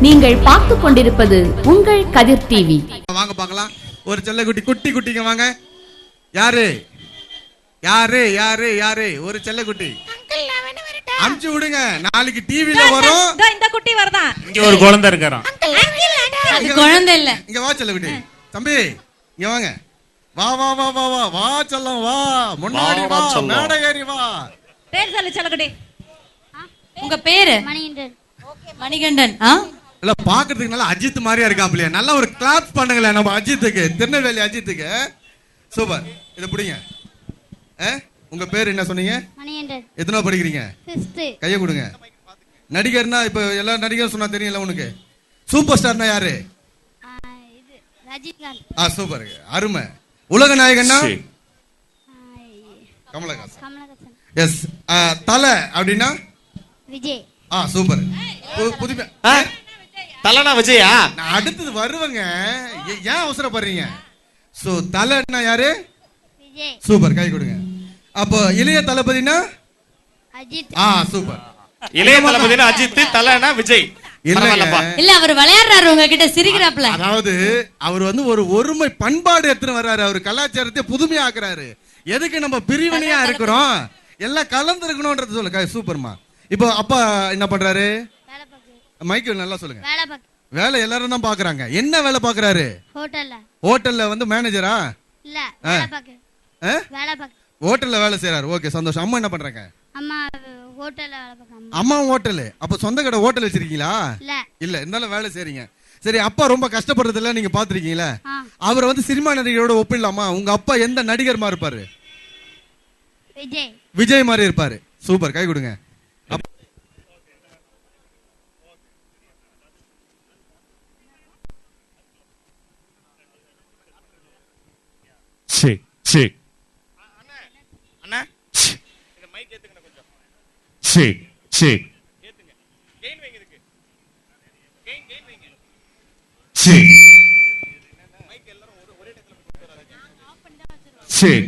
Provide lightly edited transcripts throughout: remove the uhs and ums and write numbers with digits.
நீங்கள் பார்த்து கொண்டிருப்பது உங்கள் கதிர் டிவி. வாங்க பார்க்கலாம். ஒரு செல்லக்குட்டி குட்டிங்க வாங்க. யாரு யாரு யாரு யாரு ஒரு செல்லக்குட்டி அமுச்சு விடுங்க. நாளைக்கு டிவில வரும். இந்த குட்டி வரதான். இங்க ஒரு குழந்தை இருக்காராம். அது குழந்தை இல்ல. இங்க வா செல்லக்குட்டி. தம்பி இங்க வாங்க. வா வா வா வா வா வா செல்லம் வா. முன்னாடி வா. மேடை ஏறி வா. பேர் சொல்லு செல்லக்குட்டி. உங்க பேரு? மணிகண்டன். மணிகண்டன். இல்ல பாக்குறதுக்கு நல்லா அஜித் மாதிரியா இருக்காப்லையா. நல்லா ஒரு கிளாப் பண்ணுங்களேன் நம்ம அஜித்துக்கு, திருநெல்வேலி அஜித்துக்கு. சூப்பர். இத பிடிங்க. உங்க பேர் என்ன சொன்னீங்க? மணிகண்டன். எத்தனை படிக்கிறீங்க? 5th. கைய கொடுங்க. நடிகர்னா இப்ப எல்லா நடிகரும் சொன்னா தெரியல உனக்கு. சூப்பர் ஸ்டார்னா யாரு? இது ரஜினிகாந்த். சூப்பர், அருமை. உலக நாயகன்னா கமலஹாசன். எஸ். தலை அப்படின்னா விஜய். சூப்பர். புதுமை தலனா விஜயா? நான் அடுத்தது வருவேங்க. ஏன் அவசரப்படுறீங்க? சோ தலைன்னா யாரு? விஜய். சூப்பர், கை கொடுங்க. அப்போ இளைய தளபதினா அஜித். சூப்பர். இளைய தளபதினா அஜித், தலனா விஜய். இல்ல அவர் விளையாடுறாரு உங்ககிட்ட, சிரிக்கிறாப்ல. அதாவது அவர் வந்து ஒரு ஒருமை பண்பாடு எடுத்துட்டு வர்றாரு. அவர் கலாச்சாரத்தை புதுமையா ஆக்குறாரு. எதுக்கு நம்ம பிரிவினையா இருக்கிறோம்? எல்லாம் கலந்து இருக்கணும்ன்றது சொல்லுங்க. சூப்பர்மா. இப்போ அப்பா என்ன பண்றாரு? மைக்கேல் நல்லா சொல்லுங்க. வேலை எல்லாரும் தான் பாக்குறாங்க. என்ன வேலை பாக்குறாரு? ஹோட்டல்ல வந்து மேனேஜரா? இல்ல, ஹோட்டல்ல வேலை செய்யறாரு. ஓகே, சந்தோஷம். அம்மா என்ன பண்றாங்க? அம்மா ஹோட்டல்ல வேலை பார்க்கறாங்க. அம்மா ஹோட்டல். அப்ப சொந்த கடை ஹோட்டல் வச்சிருக்கீங்களா? இல்ல, இருந்தாலும் வேலை செய்றீங்க. சரி, அப்பா ரொம்ப கஷ்டப்படுறதுல நீங்க பாத்துருக்கீங்களா? அவர் வந்து சினிமா நடிகரோட ஒப்பிடலாமா? உங்க அப்பா எந்த நடிகர் மாதிரி இருப்பாரு? விஜய். விஜய் மாதிரி இருப்பாரு. சூப்பர், கை கொடுங்க. சரி சரி அண்ணா, இந்த மைக் ஏத்துங்க கொஞ்சம். சரி சரி ஏத்துங்க. கெயின் வைங்க இதுக்கு. கெயின் வைங்க. சரி மைக் எல்லாரும் ஒரே இடத்துல போட்டு வராதீங்க. ஆஃப் பண்ணா வச்சிருவாங்க. சரி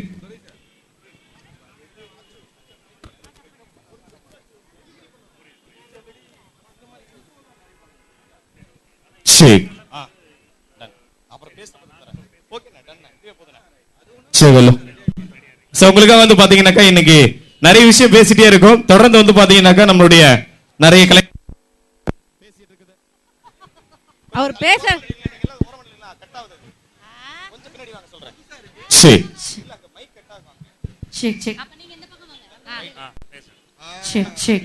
சரி அப்புறம் பேசுறது தரேன். ஓகேண்ணா, டன்ண்ணா. இதுவே போதுண்ணா. சரி. சோ உங்களுக்காக வந்து பாத்தீங்கன்னாக்கா இன்னைக்கு நிறைய விஷயம் பேசிட்டே இருக்கும். தொடர்ந்து வந்து பாத்தீங்கன்னாக்கா நம்மளுடைய நிறைய கலை அவர் பேச சரி சரி சரி சரி சரி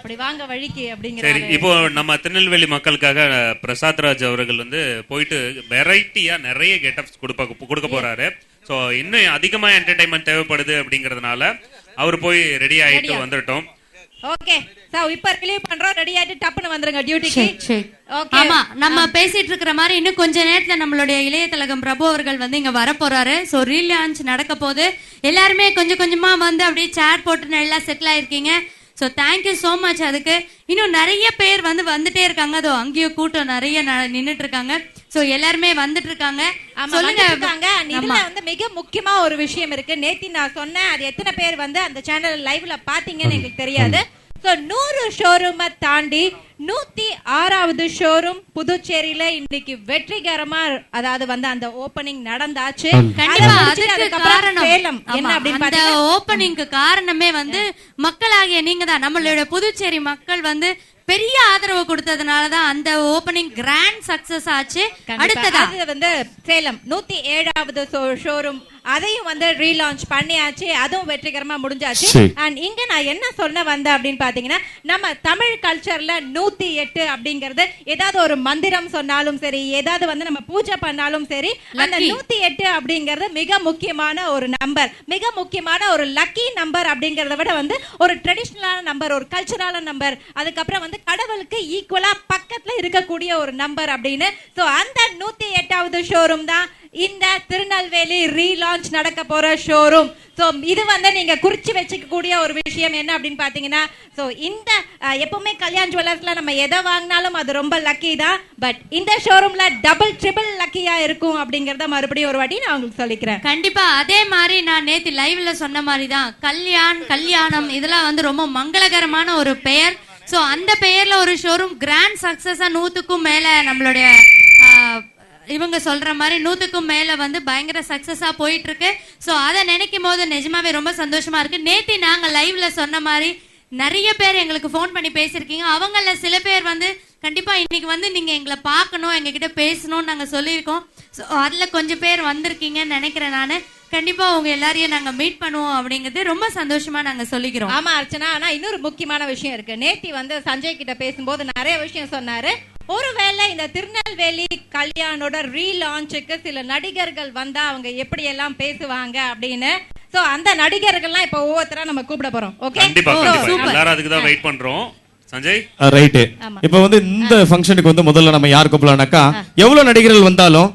அப்படி வாங்க வழிக்கு அப்படிங்கிற. சரி, இப்போ நம்ம திருநெல்வேலி மக்களுக்காக பிரசாத் ராஜ் அவர்கள் வந்து போயிட்டு வெரைட்டியா நிறைய கெட்டப்ஸ் கொடுக்க போறாரு. சோ இன்னும் அதிகமா என்டர்டைன்மெண்ட் தேவைப்படுது அப்படிங்கறதுனால அவர் போய் ரெடி ஆயிட்டு வந்துட்டோம். ஓகே, சோ இப்போ ரிலீவ் பண்றோம். ரெடி ஆயிட்டு டப்புன்னு வந்துருங்க டியூட்டிக்கு. ஓகே. ஆமா, நம்ம பேசிட்டு இருக்கிற மாதிரி இன்னும் கொஞ்ச நேரத்துல நம்மளுடைய இளைய திலகம் பிரபு அவர்கள் வந்து இங்க வர போறாரு. சோ ரீல் லான்ச் நடக்க போகுது. எல்லாருமே கொஞ்சம் கொஞ்சமா வந்து அப்படியே சேர் போட்டு நல்லா செட்டில் ஆயிருக்கீங்க. So thank you so much. அதுக்கு இன்னும் நிறைய பேர் வந்துட்டே இருக்காங்க. அதோ அங்கேயும் கூட்டம் நிறைய நின்றுட்டு இருக்காங்க. ஸோ எல்லாருமே வந்துட்டு இருக்காங்க. சொல்லுங்க. இதுல வந்து மிக முக்கியமா ஒரு விஷயம் இருக்கு. நேத்தி நான் சொன்னேன், அது எத்தனை பேர் வந்து அந்த சேனல் லைவ்ல பாத்தீங்கன்னு எங்களுக்கு தெரியாது. ஸோ 100 ஷோரூமை தாண்டி 106வது ஷோரூம் புதுச்சேரியில இன்னைக்கு வெற்றிகரமா, அதாவது வந்து அந்த ஓபனிங் நடந்தாச்சு. கண்டிப்பா அதுக்கு காரணம் என்ன அப்படின்னு அந்த ஓபனிங்க்கு காரணமே வந்து மக்களாகிய நீங்க தான். நம்மளோட புதுச்சேரி மக்கள் வந்து பெரிய ஆதரவு கொடுத்ததுனாலதான் அந்த ஓபனிங் கிராண்ட் சக்சஸ் ஆச்சு. அடுத்ததா வந்து சேலம் 107வது ஷோரூம், அதையும் வந்து ரீலான்ச் பண்ணியாச்சு. அதுவும் வெற்றிகரமா முடிஞ்சாச்சு. அண்ட் இங்க நான் என்ன சொல்ல வந்தேன் அப்படின்னு பாத்தீங்கன்னா, நம்ம தமிழ் கல்ச்சர்ல 108 அப்படிங்கறது ஏதாவது ஒரு மந்திரம் சொன்னாலும் சரி, ஏதாவது வந்து நம்ம பூஜை பண்ணாலும் சரி, அந்த 108 அப்படிங்கறது மிக முக்கியமான ஒரு நம்பர், மிக முக்கியமான ஒரு லக்கி நம்பர். அப்படிங்கறத விட வந்து ஒரு ட்ரெடிஷனலான நம்பர், ஒரு கல்ச்சரான நம்பர், அதுக்கப்புறம் வந்து கடவுளுக்கு ஈக்குவலா பக்கத்துல இருக்கக்கூடிய ஒரு நம்பர் அப்படின்னு. சோ அந்த 108வது ஷோரூம் தான் இந்த திருநெல்வேலி ரீலான்ச் நடக்க போற ஷோரூம். சோ இது வந்து நீங்க குறிச்சு வச்சுக்க கூடிய ஒரு விஷயம் என்ன அப்படின்னு பாத்தீங்கன்னா, சோ இந்த எப்பவுமே கல்யாண் ஜுவல்லர்ஸ்ல நம்ம எதை வாங்கினாலும் அது ரொம்ப லக்கி தான். பட் இந்த ஷோரூம்ல டபுள் ட்ரிபிள் லக்கியா இருக்கும் அப்படிங்கறத மறுபடியும் ஒரு வாட்டி நான் உங்களுக்கு சொல்லிக்கிறேன். கண்டிப்பா அதே மாதிரி நான் நேத்து லைவ்ல சொன்ன மாதிரி தான் கல்யாணம் இதெல்லாம் வந்து ரொம்ப மங்களகரமான ஒரு பெயர். சோ அந்த பெயர்ல ஒரு ஷோரூம் கிராண்ட் சக்சஸா 100க்கும் மேல நம்மளுடைய இவங்க சொல்ற மாதிரி 100க்கும் மேல வந்து பயங்கர சக்சஸா போயிட்டு இருக்கு. சோ அதை நினைக்கும் போது நிஜமாவே ரொம்ப சந்தோஷமா இருக்கு. நேத்தி நாங்க லைவ்ல சொன்ன மாதிரி நிறைய பேர் எங்களுக்கு ஃபோன் பண்ணி பேசியிருக்கீங்க. அவங்கள சில பேர் வந்து கண்டிப்பா இன்னைக்கு வந்து நீங்க எங்களை பார்க்கணும், எங்ககிட்ட பேசணும்னு நாங்க சொல்லியிருக்கோம். ஸோ அதுல கொஞ்சம் பேர் வந்திருக்கீங்கன்னு நினைக்கிறேன். நானு கண்டிப்பா உங்க எல்லாரையும் நாங்க மீட் பண்ணுவோம் அப்படிங்கிறது ரொம்ப சந்தோஷமா நாங்க சொல்லிக்கிறோம். ஆமா அர்ச்சனா, ஆனா இன்னொரு முக்கியமான விஷயம் இருக்கு. நேத்தி வந்து சஞ்சய் கிட்ட பேசும்போது நிறைய விஷயம் சொன்னாரு. ஒருவேளை இந்த திருநெல்வேலி கல்யாணோட ரீலான்ச்சுக்கு சில நடிகர்கள் வந்தா அவங்க எப்படி எல்லாம் பேசுவாங்க அப்படின்னு. சோ அந்த நடிகர்கள்லாம் இப்ப ஒவ்வொருத்தரா நம்ம கூப்பிட போறோம். ஓகே, கண்டிப்பா எல்லாரும் அதுக்கு தான் வெயிட் பண்றோம். சஞ்சய் ரைட். இப்போ வந்து இந்த ஃபங்க்ஷனுக்கு வந்து முதல்ல நம்ம யார் கூப்பிடலாம்னாக்கா, எவ்வளவு நடிகர்கள் வந்தாலும்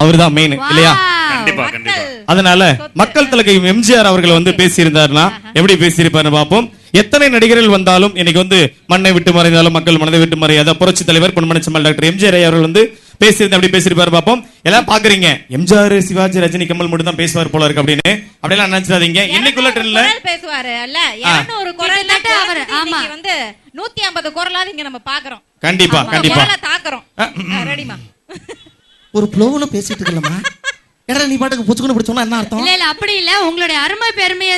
அவர்தான் மெயின் இல்லையா? கண்டிப்பா கண்டிப்பா. அதனால மக்கள் தலைவர் எம்ஜிஆர் அவர்கள் வந்து பேசியிருந்தாருன்னா எப்படி பேசியிருப்பாரு பாப்போம். எத்தனை நடிகர்கள் வந்தாலும் இன்னைக்கு வந்து மண்ணை விட்டு மறைந்தாலும் மக்கள் மனதை விட்டு மறையாத புரட்சி தலைவர் பொன்மனச்செம்மல் டாக்டர் எம்ஜிஆர் அவர்கள் வந்து பேசியிருந்தா எப்படி பேசியிருப்பாரு பாப்போம். எல்லாம் பாக்குறீங்க எம்ஜிஆர் சிவாஜி ரஜினி கமல் மட்டும் தான் பேசுவார் போல இருக்கு அப்படின்னு அப்படியெல்லாம் நினைச்சிடாதீங்க. இன்னைக்குள்ள ட்ரெண்ட்ல பேசுவாரு இல்ல 200 குரல் அவர். ஆமா வந்து 150 குரலாவது இங்க நம்ம பாக்குறோம். கண்டிப்பா கண்டிப்பா தாக்குறோம். ரெடிமா ஒரு ப்ளோவுல பேசிட்டு இருக்கலாமா? எடா நீ பாட்டுக்கு புச்சுக்குன்னு பிடிச்சோம்னா என்ன அர்த்தம்? இல்ல இல்ல அப்படி இல்ல, உங்களுடைய அருமை பெருமையை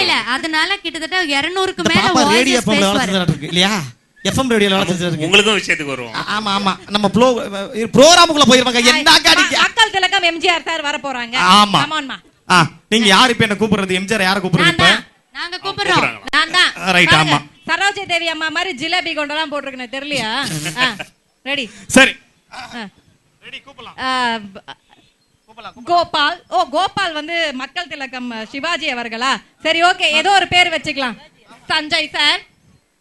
இல்ல அதனால கிட்டத்தட்ட 200க்கு மேல ரேடியோ இருக்கு இல்லையா? எஃப்எம் ரேடியோல வளர்த்துட்டு உங்களுக்கும் விஷயத்துக்கு வருவோம். ஆமா ஆமா நம்ம ப்ரோகிராமுக்குள்ள போயிருவாங்க. என்ன காடிக்கு மக்கள் திலகம் எம்ஜிஆர் சார் வர போறாங்க. ஆமா கமான்மா. நீங்க யார் இப்ப என்ன கூப்பிடுறது? எம்ஜிஆர் யாரை கூப்பிடுறது இப்ப? நாங்க கூப்பிடுறோம். நான் தான். ரைட். ஆமா சரோஜா தேவி அம்மா மாதிரி ஜிலேபி கொண்டலாம் போட்டுருக்கேன் தெரியலையா? ரெடி சரி ரெடி கூப்பிடலாம். கோபால். ஓ கோபால் வந்து மக்கள் திலகம் சிவாஜி அவர்களா? சரி ஓகே, ஏதோ ஒரு பேர் வச்சுக்கலாம். சஞ்சய் சார்,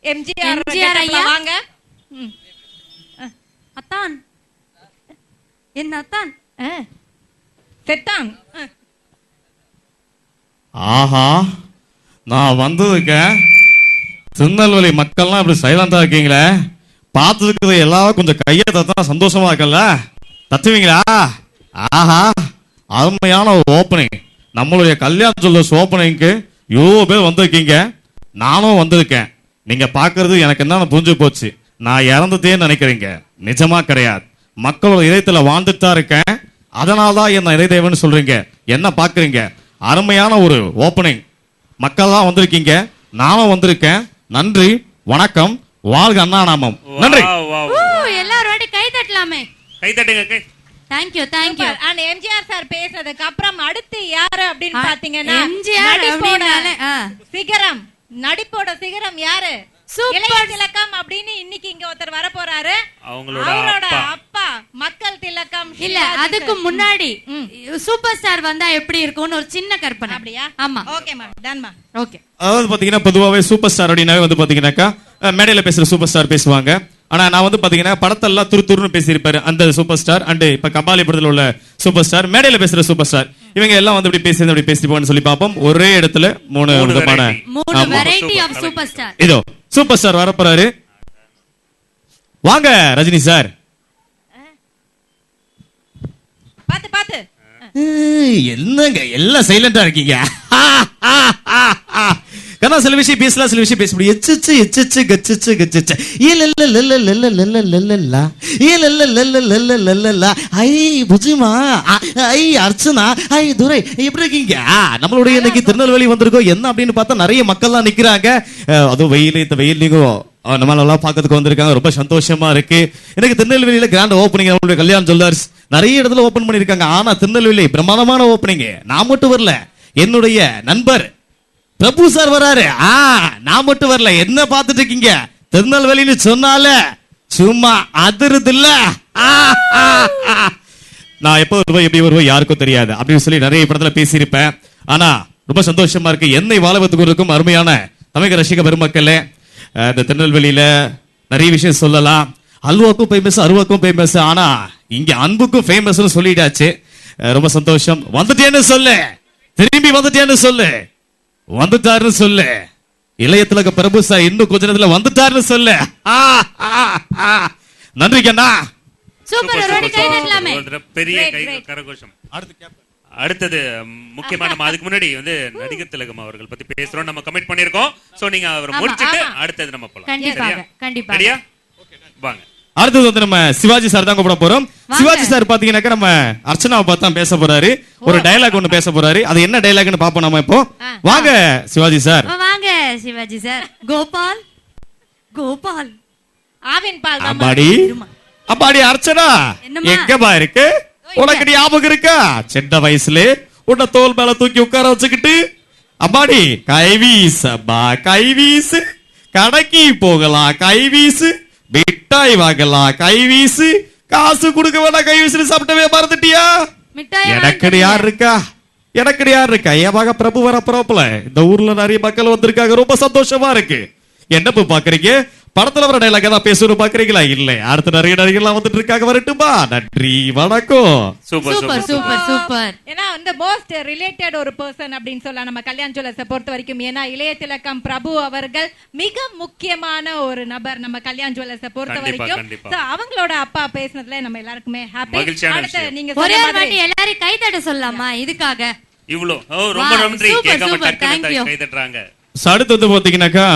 எம்ஜிஆர் ஐயா வாங்க. அத்தான் என்ன அத்தான் செத்தான். ஆஹா, நான் வந்ததுக்கு திருநெல்வேலி மக்கள்லாம் இப்படி சைலண்டா இருக்கீங்களே, பார்த்ததுக்கு எல்லாரும் கொஞ்சம் கையை தத்தா சந்தோஷமா இருக்கல, தத்துவீங்களா? ஆஹா, அருமையான ஓப்பனிங். நம்மளுடைய கல்யாண ஜுவல்லர்ஸ் ஓப்பனிங்க்கு எவ்வளோ பேர் வந்திருக்கீங்க. நானும் வந்திருக்கேன். நீங்க பாக்குறது எனக்கு என்ன புரிஞ்சு போச்சு. நான் இறந்ததே நினைக்கிறீங்க, நிஜமா கிடையாது. மக்களோட இதயத்துல வாழ்ந்துட்டு தான் இருக்கேன். அதனாலதான் என்ன இதயதேவன் சொல்றீங்க. என்ன பாக்குறீங்க? அருமையான ஒரு ஓப்பனிங். மக்கள் தான் வந்திருக்கீங்க, நானும் வந்திருக்கேன். நன்றி, வணக்கம், வாழ்க அண்ணா நாமம். நன்றி. எல்லாரும் கை தட்டலாமே. கை தட்டுங்க. கை. Thank you, thank you. And MGR sir பேசுறதுக்கு அப்புறம் அடுத்து யாரு அப்படின்னு பாத்தீங்கன்னா எம்ஜிஆர் அப்படினாலே சிகரம், நடிப்போட சிகரம் யாரு? இளைய திலகம் அப்படின்னு இன்னைக்கு இங்க ஒருத்தர் வர போறாரு. அவரோட அப்பா மக்கள் திலகம். இல்ல அதுக்கு முன்னாடி சூப்பர் ஸ்டார் வந்தா எப்படி இருக்கும்னு ஒரு சின்ன கற்பனை. அப்படியா? ஆமா. ஓகேமா, டன்மா. ஓகே. அதாவது பாத்தீங்கன்னா பொதுவாவே சூப்பர் ஸ்டார் அப்படின்னாவே வந்து பாத்தீங்கன்னாக்கா மேடையில பேசுற சூப்பர் ஸ்டார் பேசுவாங்க. ஆனா நான் வந்து பாத்தீங்கன்னா படத்தெல்லாம் துருன்னு பேசியிருப்பாரு அந்த சூப்பர் ஸ்டார். அண்ட் இப்ப கபாலி படத்துல உள்ள சூப்பர் ஸ்டார், மேடையில பேசுற சூப்பர் ஸ்டார், இவங்க எல்லாம் வந்து இப்படி பேசி அப்படி பேசிட்டு சொல்லி பார்ப்போம். ஒரே இடத்துல மூணு விதமான வெரைட்டி ஆஃப் சூப்பர் ஸ்டார். இதோ சூப்பர் ஸ்டார் வரப்போறாரு. வாங்க ரஜினி சார். பாத்து பாத்து. என்னங்க எல்லாம் சைலண்டா இருக்கீங்க? கண்ணா சில விஷயம் பேசலாம், சில விஷயம் பேச முடியும். எச்சிச்சு எச்சிச்சு கச்சிச்சு கச்சிச்சு ஐ புஜிமா, ஐ அர்ச்சனா, ஐ துரை, எப்படி இருக்கீங்க? நம்மளுடைய இன்னைக்கு திருநெல்வேலி வந்திருக்கோம். என்ன அப்படின்னு பார்த்தா நிறைய மக்கள் தான் நிக்கிறாங்க. அதுவும் வெயில், இந்த வெயிலையும் நம்மளெல்லாம் பார்க்கறதுக்கு வந்திருக்காங்க. ரொம்ப சந்தோஷமா இருக்கு. எனக்கு திருநெல்வேலியில கிராண்ட் ஓப்பனிங் நம்மளுடைய கல்யாண ஜுவல்லர்ஸ் நிறைய இடத்துல ஓபன் பண்ணிருக்காங்க. ஆனா திருநெல்வேலி பிரமாதமான ஓப்பனிங். நான் மட்டும் வரல, என்னுடைய நண்பர் பிரபு சார் வராரு. நான் மட்டும் வரல. என்ன பார்த்துட்டு இருக்கீங்க? திருநெல்வேலின்னு சொன்னால சும்மா அதிருது இல்ல. நான் எப்போ வருவேன், எப்படி வருவேன் யாருக்கும் தெரியாது அப்படின்னு சொல்லி நிறைய படத்துல பேசியிருப்பேன். ஆனா ரொம்ப சந்தோஷமா இருக்கு. என்னை வாழவத்துக்கு இருக்கும் அருமையான தமிழக ரசிக பெருமக்களே, இந்த திருநெல்வேலியில நிறைய விஷயம் சொல்லலாம். அல்வாக்கும் ஃபேமஸ், அருவாக்கும் ஃபேமஸ். ஆனா இங்க அன்புக்கும் ஃபேமஸ் சொல்லிட்டாச்சு. ரொம்ப சந்தோஷம். வந்துட்டேன்னு சொல்லு, திரும்பி வந்துட்டேன்னு சொல்லு, வந்துட்டாருன்னு சொல்லு. இளைய திலக பிரபு சார் இன்னும் கொஞ்ச நேரத்துல வந்துட்டாருன்னு சொல்லு. நன்றி கண்ணா. சூப்பர். ஒரு கை தட்டலாமே. பெரிய கை கரகோஷம். அடுத்தது முக்கியமா நம்ம அதுக்கு முன்னாடி வந்து நடிகர் திலகம் அவர்கள் பத்தி பேசுறோம், நம்ம கமிட் பண்ணிருக்கோம். சோ நீங்க அவர் முடிச்சிட்டு அடுத்தது நம்ம போலாம். கண்டிப்பாக கண்டிப்பா. சரியா? வாங்க. அடுத்தது வந்து நம்ம சிவாஜி சார் தான் கூப்பிட போறோம். சிவாஜி சார் பாத்தீங்கன்னாக்கா நம்ம அர்ச்சனாவை பார்த்து தான் பேச போறாரு. ஒரு டயலாக் ஒன்னு பேச போறாரு. அது என்ன டயலாக்னு பாப்போம் நம்ம இப்போ. வாங்க சிவாஜி சார். வாங்க சிவாஜி சார். கோபால் கோபால் ஆவின் பால் தான். அப்பாடி அப்பாடி அர்ச்சனா எங்கப்பா இருக்கு? உனக்கு ஞாபகம் இருக்கா? சின்ன வயசுல உன்னை தோல் மேல தூக்கி உட்கார வச்சுக்கிட்டு அப்பாடி கைவீஸ் அப்பா கைவீஸ், கடைக்கு போகலாம் கைவீஸ், மிட்டாய் வாங்கலாம் கைவீசு, காசு கொடுக்க வேணா கைவீசு சாப்பிட்டவே மறந்துட்டியா? எனக்கு யார் இருக்கா? எனக்கு யார் இருக்கா? என் மக பிரபு வர பிறப்புல இந்த ஊர்ல நிறைய மக்கள் வந்திருக்காங்க, ரொம்ப சந்தோஷமா இருக்கு. என்ன பாக்குறீங்க? படத்துல வர டைலாக் தான் பேசணும் பாக்குறீங்களா? இல்ல, அடுத்த நிறைய நடிகர்லாம் வந்துட்டு இருக்காங்க. வரட்டுமா? நன்றி, வணக்கம். Super super super super. ஏன்னா வந்து மோஸ்ட் ரிலேட்டட் ஒரு பர்சன் அப்படின்னு சொல்லலாம் நம்ம கல்யாண் ஜுவல்லர்ஸை பொறுத்த வரைக்கும். ஏன்னா இளைய திலகம் பிரபு அவர்கள் மிக முக்கியமான ஒரு நபர் நம்ம கல்யாண் ஜுவல்லர்ஸை பொறுத்த வரைக்கும். அவங்களோட அப்பா பேசினதுல நம்ம எல்லாருக்குமே ஹாப்பி. அடுத்து நீங்க ஒரே ஒரு வாட்டி எல்லாரும் கை தட்ட சொல்லலாமா இதுக்காக? இவ்ளோ ரொம்ப நன்றி. கேட்காம டக்குனு கை தட்டறாங்க. அடுத்து வந்து பாத்தீங்கன்னாக்கா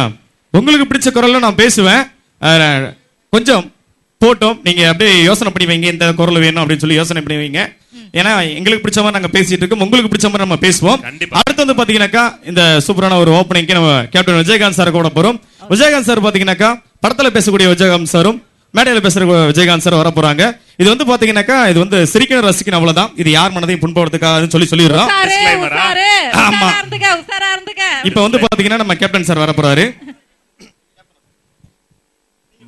உங்களுக்கு பிடிச்ச குரல்ல நான் பேசுவேன். கொஞ்சம் போட்டோம், நீங்க அப்படியே யோசனை பண்ணி வைங்க, இந்த குரல் வேணும் அப்படின்னு சொல்லி யோசனை பண்ணி வைங்க. ஏன்னா எங்களுக்கு பிடிச்ச மாதிரி நாங்க பேசிட்டு இருக்கோம், உங்களுக்கு பிடிச்ச மாதிரி நம்ம பேசுவோம். அடுத்து வந்து பாத்தீங்கன்னாக்கா இந்த சூப்பரான ஒரு ஓப்பனிங்க்கு நம்ம கேப்டன் விஜயகாந்த் சார் கூட போறோம். விஜயகாந்த் சார் பாத்தீங்கன்னாக்கா படத்துல பேசக்கூடிய விஜயகாந்த் சாரும் மேடையில பேசுற விஜயகாந்த் சார் வர போறாங்க. இது வந்து பாத்தீங்கன்னாக்கா இது வந்து சிரிக்கணும் ரசிக்கணும் அவ்வளவுதான். இது யார் மனதையும் புண்படுறதுக்காக சொல்லிடுறோம். ஆமா, இப்ப வந்து பாத்தீங்கன்னா நம்ம கேப்டன் சார் வர போறாரு.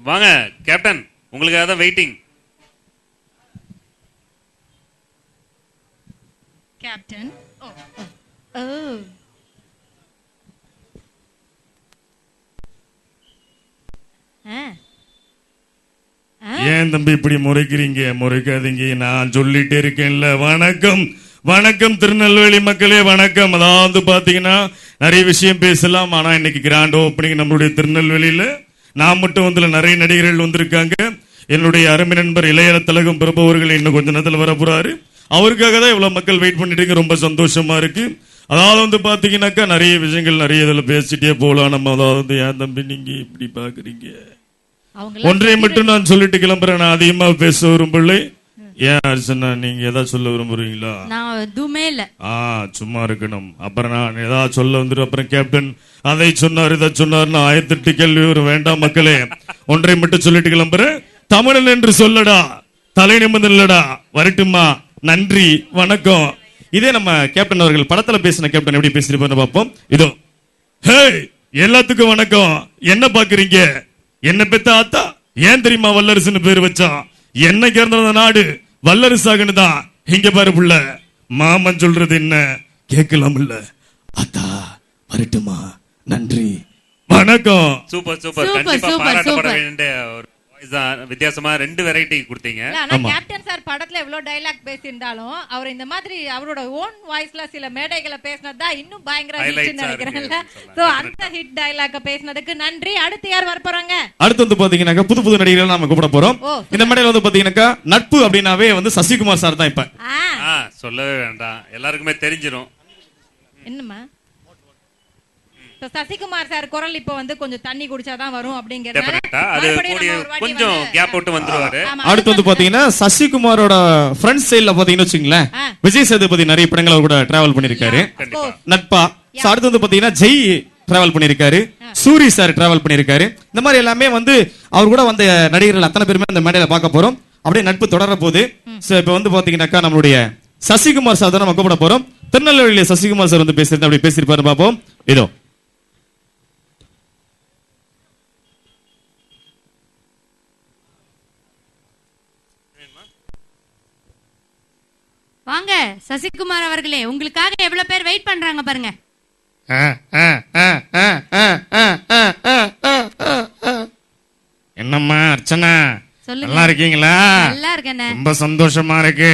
வாங்க கேப்டன், உங்களுக்காக தான் வெயிட்டிங். கேப்டன் ஏன் தம்பி இப்படி முறைக்கிறீங்க? முறைக்காதீங்க, நான் சொல்லிட்டே இருக்கேன்ல. வணக்கம் வணக்கம் திருநெல்வேலி மக்களே, வணக்கம். அதாவது பாத்தீங்கன்னா நிறைய விஷயம் பேசலாம், ஆனா இன்னைக்கு கிராண்ட் ஓப்பனிங் நம்மளுடைய திருநெல்வேலியில. நான் மட்டும் வந்து நிறைய நடிகர்கள் வந்திருக்காங்க. என்னுடைய அருமை நண்பர் இளைய திலகம் பிரபு அவர்கள் இன்னும் கொஞ்ச நேரத்தில் வர போறாரு. அவருக்காக தான் இவ்வளவு மக்கள் வெயிட் பண்ணிட்டு ரொம்ப சந்தோஷமா இருக்கு. அதாவது வந்து பாத்தீங்கன்னாக்கா நிறைய விஷயங்கள் நிறைய இதுல பேசிட்டே போலாம் நம்ம. அதாவது ஏன் தம்பி நீங்க இப்படி பாக்குறீங்க? ஒன்றை மட்டும் நான் சொல்லிட்டு கிளம்புறேன், நான் அதிகமா பேச விரும்பலை. ஏன் அர்ச்சனா, நீங்க ஏதாவது சொல்ல விரும்புறீங்களா? நான் எதுவுமே இல்ல. சும்மா இருக்கணும். அப்புறம் நான் ஏதாவது சொல்ல வந்துடும். அப்புறம் கேப்டன் அதை சொன்னார் இதை சொன்னார்னு 1008 கேள்வி வரும். வேண்டாம் மக்களே, ஒன்றை மட்டும் சொல்லிட்டு கிளம்புறேன். தமிழன் என்று சொல்லடா, தலை நிமிர்ந்து இல்லடா. வரட்டுமா? நன்றி, வணக்கம். இதே நம்ம கேப்டன் அவர்கள் படத்துல பேசின கேப்டன் எப்படி பேசிட்டு பார்ப்போம். இதோ, ஹே எல்லாத்துக்கும் வணக்கம். என்ன பாக்குறீங்க? என்ன பெத்த ஆத்தா ஏன் தெரியுமா வல்லரசுன்னு பேர் வச்சான்? என்னைக்கு இருந்த நாடு வல்லரசாகனு தான். இங்க பாரு புள்ள, மாமன் சொல்றது என்ன கேட்கலாம் இல்ல. ஆத்தா வரட்டுமா? நன்றி, வணக்கம். Super super. கண்டிப்பா பாராட்டப்பட வேண்டிய ஒரு வாய்ஸ் தான். வித்தியாசமா ரெண்டு வெரைட்டி கொடுத்தீங்க. ஆனா கேப்டன் சார் படத்துல எவ்வளவு டயலாக் பேசியிருந்தாலும் அவர் இந்த மாதிரி அவரோட ஓன் வாய்ஸ்ல சில மேடைகளை பேசினது தான் இன்னும் பயங்கர ஹிட்னு நினைக்கிறேன்ல. சோ அந்த ஹிட் டயலாக்க பேசினதுக்கு நன்றி. அடுத்து யார் வர போறாங்க? அடுத்து வந்து பாத்தீங்கன்னாக்கா புது புது நடிகர்கள் நாம கூப்பிட போறோம். இந்த மேடையில வந்து பாத்தீங்கன்னாக்கா நட்பு அப்படினாவே வந்து சசிகுமார் சார் தான். இப்ப சொல்லவே வேண்டாம், எல்லாருக்குமே தெரிஞ்சிரும். என்னமா சசிகுமார் சார் குரல் இப்ப வந்து கொஞ்சம் தண்ணி குடிச்சாதான் வரும் அப்படிங்கறத கொஞ்சம் கேப் விட்டு வந்துருவாரு. அடுத்து வந்து பாத்தீங்கன்னா சசிகுமாரோட ஃப்ரெண்ட்ஸ் சைடுல பாத்தீங்கன்னா வச்சுங்களேன், விஜய் சேதுபதி நிறைய படங்களை கூட டிராவல் பண்ணிருக்காரு நட்பா. அடுத்து வந்து பாத்தீங்கன்னா ஜெய் டிராவல் பண்ணிருக்காரு, சூரி சார் டிராவல் பண்ணிருக்காரு. இந்த மாதிரி எல்லாமே வந்து அவர் கூட வந்த நடிகர்கள் அத்தனை பேருமே அந்த மேடையில பார்க்க போறோம். அப்படியே நட்பு தொடர போது. இப்ப வந்து பாத்தீங்கன்னாக்கா நம்மளுடைய சசிகுமார் சார் தான் நம்ம கூப்பிட போறோம். திருநெல்வேலியில சசிகுமார் சார் வந்து பேசிட்டு அப்படி பேசிருப்பாரு பார்ப்போம். இதோ, வாங்க சசிகுமார் அவர்களே, உங்களுக்காக எவ்வளவு பேர் வெயிட் பண்றாங்க பாருங்க. என்னம்மா அர்ச்சனா, சொல்லுங்க. நல்லா இருக்கீங்களா? நல்லா இருக்கேன். ரொம்ப சந்தோஷமா இருக்கு.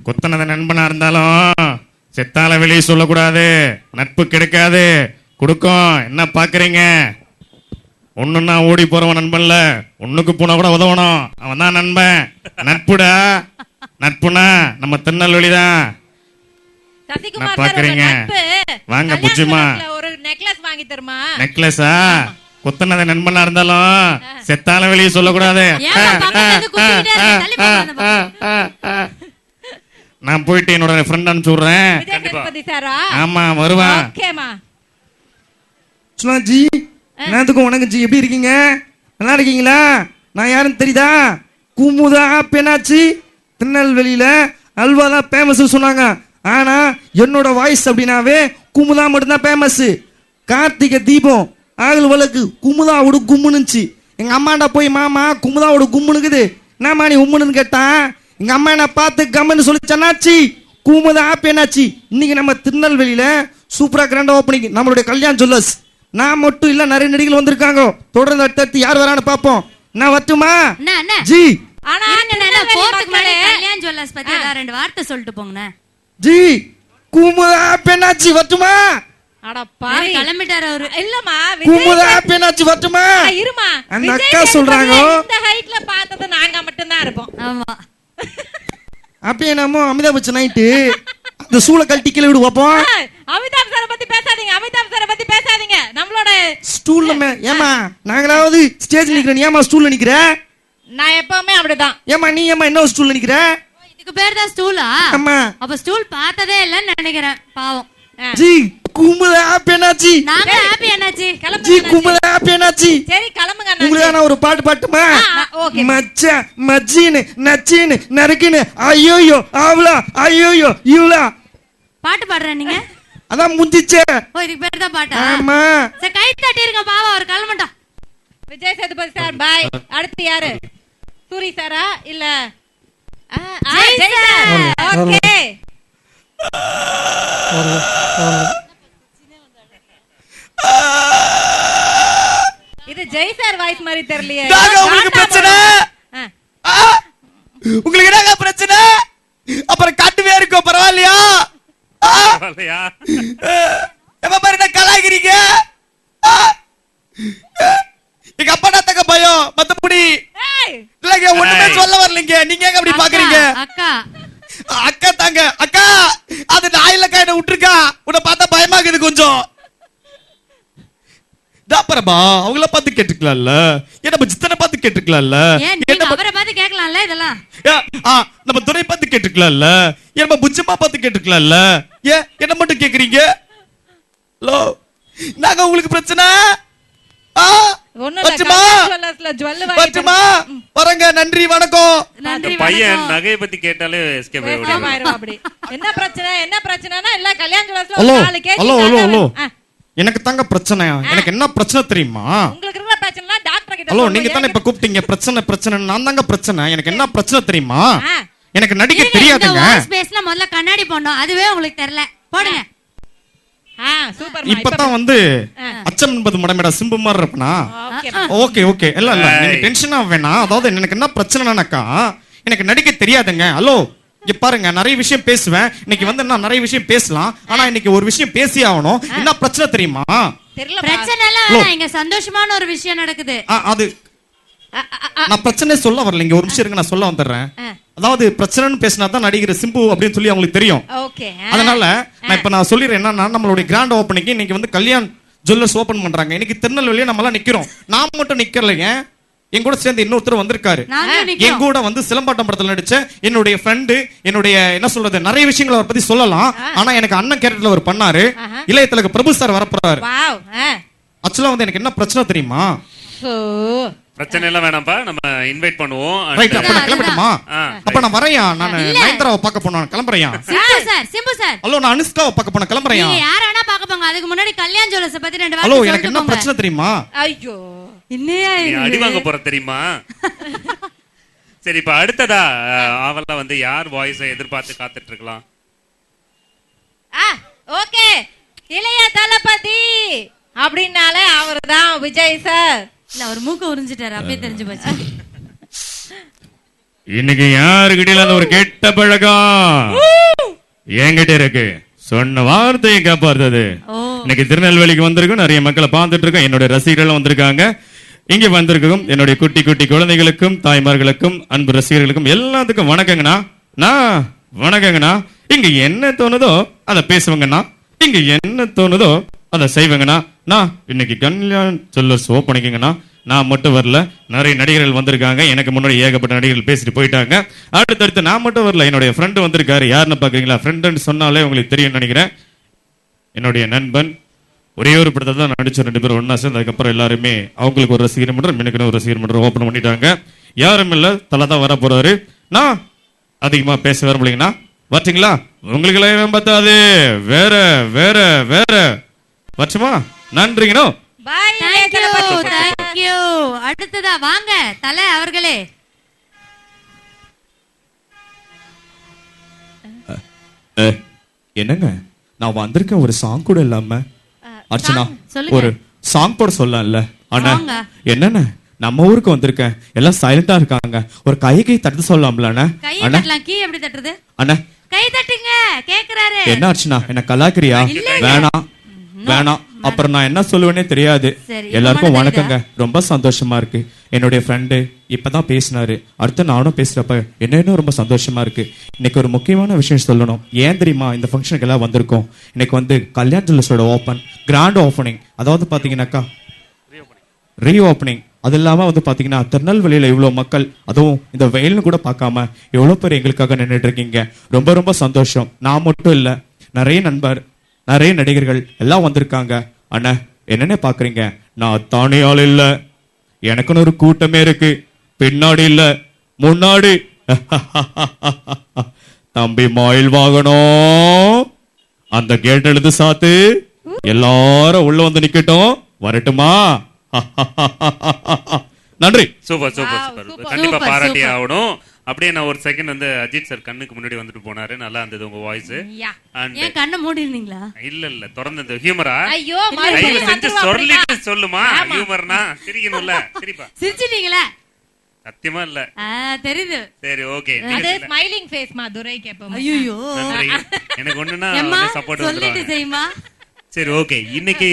குத்தனத நண்பனா இருந்தாலும் செத்தால வெளியே சொல்லக்கூடாது, நட்பு கிடைக்காது, கொடுக்கும். என்ன பாக்குறீங்க? ஒண்ணுன்னா ஓடி போறவன் நண்பன்ல, ஒண்ணுக்கு போனா கூட உதவணும், அவன் தான் நண்பன். நட்புடா, நட்புனா நம்ம திருநெல்வேலி தான். சசிகுமார் சார் பாக்குறீங்க. வாங்க புஜ்ஜிமா. ஒரு நெக்லஸ் வாங்கி தருமா? நெக்லஸா குத்தனத நண்பனா இருந்தாலும் செத்தால வெளியே சொல்லக்கூடாது. நான் போயிட்டு என்னோட ஃப்ரெண்ட் அனுப்பிச்சு விடுறேன். விஜய் சேதுபதி சாரா? ஆமா வருவான். ஓகேமா. ஜி என்னத்துக்கும் வணக்கம் ஜி, எப்படி இருக்கீங்க? நல்லா இருக்கீங்களா? நான் யாருன்னு தெரியுதா? குமுதா பெனாச்சி, திருநெல்வேலியில அல்வா தான் ஃபேமஸ் சொன்னாங்க. ஆனா என்னோட வாய்ஸ் அப்படின்னாவே குமுதா மட்டும்தான் ஃபேமஸ். கார்த்திகை தீபம் ஆகல் வழக்கு குமுதாவோட கும்முனுச்சு. எங்க அம்மாண்டா போய் மாமா குமுதாவோட கும்முனுக்குது என்னம்மா நீ உம்முன்னு கேட்டான். எங்க அம்மா என்ன பார்த்து கம்மன்னு சொல்லிச்சனாச்சி குமுதா பெனாச்சி. இன்னைக்கு நம்ம திருநெல்வேலியில சூப்பரா கிராண்டா ஓப்பனிங் நம்மளுடைய கல்யாண் ஜுவல்லர்ஸ். நான் மட்டும் இல்ல, நிறைய நடிகர்கள் வந்திருக்காங்க. தொடர்ந்து அடுத்தடுத்து யார் வரான்னு பாப்போம். நான் வரட்டுமா ஜி? ஆனா போறதுக்கு முன்னாடி கல்யாண் ஜுவல்லர்ஸ் பத்தி ஏதாவது ரெண்டு வார்த்தை சொல்லிட்டு போங்கண்ணே. ஜி குமுதா பெனாச்சி வரட்டுமா? அட பாவி கிளம்பிட்டாரு அவரு. இல்லம்மா குமுதா பெனாச்சி வரட்டுமா? இருமா, அந்த அக்கா சொல்றாங்க இந்த ஹைட்ல பார்த்தது நாங்க மட்டும் தான் இருப்போம். ஆமா அப்பயே நம்ம அமிதாப் பச்சன் நைட்டு அந்த சூளை கழட்டி கீழே விடு பாப்போம். அமிதாப் சாரை பத்தி பேசாதீங்க, அமிதாப் சாரை பத்தி பேசாதீங்க. நம்மளோட ஸ்டூல்ல ஏமா நாங்களாவது ஸ்டேஜ்ல நிக்கிறேன், ஏமா ஸ்டூல்ல நிக்கிற? நான் எப்பவுமே அப்படிதான். ஏமா நீ ஏமா என்ன ஸ்டூல்ல நிக்கிற? இதுக்கு பேர் தான் ஸ்டூலா? அம்மா அப்ப ஸ்டூல் பார்த்ததே இல்லன்னு நினைக்கிறேன். பாவம். ஜி குமுதா பெனாச்சி. நாங்க ஹாப்பி என்னாச்சு? ஜி குமுதா பெனாச்சி. சரி கிளம்புங்க. உங்களுக்கு நான் ஒரு பாட்டு பாட்டுமா? ஓகே. மச்சா மஜ்ஜின்னு நச்சின்னு நறுக்குன்னு ஐயோயோ ஆவலா ஐயோயோ இவ்ளா பாட்டு பாடுறேன் நீங்க? அதான் முந்திச்சே. ஓ இதுக்கு பேர் தான் பாட்டா? ஆமா. சரி கை தட்டிருங்க பாவம், அவர் கிளம்பட்டா. Vijay Sethupathi sir bye. அடுத்து யாரு? சூரி சாரா இல்ல ஜெய் சார். ஓகே. இது ஜெய் சார் வாய்ஸ் மாதிரி தெரியலையே. உங்களுக்கு பிரச்சனை? உங்களுக்கு என்னங்க பிரச்சனை? அப்புறம் காட்டுவே இருக்கும் பரவாயில்லையா? எப்ப பாரு என்ன கலாய்க்கிறீங்க? எங்க அப்பா தக்க பயம் மத்தபடி இல்லங்க, ஒண்ணுமே சொல்ல வரலங்க. நீங்க எங்க அப்படி பாக்குறீங்க? அக்கா அக்கா தாங்க. அக்கா அது நாயிலக்கா என்ன விட்டுருக்கா. உன்னை பார்த்தா பயமாக்குது கொஞ்சம். தாப்பரமா அவங்கள பார்த்து கேட்டுக்கலாம்ல, என்ன ஜித்தனை பார்த்து கேட்டுக்கலாம்ல, ஏன் நீங்க அவரை பார்த்து கேட்கலாம்ல இதெல்லாம்? நம்ம துரை பார்த்து கேட்டுக்கலாம்ல, நம்ம புஜ்ஜமா பார்த்து கேட்டுக்கலாம்ல, ஏன் என்ன மட்டும் கேக்குறீங்க? லோ நாங்க உங்களுக்கு பிரச்சனை? வரங்க. நன்றி வணக்கம். பையன் நகையை பத்தி கேட்டாலே எஸ்கேப் ஆயிடுவான். என்ன பிரச்சனை? என்ன பிரச்சனைனா எல்லா கல்யாண ஜுவல்லர்ஸ்ல ஹலோ ஒரு நாலு கேக். ஹலோ ஹலோ ஹலோ எனக்கு தாங்க பிரச்சனை. எனக்கு என்ன பிரச்சனை தெரியுமா? உங்களுக்கு இருக்கிற பிரச்சனைனா டாக்டர் கிட்ட ஹலோ நீங்க தானே இப்ப கூப்பிட்டீங்க பிரச்சனை பிரச்சனை. நான் தாங்க பிரச்சனை. எனக்கு என்ன பிரச்சனை தெரியுமா? எனக்கு நடிக்க தெரியாதுங்க. வாய்ஸ் பேஸ்ல முதல்ல கண்ணாடி போடணும், அதுவே உங்களுக்கு தெரியல. போடுங்க. சூப்பர். இப்பதான் வந்து அச்சம் என்பது மடமேடா சிம்பு மாதிரி இருப்பனா? Okay okay. இல்ல இல்ல நீங்க டென்ஷன் ஆக வேணாம். அதாவது எனக்கு என்ன பிரச்சனைனாக்கா எனக்கு நடிக்க தெரியாதுங்க. ஹலோ இங்க பாருங்க, நிறைய விஷயம் பேசுவேன். இன்னைக்கு வந்து நான் நிறைய விஷயம் பேசலாம். ஆனா இன்னைக்கு ஒரு விஷயம் பேசி ஆகணும். என்ன பிரச்சனை தெரியுமா? பிரச்சனை எல்லாம் இங்க சந்தோஷமான ஒரு விஷயம் நடக்குது. அது நான் பிரச்சனை சொல்ல வரல. இங்க ஒரு நிமிஷம் இருங்க, நான் சொல்ல வந்துடுறேன். அதாவது பிரச்சனைன்னு பேசினா தான் நடிகர் சிம்பு அப்படின்னு சொல்லி அவங்களுக்கு தெரியும். அதனால நான் சொல்லிடுறேன். என்னன்னா நம்மளுடைய கிராண்ட் ஓப்பனிங் இன்னைக்கு வந்து கல்யாண் ஜுவல்லர்ஸ் ஓபன் பண்றாங்க. இன்னைக்கு திருநெல்வேலியில நம்ம எல்லாம் நிக்கிறோம். நான் மட்டும் நிக்கலைங்க, என் கூட சேர்ந்து இன்னொருத்தர் வந்திருக்காரு. என் கூட வந்து சிலம்பாட்டம் படத்துல நடிச்ச என்னுடைய ஃப்ரெண்டு, என்னுடைய என்ன சொல்றது நிறைய விஷயங்களை அவரை பத்தி சொல்லலாம். ஆனா எனக்கு அண்ணன் கேரக்டர்ல அவர் பண்ணாரு. இளையதளபதி பிரபு சார் வரப்போறாரு. ஆக்சுவலா வந்து எனக்கு என்ன பிரச்சனை தெரியுமா? பிரச்சனை எல்லாம் வேணாம்ப்பா, நம்ம இன்வைட் பண்ணுவோம். ரைட், அப்ப நான் கிளம்பட்டுமா? அப்ப நான் வரையா, நான் நயன்தாராவை பார்க்க போறேன், கிளம்புறேன். சிம்பு சார் ஹலோ, நான் அனுஷ்காவை பார்க்க போறேன், கிளம்புறேன். நீங்க யார வேணா பார்க்க போங்க, அதுக்கு முன்னாடி கல்யாண் ஜுவல்லர்ஸ் பத்தி ரெண்டு வார்த்தை ஹலோ, சொல்லுங்க. எனக்கு என்ன பிரச்சனை தெரியுமா? ஐயோ, என்னையா இது? அடி வாங்க போற தெரியுமா? சரி, இப்ப அடுத்ததா ஆவலா வந்து யார் வாய்ஸை எதிர்பார்த்து காத்துட்டு இருக்கலாம்? ஓகே, இளைய தளபதி அப்படின்னாலே அவர்தான் விஜய் சார். இல்ல, அவர் மூக்க உறிஞ்சிட்டாரு, அப்படியே தெரிஞ்சு போச்சு. இன்னைக்கு யாருக்கிட்ட அந்த ஒரு கெட்ட பழக்கம் என்கிட்ட இருக்கு. சொன்ன வார்த்தையை காப்பாற்றுறது. இன்னைக்கு திருநெல்வேலிக்கு வந்திருக்கும், நிறைய மக்களை பார்த்துட்டு இருக்கோம். என்னுடைய ரசிகர்கள் வந்திருக்காங்க. இங்க வந்திருக்கும் என்னுடைய குட்டி குட்டி குழந்தைகளுக்கும் தாய்மார்களுக்கும் அன்பு ரசிகர்களுக்கும் எல்லாத்துக்கும் வணக்கங்கண்ணா. நான் வணக்கங்கண்ணா. இங்க என்ன தோணுதோ அதை பேசுவாங்கண்ணா, இங்க என்ன தோணுதோ அதை செய்வாங்கண்ணா. நான் இன்னைக்கு கல்யாண் ஜுவல்லர்ஸ் ஓப்பனிங்கண்ணா. நான் மட்டும் வரல, நிறைய நடிகர்கள் வந்திருக்காங்க. எனக்கு முன்னாடி ஏகப்பட்ட நடிகர்கள் பேசிட்டு போயிட்டாங்க. அடுத்தடுத்து நான் மட்டும் வரல, என்னுடைய ஃப்ரெண்டு வந்திருக்காரு. யாருன்னு பாக்குறீங்களா? ஃப்ரெண்டுன்னு சொன்னாலே உங்களுக்கு தெரியும் நினைக்கிறேன். என்னுடைய நண்பன். ஒரே ஒரு படத்தை தான் நடிச்ச 2 பேரும் ஒன்னா சேர்ந்து அதுக்கப்புறம் எல்லாருமே அவங்களுக்கு ஒரு ரசிகர் மன்றம், எனக்கு ஒரு ரசிகர் மன்றம் ஓப்பன் பண்ணிட்டாங்க. யாரும் இல்ல, தலை தான் வர போறாரு. நான் அதிகமா பேச வர முடியுங்கண்ணா. வரீங்களா? உங்களுக்கு எல்லாம் பார்த்தாது வேற வேற வேற வச்சுமா. நன்றிங்கண்ணா. தேங்க்யூ. அடுத்ததா வாங்க தலை அவர்களே. என்னங்க நான் வந்திருக்கேன் ஒரு சாங் கூட இல்லாம. அர்ச்சனா ஒரு சாங் போட சொல்லல. ஆனா என்னண்ணே நம்ம ஊருக்கு வந்திருக்கேன், எல்லாம் சைலண்டா இருக்காங்க. ஒரு கை தட்டு சொல்லலாம்ல அண்ணா? கீ எப்படி தட்டுறது அண்ணா? கை தட்டுங்க கேக்குறாரு. என்ன அர்ச்சனா என்ன கலாக்கிறியா? வேணாம் வேணாம். அப்புறம் நான் என்ன சொல்லுவேனே தெரியாது. எல்லாருக்கும் வணக்கங்க. ரொம்ப சந்தோஷமா இருக்கு. என்னுடைய ஃப்ரெண்டு இப்பதான் பேசினாரு. அடுத்து நானும் பேசுறப்ப என்ன ரொம்ப சந்தோஷமா இருக்கு. இன்னைக்கு ஒரு முக்கியமான விஷயம் சொல்லணும். ஏன் தெரியுமா இந்த ஃபங்க்ஷனுக்கு எல்லாம் வந்திருக்கோம்? இன்னைக்கு கல்யாண் ஜுவல்லர்ஸோட ஓப்பன் கிராண்ட் ஓப்பனிங். அதாவது பாத்தீங்கன்னாக்கா ரீ ஓப்பனிங். அது இல்லாம பாத்தீங்கன்னா திருநெல்வேலியில இவ்வளவு மக்கள், அதுவும் இந்த வெயில்னு கூட பார்க்காம எவ்வளவு பேர் எங்களுக்காக நின்றுட்டு இருக்கீங்க. ரொம்ப ரொம்ப சந்தோஷம். நான் மட்டும் இல்ல, நிறைய நடிகர்கள் எல்லாம் வந்திருக்காங்க. அண்ணா என்னென்ன பாக்குறீங்க? நான் தானே ஆள் இல்ல, எனக்குன்னு ஒரு கூட்டமே இருக்கு. பின்னாடி இல்ல முன்னாடி. தம்பி மாயில் வாங்கணும், அந்த கேட் எழுது சாத்து. எல்லாரும் உள்ள வந்து நிக்கட்டும். வரட்டுமா? நன்றி. Super super super. கண்டிப்பா பாராட்டி ஆகணும். அப்படியே நான் ஒரு செகண்ட் அஜித் சார் கண்ணுக்கு முன்னாடி வந்துட்டு போனாரு. நல்லா இருந்தது உங்க வாய்ஸ். ஏன் கண்ணை மூடி இருந்தீங்களா? இல்ல திறந்தது. ஹியூமரா? ஐயோ செஞ்சு சொல்லிட்டு சொல்லுமா. ஹியூமர்னா சிரிக்கணும்ல. சிரிப்பா. சிரிச்சிட்டீங்களா? சத்தியமா இல்ல. தெரியுது. சரி ஓகே. அது ஸ்மைலிங் ஃபேஸ் மா துரை கேப்போம். ஐயோ எனக்கு ஒண்ணுனா சப்போர்ட் சொல்லிட்டு செய்யுமா. சரி ஓகே. இன்னைக்கு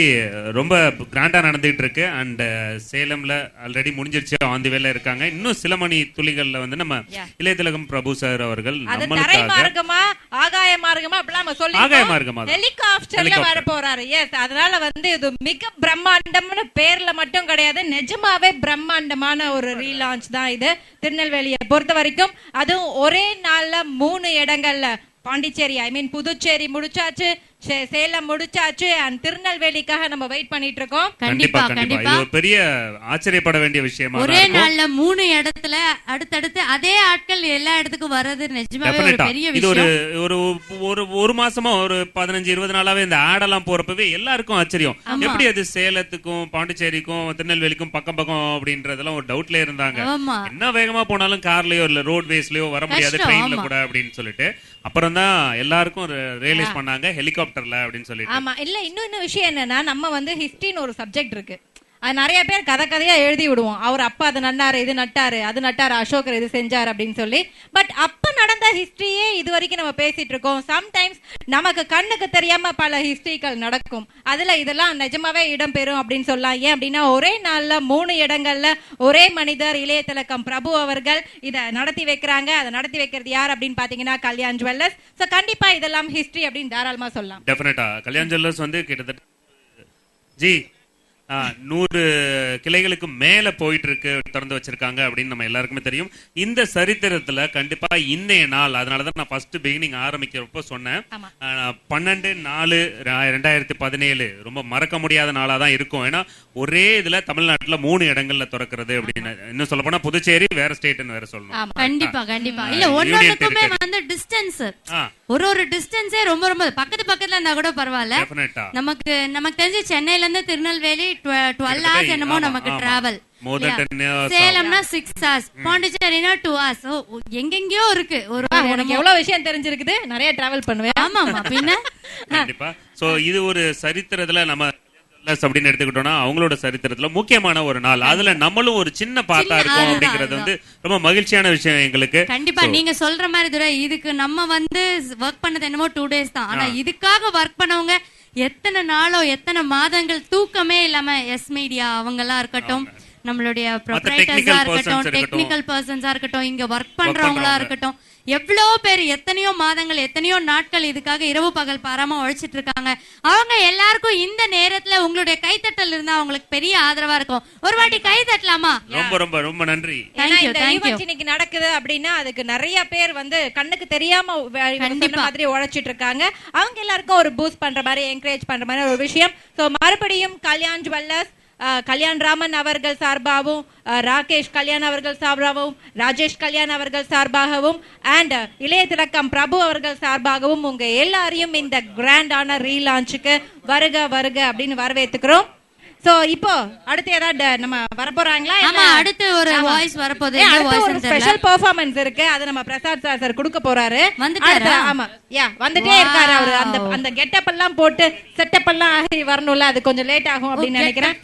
ரொம்ப கிராண்டா நடந்துட்டு இருக்கு. அண்ட் சேலம்ல ஆல்ரெடி முடிஞ்சிருச்சு, ஆன் தி வேல இருக்காங்க. இன்னும் சில மணி துளிகள்ல நம்ம இளைய திலகம் பிரபு சார் அவர்கள் நம்மளுக்காக ஆகாய மார்க்கமா அப்படிலாம் சொல்லி ஆகாய மார்க்கமா ஹெலிகாப்டர்ல வர போறாரு. எஸ், அதனால இது மிக பிரம்மாண்டமான பேர்ல மட்டும் கிடையாது, நிஜமாவே பிரம்மாண்டமான ஒரு ரீலான்ச் தான் இது திருநெல்வேலியை பொறுத்த வரைக்கும். அதுவும் ஒரே நாள்ல 3 இடங்கள்ல, பாண்டிச்சேரி புதுச்சேரி முடிச்சாச்சு, சேலம் முடிச்சாச்சு, அண்ட் திருநெல்வேலிக்காக நம்ம வெயிட் பண்ணிட்டு இருக்கோம். கண்டிப்பா கண்டிப்பா இது பெரிய ஆச்சரியப்பட வேண்டிய விஷயமா ஒரே நாள்ல 3 இடத்துல அடுத்தடுத்து அதே ஆட்கள் எல்லா இடத்துக்கும் வர்றது நிஜமாவே ஒரு பெரிய விஷயம். இது ஒரு மாசமா ஒரு 15-20 நாளாவே இந்த ஆட் எல்லாம் போறப்பவே எல்லாருக்கும் ஆச்சரியம். எப்படி அது சேலத்துக்கும் பாண்டிச்சேரிக்கும் திருநெல்வேலிக்கும் பக்கம் பக்கம் அப்படின்றதெல்லாம் ஒரு டவுட்ல இருந்தாங்க. என்ன வேகமா போனாலும் கார்லயோ இல்ல ரோட்வேஸ்லயோ வர முடியாது, ட்ரெயின்ல கூட அப்படின்னு சொல்லிட்டு அப்புறம் தான் எல்லாருக்கும் ரியலைஸ் பண்ணாங்க ஹெலிகாப்டர்ல அப்படின்னு சொல்லிட்டு. ஆமா, இல்ல இன்னும் விஷயம் என்னன்னா, நம்ம ஹிஸ்டரின்னு ஒரு சப்ஜெக்ட் இருக்கு. அது நிறைய பேர் கதையா எழுதி விடுவோம். அவர் அப்பா அது நட்டாரு, இது நட்டாரு, அது நட்டாரு, அசோகர் இது செஞ்சாரு அப்படின்னு சொல்லி. பட் அப்ப நடந்த ஹிஸ்டரியே இது வரைக்கும் நம்ம பேசிட்டு இருக்கோம். சம்டைம்ஸ் நமக்கு கண்ணுக்கு தெரியாம பல ஹிஸ்டரிகள் நடக்கும். அதுல இதெல்லாம் நிஜமாவே இடம்பெறும் அப்படின்னு சொல்லலாம். ஏன் அப்படின்னா ஒரே நாள்ல 3 இடங்கள்ல ஒரே மனிதர் இளைய திலகம் பிரபு அவர்கள் இதை நடத்தி வைக்கிறாங்க. அதை நடத்தி வைக்கிறது யார் அப்படின்னு பாத்தீங்கன்னா கல்யாண் ஜுவல்லர்ஸ். சோ கண்டிப்பா இதெல்லாம் ஹிஸ்டரி அப்படின்னு தாராளமா சொல்லலாம். டெஃபினட்டா கல்யாண் ஜுவல்லர்ஸ் கிட்டத்தட்ட 100 கிளைகளுக்கு மேல போயிட்டு இருக்கு, திறந்து வச்சிருக்காங்க அப்படின்னு நம்ம எல்லாருக்குமே தெரியும். இந்த சரித்திரத்துல கண்டிப்பா இன்றைய நாள், அதனாலதான் நான் ஃபர்ஸ்ட் பிகினிங் ஆரம்பிக்கிறப்போ சொன்னேன் 12/4/2017 ரொம்ப மறக்க முடியாத நாளா தான் இருக்கும். ஏன்னா ஒரே இதுல தமிழ்நாட்டுல 3 இடங்கள்ல திறக்கிறது அப்படின்னு. இன்னும் சொல்ல போனா புதுச்சேரி வேற ஸ்டேட்னு வேற சொல்லணும். கண்டிப்பா கண்டிப்பா இல்ல, ஒன்னொன்னுக்குமே டிஸ்டன்ஸ், ஒரு டிஸ்டன்ஸே ரொம்ப ரொம்ப பக்கத்துல இருந்தா கூட பரவாயில்ல. நமக்கு தெரிஞ்சு சென்னையில இருந்து திருநெல்வேலி 12 hours என்னமோ நமக்கு டிராவல். சேலம்னா 6 hours, பாண்டிச்சேரினா 2 hours. எங்கெங்கயோ இருக்கு. உனக்கு எவ்வளவு விஷயம் தெரிஞ்சிருக்குது, நிறைய டிராவல் பண்ணுவேன். ஆமா பின்ன கண்டிப்பா. சோ இது ஒரு சரித்திரத்துல நம்ம அப்படின்னு எடுத்துக்கிட்டோம்னா அவங்களோட சரித்திரத்துல முக்கியமான ஒரு நாள். அதுல நம்மளும் ஒரு சின்ன பாட்டா இருக்கும் அப்படிங்கறது ரொம்ப மகிழ்ச்சியான விஷயம் எங்களுக்கு. கண்டிப்பா நீங்க சொல்ற மாதிரி துரை, இதுக்கு நம்ம ஒர்க் பண்ணது என்னமோ 2 days தான். ஆனா இதுக்காக ஒர்க் பண்ணவங்க எத்தனை நாளோ எத்தனை மாதங்கள் தூக்கமே இல்லாம, எஸ் மீடியா அவங்க எல்லாம் இருக்கட்டும், நம்மளுடைய ப்ரொப்ரைட்டர்ஸா இருக்கட்டும், டெக்னிக்கல் பர்சன்ஸா இருக்கட்டும், இங்க ஒர்க் பண்றவங்களா இருக்கட்டும், எவ்வளோ பேர் எத்தனையோ மாதங்கள் எத்தனையோ நாட்கள் இதுக்காக இரவு பகல் பாராம உழைச்சிட்டு இருக்காங்க. அவங்க எல்லாருக்கும் இந்த நேரத்துல உங்களுடைய கைத்தட்டல் இருந்தா அவங்களுக்கு பெரிய ஆதரவா இருக்கும். ஒரு வாட்டி கை தட்டலாமா? ரொம்ப ரொம்ப ரொம்ப நன்றி. இன்னைக்கு நடக்குது அப்படின்னா அதுக்கு நிறைய பேர் வந்து கண்ணுக்கு தெரியாம மாதிரி உழைச்சிட்டு இருக்காங்க. அவங்க எல்லாருக்கும் ஒரு பூஸ்ட் பண்ற மாதிரி, என்கரேஜ் பண்ற மாதிரி ஒரு விஷயம். சோ மறுபடியும் கல்யாண் ஜுவல்லர்ஸ், கல்யாண் ராமன் அவர்கள் சார்பாகவும், ராகேஷ் கல்யாண் அவர்கள் சார்பாகவும், ராஜேஷ் கல்யாண் அவர்கள் சார்பாகவும் அண்ட் இளைய திலகம் பிரபு அவர்கள் சார்பாகவும் உங்க எல்லாரையும் இந்த கிராண்டான ரீலான்ச்சுக்கு வருக வருக அப்படின்னு வரவேற்றுக்கிறோம். சோ இப்போ அடுத்து ஏதாவது நம்ம வரப்போறாங்களா? ஆமா, அடுத்து ஒரு வாய்ஸ் வரப்போகுது. ஒரு ஸ்பெஷல் பெர்ஃபார்மன்ஸ் இருக்கு, அது நம்ம பிரசாத் சார் கொடுக்க போறாரு. ஆமா, வந்துட்டே இருக்காரு அவரு. அந்த கெட்டப் எல்லாம் போட்டு செட்டப் எல்லாம் ஆகி வரணும்ல, அது கொஞ்சம் லேட் ஆகும் அப்படின்னு நினைக்கிறேன்.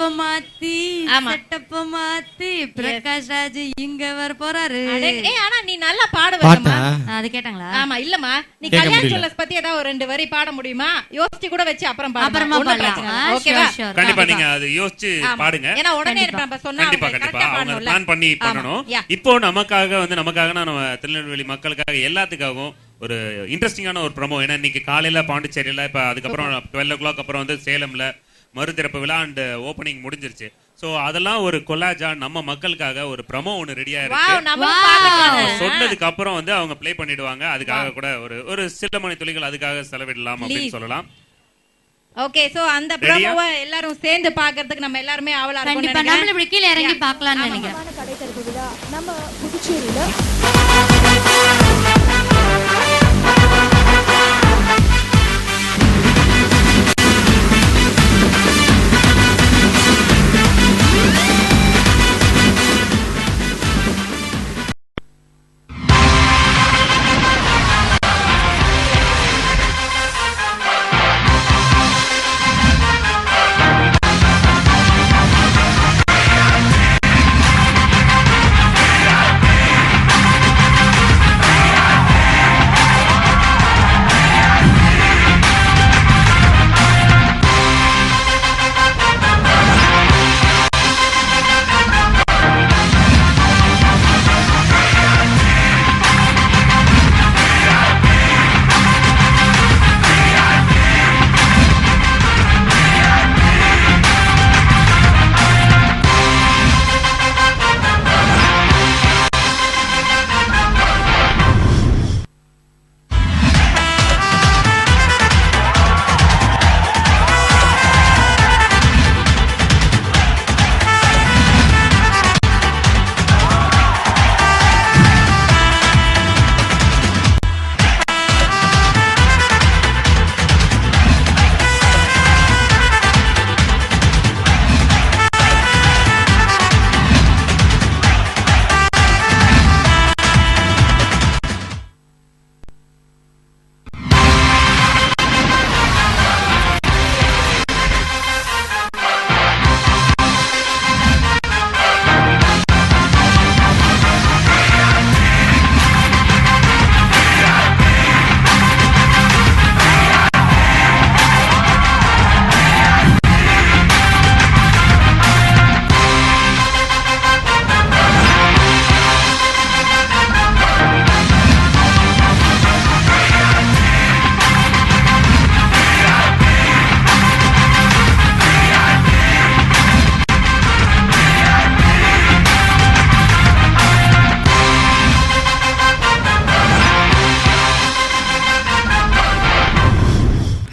செட்டப் மாத்தி பிரகாஷ் ராஜ் இங்க வர போறாரு. ஆனா நீ நல்லா பாடுவமா? அது கேட்டாங்களா? ஆமா, இல்லம்மா, நீ கல்யாண் ஜுவல்லர்ஸ் பத்தி ஏதாவது ஒரு 2 வரி பாட முடியுமா? யோசிச்சு கூட வச்சு அப்புறமா பாடலாம். ஓகேவா? கண்டிப்பா நீங்க அது யோசிச்சு பாடுங்க. ஏன்னா உடனே சொன்னா கண்டிப்பா கண்டிப்பா அவங்க பிளான் பண்ணி பண்ணணும். இப்போ நமக்காக நம்ம திருநெல்வேலி மக்களுக்காக எல்லாத்துக்காகவும் ஒரு இன்ட்ரெஸ்டிங்கான ஒரு ப்ரோமோ. ஏன்னா இன்னைக்கு காலையில பாண்டிச்சேரியில, இப்ப அதுக்கப்புறம் 12 o'clock அப்புறம் வந்து சேலம்ல மறுதிறப்பு விழா அண்ட் ஓபனிங் முடிஞ்சிருச்சு. சோ அதெல்லாம் ஒரு கொலாஜா நம்ம மக்களுக்காக ஒரு ப்ரோமோ ஒன்னு ரெடியா இருக்கு. சொன்னதுக்கு அப்புறம் வந்து அவங்க ப்ளே பண்ணிடுவாங்க. அதுக்காக கூட ஒரு சில மணி துளிகள் அதுக்காக செலவிடலாம் அப்படின்னு சொல்லலாம். ஓகே, சோ அந்த ப்ரோமோவை எல்லாரும் சேர்ந்து பார்க்கிறதுக்கு நம்ம எல்லாரும் ஆவலா இருக்கோம். கண்டிப்பா நம்ம இப்படி கீழ இறங்கி பார்க்கலாம்னு நினைக்கிறேன். கடை திறப்பு விழா நம்ம புதுச்சேரியில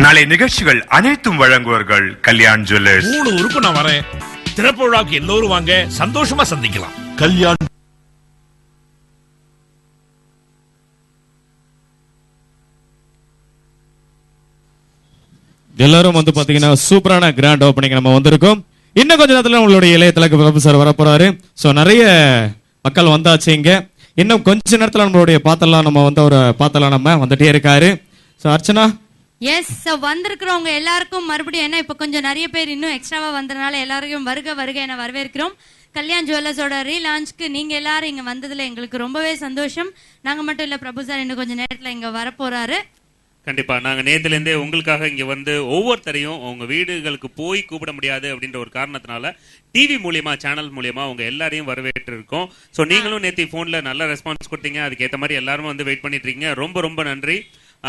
நாளை நிகழ்ச்சிகள் அனைத்தும் வழங்குவார்கள் கல்யாண் ஜுவல்லர்ஸ். 3 ஊருக்கு நான் வரேன். திறப்பு விழாக்கு எல்லோரும் வாங்க, சந்தோஷமா சந்திக்கலாம். கல்யாண் எல்லாரும் வந்து பாத்தீங்கன்னா சூப்பரான கிராண்ட் ஓபனிங் நம்ம வந்திருக்கோம். இன்னும் கொஞ்ச நேரத்துல உங்களுடைய இளைய திலகம் பிரபு சார் வர போறாரு. சோ நிறைய மக்கள் வந்தாச்சு இங்க. இன்னும் கொஞ்ச நேரத்துல நம்மளுடைய பாத்தலாம் நம்ம வந்துட்டே இருக்காரு. சோ அர்ச்சனா, எஸ், வந்திருக்கிறவங்க எல்லாருக்கும் மறுபடியும் என்ன இப்ப கொஞ்சம் நிறைய பேர் இன்னும் எக்ஸ்ட்ராவா வந்ததுனால எல்லாரையும் வருக வருக என வரவேற்கிறோம். கல்யாண் ஜுவல்லர்ஸோட ரீலான்ச்க்கு நீங்க எல்லாரும் இங்க வந்ததுல எங்களுக்கு ரொம்பவே சந்தோஷம். நாங்க மட்டும் இல்ல, பிரபு சார் இன்னும் கொஞ்சம் நேரத்துல இங்க வர போறாரு. கண்டிப்பா நாங்க நேத்துல இருந்தே உங்களுக்காக இங்க வந்து ஒவ்வொருத்தரையும் உங்க வீடுகளுக்கு போய் கூப்பிட முடியாது அப்படின்ற ஒரு காரணத்தினால டிவி மூலியமா சேனல் மூலியமா உங்க எல்லாரையும் வரவேற்று இருக்கோம். சோ நீங்களும் நேத்து போன்ல நல்ல ரெஸ்பான்ஸ் கொடுத்தீங்க. அதுக்கு ஏத்த மாதிரி எல்லாரும் வந்து வெயிட் பண்ணிட்டு இருக்கீங்க. ரொம்ப ரொம்ப நன்றி.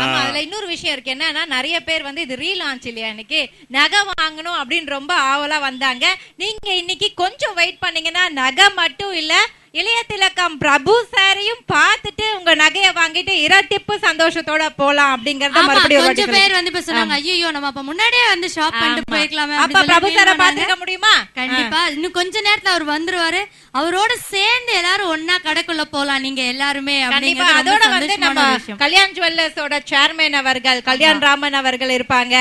அதுல இன்னொரு விஷயம் இருக்கு என்னன்னா, நிறைய பேர் வந்து இது ரீலான்ச் இல்லையா, இன்னைக்கு நகை வாங்கணும் அப்படின்னு ரொம்ப ஆவலா வந்தாங்க. நீங்க இன்னைக்கு கொஞ்சம் வெயிட் பண்ணீங்கன்னா நகை மட்டும் இல்ல, இளைய திலகம் பிரபு சாரையும் பார்த்துட்டு உங்க நகையை வாங்கிட்டு இரட்டிப்பு சந்தோஷத்தோட போலாம் அப்படிங்கறத மறுபடியும் கொஞ்சம் பேர் வந்து இப்ப சொன்னாங்க, ஐயோ நம்ம அப்ப முன்னாடியே வந்து ஷாப் பண்ணிட்டு போய்க்கலாமே. அப்ப பிரபு சாரை பாத்துக்க முடியுமா? கண்டிப்பா இன்னும் கொஞ்ச நேரத்துல அவர் வந்துருவாரு. அவரோட சேர்ந்து எல்லாரும் ஒன்னா கடைக்குள்ள போலாம் நீங்க எல்லாருமே. கண்டிப்பா அதோட வந்து நம்ம கல்யாண் ஜுவல்லர்ஸோட சேர்மேன் அவர்கள் கல்யாண் ராமன் அவர்கள் இருப்பாங்க,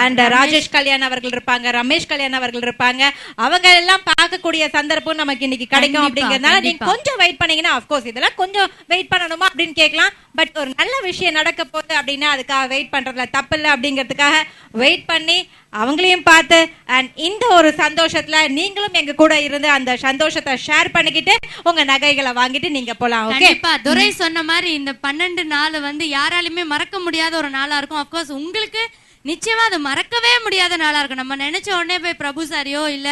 அண்ட் ராஜேஷ் கல்யாண் அவர்கள் இருப்பாங்க, ரமேஷ் கல்யாண் அவர்கள் இருப்பாங்க. அவங்க எல்லாம் பார்க்கக்கூடிய சந்தர்ப்பம் நமக்கு இன்னைக்கு கிடைக்கும். அப்படிங்கறதுனால நீங்க கொஞ்சம் வெயிட் பண்ணீங்கன்னா, ஆஃப் கோர்ஸ் இதெல்லாம் கொஞ்சம் வெயிட் பண்ணணுமா அப்படின்னு கேட்கலாம். பட் ஒரு நல்ல விஷயம் நடக்க போகுது அப்படின்னா அதுக்காக வெயிட் பண்றதுல தப்பு இல்லை. அப்படிங்கிறதுக்காக வெயிட் பண்ணி அவங்களையும் பார்த்து அண்ட் இந்த ஒரு சந்தோஷத்துல நீங்களும் எங்க கூட இருந்து அந்த சந்தோஷத்தை ஷேர் பண்ணிக்கிட்டு உங்க நகைகளை வாங்கிட்டு நீங்க போலாம். கண்டிப்பா துரை சொன்ன மாதிரி இந்த 12 நாள் வந்து யாராலுமே மறக்க முடியாத ஒரு நாளா இருக்கும். ஆஃப் கோர்ஸ் உங்களுக்கு நிச்சயமா அது மறக்கவே முடியாத நாளா இருக்கும். நம்ம நினைச்ச உடனே போய் பிரபு சாரியோ இல்ல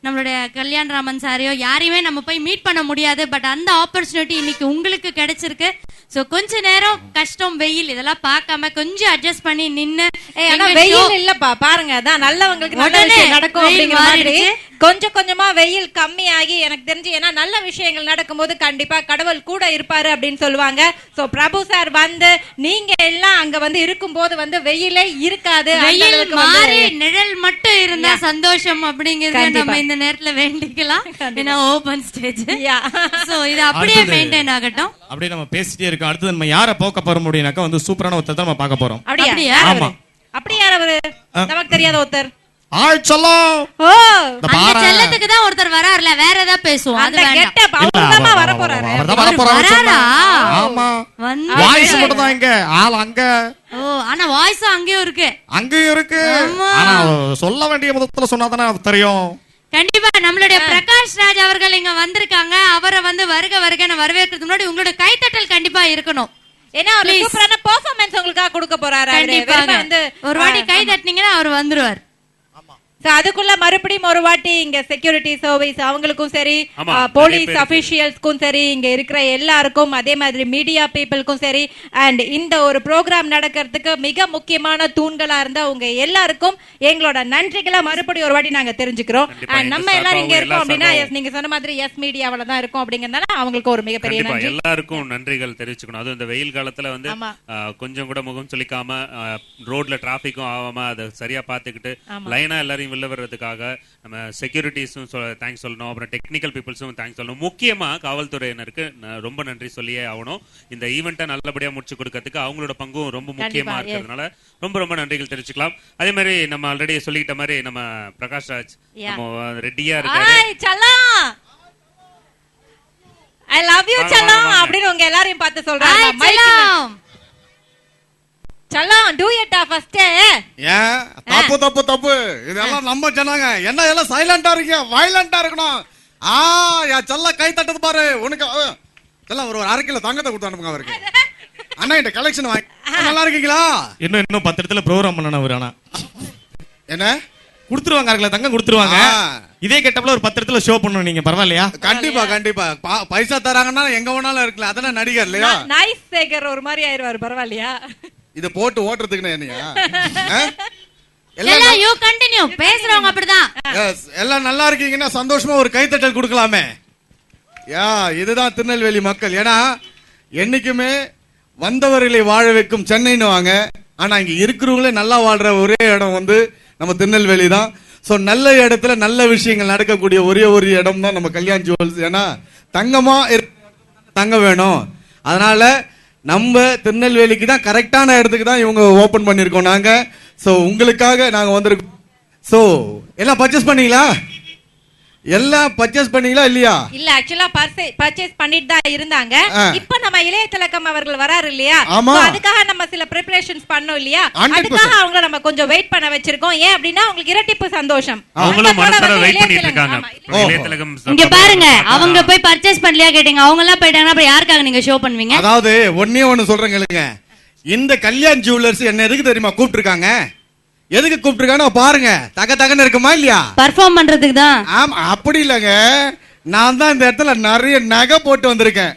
நம்மளுடைய கல்யாண் ராமன் சாரியோ யாரையுமே நம்ம போய் மீட் பண்ண முடியாது. பட் அந்த ஆப்பர்ச்சுனிட்டி இன்னைக்கு உங்களுக்கு கிடைச்சிருக்கு. சோ கொஞ்ச நேரம் கஷ்டம் வெயில் இதெல்லாம் பார்க்காம கொஞ்சம் அட்ஜஸ்ட் பண்ணி நின்னு, வெயில் இல்லப்பா பாருங்க, அதான் நல்லவங்களுக்கு நல்ல விஷயம் நடக்கும் அப்படிங்கிற மாதிரி கொஞ்சம் கொஞ்சமா வெயில் கம்மியாகி எனக்கு தெரிஞ்சு, ஏன்னா நல்ல விஷயங்கள் நடக்கும்போது கண்டிப்பா கடவுள் கூட இருப்பாரு அப்படின்னு சொல்லுவாங்க. சோ பிரபு சார் வந்து நீங்க எல்லாம் அங்க வந்து இருக்கும்போது வந்து வெயிலே இருக்காது, வெயில் மாறி நிழல் மட்டும் இருந்தா சந்தோஷம் அப்படிங்கிறது நம்ம இந்த நேரத்துல வேண்டிக்கலாம். ஏன்னா ஓபன் ஸ்டேஜ். சோ இது அப்படியே மெயின்டைன் ஆகட்டும். அப்படியே நம்ம பேசிட்டே இருக்கோம். அடுத்து நம்ம யாரை பார்க்க போறோம் அப்படின்னாக்கா வந்து சூப்பரான ஒருத்தர் நம்ம பார்க்க போறோம். அப்படியா? ஆமா. அப்படி யார் அவரு? நமக்கு தெரியாத ஒருத்தர். ஆய் செல்லம். ஓ அந்த செல்லத்துக்கு தான் ஒருத்தர் வராருல, வேற ஏதாவது பேசுவோம். அது வேண்டாம். கெட்டப் அவர்தான் வர போறாரு. அவர்தான் வர போறாரு. ஆமா. வந்து வாய்ஸ் மட்டும் தான் இங்க, ஆள் அங்க. ஓ ஆனா வாய்ஸ் அங்கேயும் இருக்கு. அங்கேயும் இருக்கு. ஆனா சொல்ல வேண்டிய முதல்ல சொன்னாதானே தெரியும். கண்டிப்பா நம்மளுடைய பிரகாஷ் ராஜ் அவர்கள் இங்க வந்திருக்காங்க. அவரை வந்து வருக வருகன்னு வரவேற்கிறதுக்கு முன்னாடி உங்களோட கைத்தட்டல் கண்டிப்பா இருக்கணும். ஏன்னா ஒரு சூப்பரான பெர்ஃபார்மன்ஸ் உங்களுக்காக கொடுக்க போறாரு. வந்து ஒரு வாட்டி கை தட்டினீங்கன்னா அவர் வந்துருவார். அதுக்குள்ள மறுபடியும் ஒரு வாட்டி இங்க செக்யூரிட்டி சர்வீஸ் அவங்களுக்கும் சரி, போலீஸ் அபிஷியல்ஸ்க்கும் சரி, இங்க இருக்கிற எல்லாருக்கும், அதே மாதிரி மீடியா பீப்புளுக்கும் சரி, அண்ட் இந்த ஒரு ப்ரோக்ராம் நடக்கிறதுக்கு மிக முக்கியமான தூண்களா இருந்த உங்க எல்லாருக்கும் எங்களோட நன்றிகளை மறுபடியும் ஒரு வாட்டி நாங்க தெரிஞ்சுக்கிறோம். அண்ட் நம்ம எல்லாரும் இங்க இருக்கோம் அப்படின்னா நீங்க சொன்ன மாதிரி எஸ் மீடியாவில தான் இருக்கும் அப்படிங்கறதுனால அவங்களுக்கு ஒரு மிகப்பெரிய நன்றி. எல்லாருக்கும் நன்றிகள் தெரிவிச்சுக்கணும். அதுவும் இந்த வெயில் காலத்துல வந்து கொஞ்சம் கூட முகம் சொல்லிக்காம ரோட்ல டிராபிக்கும் ஆகாம அதை சரியா பாத்துக்கிட்டு லைனா எல்லாரும் வெளில வர்றதுக்காக நம்ம செக்யூரிட்டிஸும் தேங்க்ஸ் சொல்லணும். அப்புறம் டெக்னிக்கல் பீப்புள்ஸும் தேங்க்ஸ் சொல்லணும். முக்கியமா காவல்துறையினருக்கு ரொம்ப நன்றி சொல்லியே ஆகணும். இந்த ஈவெண்ட்டை நல்லபடியா முடிச்சு கொடுக்கறதுக்கு அவங்களோட பங்கும் ரொம்ப முக்கியமா இருக்கிறதுனால ரொம்ப ரொம்ப நன்றிகள் தெரிவிச்சுக்கலாம். அதே மாதிரி நம்ம ஆல்ரெடி சொல்லிக்கிட்ட மாதிரி நம்ம பிரகாஷ் ராஜ் நம்ம ரெடியா இருக்காரு. I love you செல்லம் அப்படின்னு உங்க எல்லாரையும் பார்த்து சொல்றாங்க. செல்லம் டூயட்டா ஃபர்ஸ்ட். ஏன் தப்பு தப்பு தப்பு இதெல்லாம் நம்ம சொன்னாங்க. என்ன எல்லாம் சைலண்டா இருக்கீங்க, வயலண்டா இருக்கணும். யா செல்ல கை தட்டது பாரு. உனக்கு செல்லம் ஒரு 1/2 கிலோ தங்கத்தை கொடுத்து அனுப்புங்க அவருக்கு. அண்ணா இந்த கலெக்ஷன் வாங்கி. நல்லா இருக்கீங்களா? இன்னும் 10 இடத்துல ப்ரோகிராம் பண்ணணும் அவர். ஆனா என்ன குடுத்துருவாங்க, தங்கம் குடுத்துருவாங்க. இதே கெட்டப்ல ஒரு 10 இடத்துல ஷோ பண்ணணும். நீங்க பரவாயில்லையா? கண்டிப்பா கண்டிப்பா. பைசா தராங்கன்னா எங்க வேணாலும் இருக்கலாம். அதெல்லாம் நடிகர் இல்லையா? நைஸ் சேகர் ஒரு மாதிரி ஆயிருவாரு. பரவாயில்லையா? இத போட்டு ஓட்டுறதுக்கு என்னையா? எல்லாம் யூ கண்டினியூ பேசுறவங்க அப்படிதான். எஸ் எல்லாம் நல்லா இருக்கீங்கன்னா சந்தோஷமா ஒரு கைத்தட்டல் கொடுக்கலாமே. இதுதான் திருநெல்வேலி மக்கள். ஏன்னா என்னைக்குமே வந்தவர்களை வாழ வைக்கும் சென்னைன்னு வாங்க. ஆனா இங்க இருக்கிறவங்களே நல்லா வாழ்ற ஒரே இடம் வந்து நம்ம திருநெல்வேலி தான். சோ நல்ல இடத்துல நல்ல விஷயங்கள் நடக்கக்கூடிய ஒரே ஒரு இடம் தான் நம்ம கல்யாண் ஜுவல்ஸ். ஏன்னா தங்கமா தங்க வேணும். அதனால நம்ம திருநெல்வேலிக்கு தான் கரெக்டான இடத்துக்கு தான் இவங்க ஓபன் பண்ணிருக்கோம் நாங்க. சோ உங்களுக்காக நாங்க வந்திருக்கோம். சோ எல்லாம் பர்ச்சேஸ் பண்ணீங்களா? எல்லாம் பர்ச்சேஸ் பண்ணீங்களா இல்லையா? இல்ல ஆக்சுவலா பர்ச்சேஸ் பண்ணிட்டு தான் இருந்தாங்க. இப்போ நம்ம இளைய திலகம் அவர்கள் வராரு இல்லையா? அதுக்காக நம்ம சில பிரிபரேஷன்ஸ் பண்ணோம் இல்லையா? அதுக்காக அவங்க நம்ம கொஞ்சம் வெயிட் பண்ண வச்சிருக்கோம். ஏன் அப்படின்னா உங்களுக்கு இரட்டிப்பு சந்தோஷம். அவங்களும் மனசார வெயிட் பண்ணிட்டு இருக்காங்க. இளைய திலகம் இங்க பாருங்க, அவங்க போய் பர்ச்சேஸ் பண்ணலையா கேட்டீங்க. அவங்க எல்லாம் போயிட்டாங்கன்னா அப்புறம் யாருக்காக நீங்க ஷோ பண்ணுவீங்க? அதாவது ஒண்ணே ஒன்னு சொல்றேன் கேளுங்க. இந்த கல்யாண் ஜுவல்லர்ஸ் என்ன எதுக்கு தெரியுமா கூப்பிட்டுருக்காங்க? எதுக்கு கூப்பிட்டுருக்காங்க பாருங்க. தகன்னு இருக்குமா இல்லையா? பர்ஃபார்ம் பண்றதுக்கு தான். ஆமா, அப்படி இல்லைங்க. நான் தான் இந்த இடத்துல நிறைய நகை போட்டு வந்திருக்கேன்.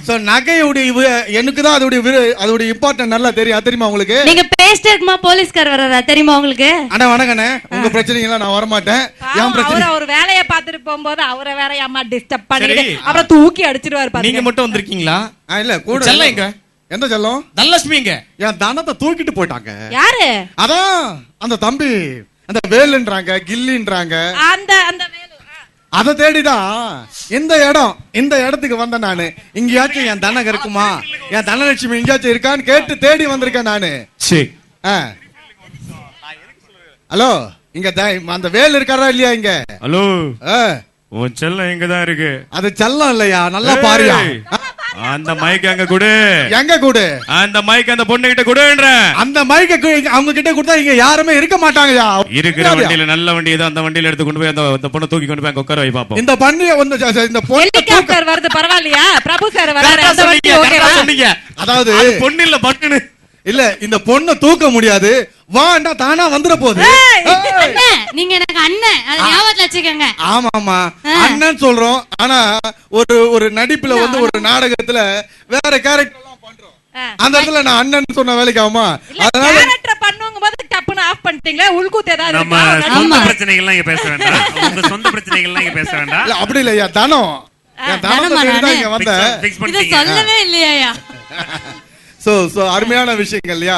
சோ நகையுடைய எனக்கு தான் அதோட இம்பார்ட்டன்ட் நல்லா தெரியும். தெரியுமா உங்களுக்கு? நீங்க பேசிட்டே இருக்குமா போலீஸ்கார் வர்றாரா தெரியுமா உங்களுக்கு? அண்ணா வணக்கண்ணே. உங்க பிரச்சனைகள நான் வர மாட்டேன். என் பிரச்சனை அவர் வேலைய பார்த்துட்டு போகும்போது அவரை வேற ஏமா டிஸ்டர்ப் பண்ணிட்டு அப்புறம் தூக்கி அடிச்சிடுவார் பாருங்க. நீங்க மட்டும் வந்திருக்கீங்களா? இல்ல கூட செல்லம் எங்க? எந்த செல்லம்? தனலட்சுமிங்க. என் தனத்தை தூக்கிட்டு போயிட்டாங்க. யாரு? அதான் அந்த தம்பி. அந்த வேலுன்றாங்க, கில்லின்றாங்க. அந்த வேலு. அதை தேடிதான் இந்த இடத்துக்கு வந்தேன் நானு. இங்கேயாச்சும் என் தனகம் இருக்குமா, என் தனலட்சுமி எங்கேயாச்சும் இருக்கான்னு கேட்டு தேடி வந்திருக்கேன் நானு. ஹலோ, இங்க அந்த வேல் இருக்காரா இல்லையா இங்க? ஹலோ, உன் செல்லம் எங்கதான் இருக்கு? அது செல்லம் இல்லையா, நல்லா பாருயா. அந்த மைக் அங்க கொடு. எங்க கொடு? அந்த மைக் அந்த பொண்ணு கிட்ட கொடுன்ற. அந்த மைக் அவங்க கிட்ட கொடுத்தா இங்க யாருமே இருக்க மாட்டாங்கயா. இருக்கிற வண்டியில நல்ல வண்டி ஏதோ அந்த வண்டியில எடுத்து கொண்டு போய் அந்த பொண்ணை தூக்கி கொண்டு போய் உட்கார வை பாப்போம். இந்த பண்ணிய இந்த ஹெலிகாப்டர் வருது பரவாயில்லையா? பிரபு சார் வராரு. அந்த வண்டி ஓகேவா? அதாவது பொண்ணு இல்ல பட்டுன்னு இல்ல, இந்த பொண்ணை தூக்க முடியாது. வாண்டா தானா வந்துற போகுது. நீங்க எனக்கு அண்ணன், அது ஞாபகத்துல வச்சுக்கோங்க. ஆமாமா, அண்ணன் சொல்றோம். ஆனா ஒரு நடிப்புல ஒரு நாடகத்துல வேற கேரக்டர் எல்லாம் பண்றோம். அந்த இடத்துல நான் அண்ணன் சொன்ன வேலைக்கு ஆகுமா? அதனால கேரக்டர் பண்ணும்போது டப்புன்னு ஆஃப் பண்ணிட்டீங்களா? உள்கூத்து ஏதாவது நம்ம சொந்த பிரச்சனைகள்லாம் இங்க பேச வேண்டாம். உங்க சொந்த பிரச்சனைகள்லாம் இங்க பேச வேண்டாம். இல்ல அப்படி இல்லையா, தனம். என் தனத்தை தான் இங்க வந்தேன். இத சொல்லவே இல்லையா? சோ அருமையான விஷயங்கள் இல்லையா?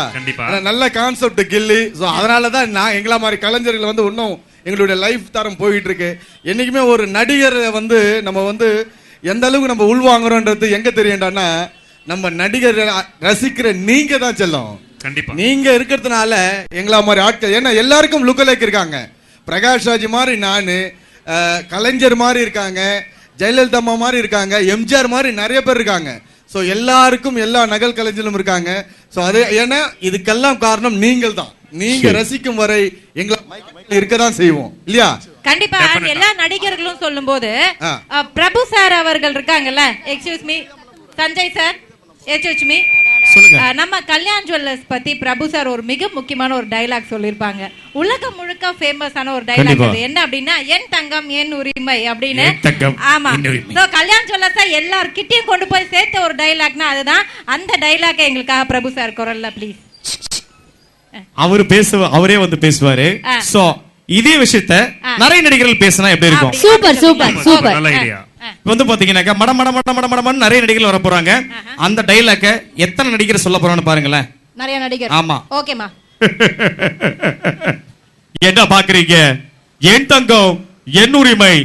நல்ல கான்செப்ட் கில்லி. சோ அதனாலதான் நான் எங்கள மாதிரி கலைஞர்கள் இன்னும் எங்களுடைய லைஃப் தரம் போயிட்டு இருக்கு. என்னைக்குமே ஒரு நடிகர் நம்ம எந்த அளவுக்கு நம்ம உள்வாங்குறோன்றது எங்க தெரியும்டான்னா, நம்ம நடிகர் ரசிக்கிற நீங்க தான் செல்லும். கண்டிப்பா நீங்க இருக்கிறதுனால எங்கள மாதிரி ஆட்கள், ஏன்னா எல்லாருக்கும் லுக்கலைக் இருக்காங்க. பிரகாஷ் ராஜ் மாதிரி நானு, கலைஞர் மாதிரி இருக்காங்க, ஜெயலலிதா அம்மா மாதிரி இருக்காங்க, எம்ஜிஆர் மாதிரி நிறைய பேர் இருக்காங்க. சோ எல்லாருக்கும் எல்லா நகல் கலைஞர்களும் இருக்காங்க. சோ அது ஏன்னா இதுக்கெல்லாம் காரணம் நீங்கள் தான். நீங்க ரசிக்கும் வரை எங்களை இருக்கதான் செய்வோம் இல்லையா? கண்டிப்பா. எல்லா நடிகர்களும் சொல்லும் போது பிரபு சார் அவர்கள் இருக்காங்கல்ல, excuse me Sanjay sir, excuse me, நம்ம கல்யாண் ஜுவல்லர்ஸ் பத்தி பிரபு சார் ஒரு மிக முக்கியமான ஒரு டயலாக் சொல்லிருப்பாங்க. உலகம் முழுக்க ஃபேமஸான ஒரு டயலாக். அது என்ன அப்படின்னா, என் தங்கம் என் உரிமை அப்படின்னு. ஆமா, சோ கல்யாண் ஜுவல்லர்ஸ் எல்லார்கிட்டயும் கொண்டு போய் சேர்த்த ஒரு டயலாக்னா அதுதான். அந்த டயலாக் எங்களுக்காக பிரபு சார் குரல்ல ப்ளீஸ். அவரே பேசுவாரு. சோ இதே விஷயத்த நிறைய நடிகர்கள் பேசினா எப்படி இருக்கும்? Super super super. நல்ல ஐடியா. பாத்தீங்கன்னாக்கா மட மட நிறைய நடிகர்கள் வர போறாங்க. அந்த டைலாக்க எத்தனை நடிகர் சொல்ல போறான்னு பாருங்களேன். நிறைய நடிகர். ஆமா, ஓகேமா. என்ன பாக்குறீங்க? என் தங்கம் என் உரிமை,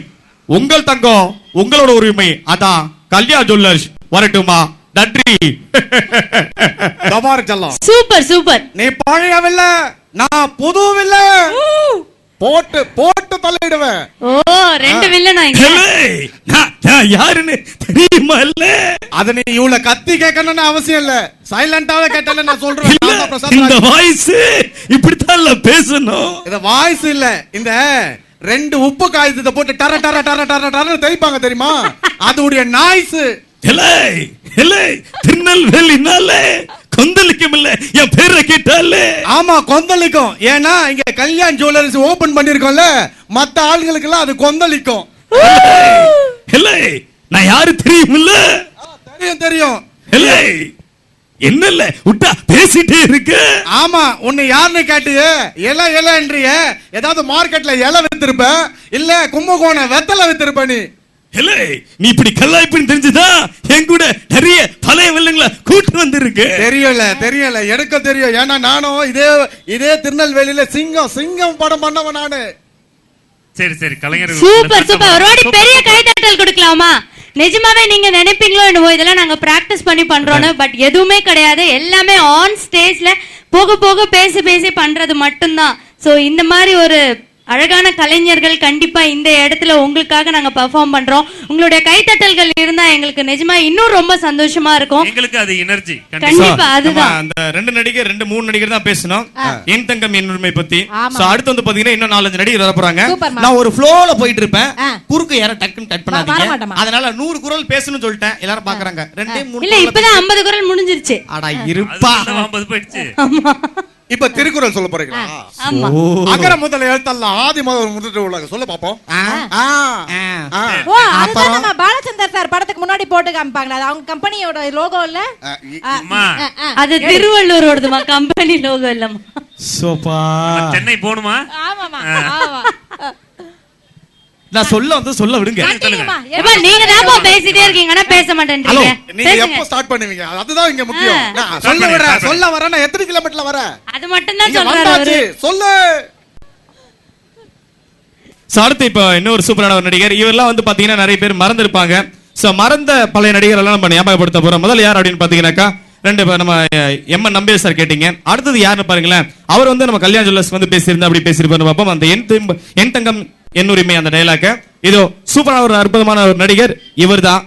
உங்கள் தங்கம் உங்களோட உரிமை. அதான் கல்யாண் ஜுவல்லர்ஸ். வரட்டுமா? நன்றி. Super super. நீ பழையவில்ல, நான் புதுவில்ல. போட்டு தள்ளிடுவேன். ஓ, ரெண்டு வில்லனா இங்க. நான் யாருன்னு தெரியுமா? இல்ல அத நீ இவ்வளவு கத்தி கேட்கணும்னு அவசியம் இல்ல. சைலண்டாவே கேட்டாலே நான் சொல்றேன். இந்த வாய்ஸ் இப்படித்தான் பேசணும். இந்த வாய்ஸ் இல்ல, இந்த ரெண்டு உப்பு காயத்தை போட்டு டர டர டர டர டர தேய்ப்பாங்க தெரியுமா? அதுடைய நாய்ஸ். திருநெல்வேலினாலே கொந்தளிக்கும் இல்ல, என் பேரை கேட்டாலே. ஆமா, கொந்தளிக்கும். ஏன்னா இங்க கல்யாண் ஜுவல்லர்ஸ் ஓபன் பண்ணிருக்கோம்ல, மத்த ஆளுங்களுக்கு எல்லாம் அது கொந்தளிக்கும். நான் யாரு தெரியுமில்ல? தெரியும். என்ன இல்ல விட்டா பேசிட்டே இருக்கு. ஆமா, உன்னை யாருன்னு கேட்டியே? இலைன்றிய ஏதாவது மார்க்கெட்ல இலை வித்திருப்ப, இல்ல கும்பகோணம் வெத்தலை வித்திருப்ப. நீ இப்படி கல்லாய்ப்புன்னு தெரிஞ்சுதா என் கூட நிறைய பழைய வில்லங்களை கூட்டு வந்திருக்கு. தெரியல எனக்கு தெரியும். ஏன்னா நானும் இதே திருநெல்வேலியில சிங்கம் படம் பண்ணவன் நானு. சரி கலைஞர் சூப்பர் சூப்பர். ஒரு வாட்டி பெரிய கைதட்டல் கொடுக்கலாமா? நிஜமாவே நீங்க நினைப்பீங்களோ என்னவோ இதெல்லாம் நாங்க பிராக்டிஸ் பண்ணி பண்றோம்னு. பட் எதுவுமே கிடையாது. எல்லாமே ஆன் ஸ்டேஜ்ல போக போக பேசி பண்றது மட்டும்தான். சோ இந்த மாதிரி ஒரு அழகான கலைஞர்கள் கண்டிப்பா இந்த இடத்துல உங்களுக்காக நாங்க பெர்ஃபார்ம் பண்றோம். உங்களுடைய கைத்தட்டல்கள் இருந்தா எங்களுக்கு நிஜமா இன்னும் ரொம்ப சந்தோஷமா இருக்கும். எங்களுக்கு அது எனர்ஜி கண்டிப்பா. அதுதான் அந்த 2 3 நடிகர் தான் பேசணும் என் தங்கம் என் உரிமை பத்தி. சோ அடுத்து வந்து பாத்தீங்கன்னா இன்னும் 4-5 நடிகர் வர போறாங்க. நான் ஒரு ஃப்ளோல போயிட்டு இருப்பேன், குறுக்கு யார டக்குன்னு கட் பண்ணாதீங்க. அதனால 100 குரல் பேசணும்னு சொல்லிட்டேன். எல்லாரும் பாக்குறாங்க 2 3 இல்ல இப்பதான் 50 குரல் முடிஞ்சிருச்சு. அட இருப்பா 50 போயிடுச்சு. இப்ப திருக்குறள் சொல்ல போறீங்களா? ஆமா. அகர முதல எழுத்தெல்லாம் ஆதி முதல் முதல் உள்ளது சொல்ல பாப்போம். ஓ அதுதான் நம்ம பாலச்சந்தர் சார் படத்துக்கு முன்னாடி போட்டு காமிப்பாங்களா, அது அவங்க கம்பெனியோட லோகோ இல்ல? அது திருவள்ளூரோடதுமா, கம்பெனி லோகோ இல்லமா. சோபா சென்னை போணுமா? ஆமாமா ஆமா. நான் சொல்ல விடுங்க. நீங்க தான் பேசிட்டே இருக்கீங்க, ஆனா பேச மாட்டேன்றீங்க. நீங்க எப்போ ஸ்டார்ட் பண்ணுவீங்க? அதுதான் இங்க முக்கியம். நான் சொல்ல வரேன். எத்தனை கிலோமீட்டர்ல வர? அது மட்டும் தான் சொல்றாரு அவரு. சொல்லு. சோ அடுத்து இப்ப இன்னொரு சூப்பரான ஒரு நடிகர். இவரெல்லாம் வந்து பாத்தீங்கன்னா நிறைய பேர் மறந்துருப்பாங்க. சோ மறந்த பழைய நடிகர் எல்லாம் நம்ம ஞாபகப்படுத்த போறோம். முதல்ல யார் அப்படின்னு பாத்தீங்கன்னாக்கா நம்ம எம்.என். நம்பியார் சார் கேட்டீங்க. அடுத்தது யாருன்னு பாருங்களேன். அவர் வந்து நம்ம கல்யாண ஜுவல்லர்ஸ் வந்து பேசியிருந்தா அப்படி பேசியிருப்பாரு பார்ப்போம். அந்த என் தங்கம் என் உரிமை அந்த டயலாக இதோ சூப்பரான ஒரு அற்புதமான ஒரு நடிகர் இவர்தான்.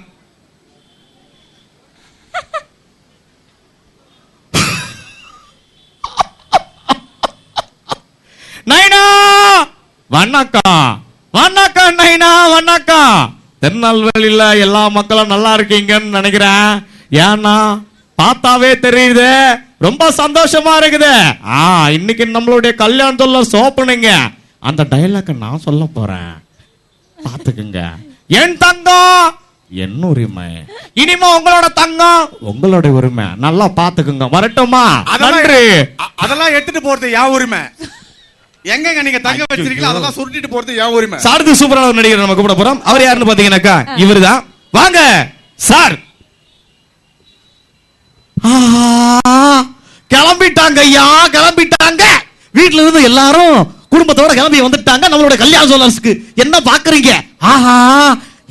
நைனா வணக்கம் வணக்கம் நைனா வணக்கம். திருநெல்வேலியில எல்லா மக்களும் நல்லா இருக்கீங்கன்னு நினைக்கிறேன். ஏன்னா பார்த்தாவே தெரியுது, ரொம்ப சந்தோஷமா இருக்குது. இன்னைக்கு நம்மளுடைய கல்யாணத்துல சோப்பனுங்க. அந்த டயலாக நான் சொல்ல போறேன், பாத்துக்குங்க. என் தங்கம் என் உரிமை, இனிமே உங்களோட தங்கம் உங்களோட உரிமை. நல்லா பாத்துக்குங்க. வரட்டுமா? நன்றி. அதெல்லாம் எடுத்துட்டு போறது யா உரிமை. எங்க நீங்க தங்க வச்சிருக்கீங்களா, அதெல்லாம் சுருட்டிட்டு போறது யா உரிமை. சார்து சூப்பரான ஒரு நடிகர் நம்ம கூப்பிட போறோம். அவர் யாருன்னு பாத்தீங்கன்னாக்கா இவர்தான். வாங்க சார். கிளம்பிட்டாங்க ஐயா, கிளம்பிட்டாங்க. வீட்டுல இருந்து எல்லாரும் குடும்பத்தோட கிளம்பி வந்துட்டாங்க நம்மளோட கல்யாண ஜுவல்லர்ஸ்க்கு. என்ன பாக்குறீங்க? ஆஹா,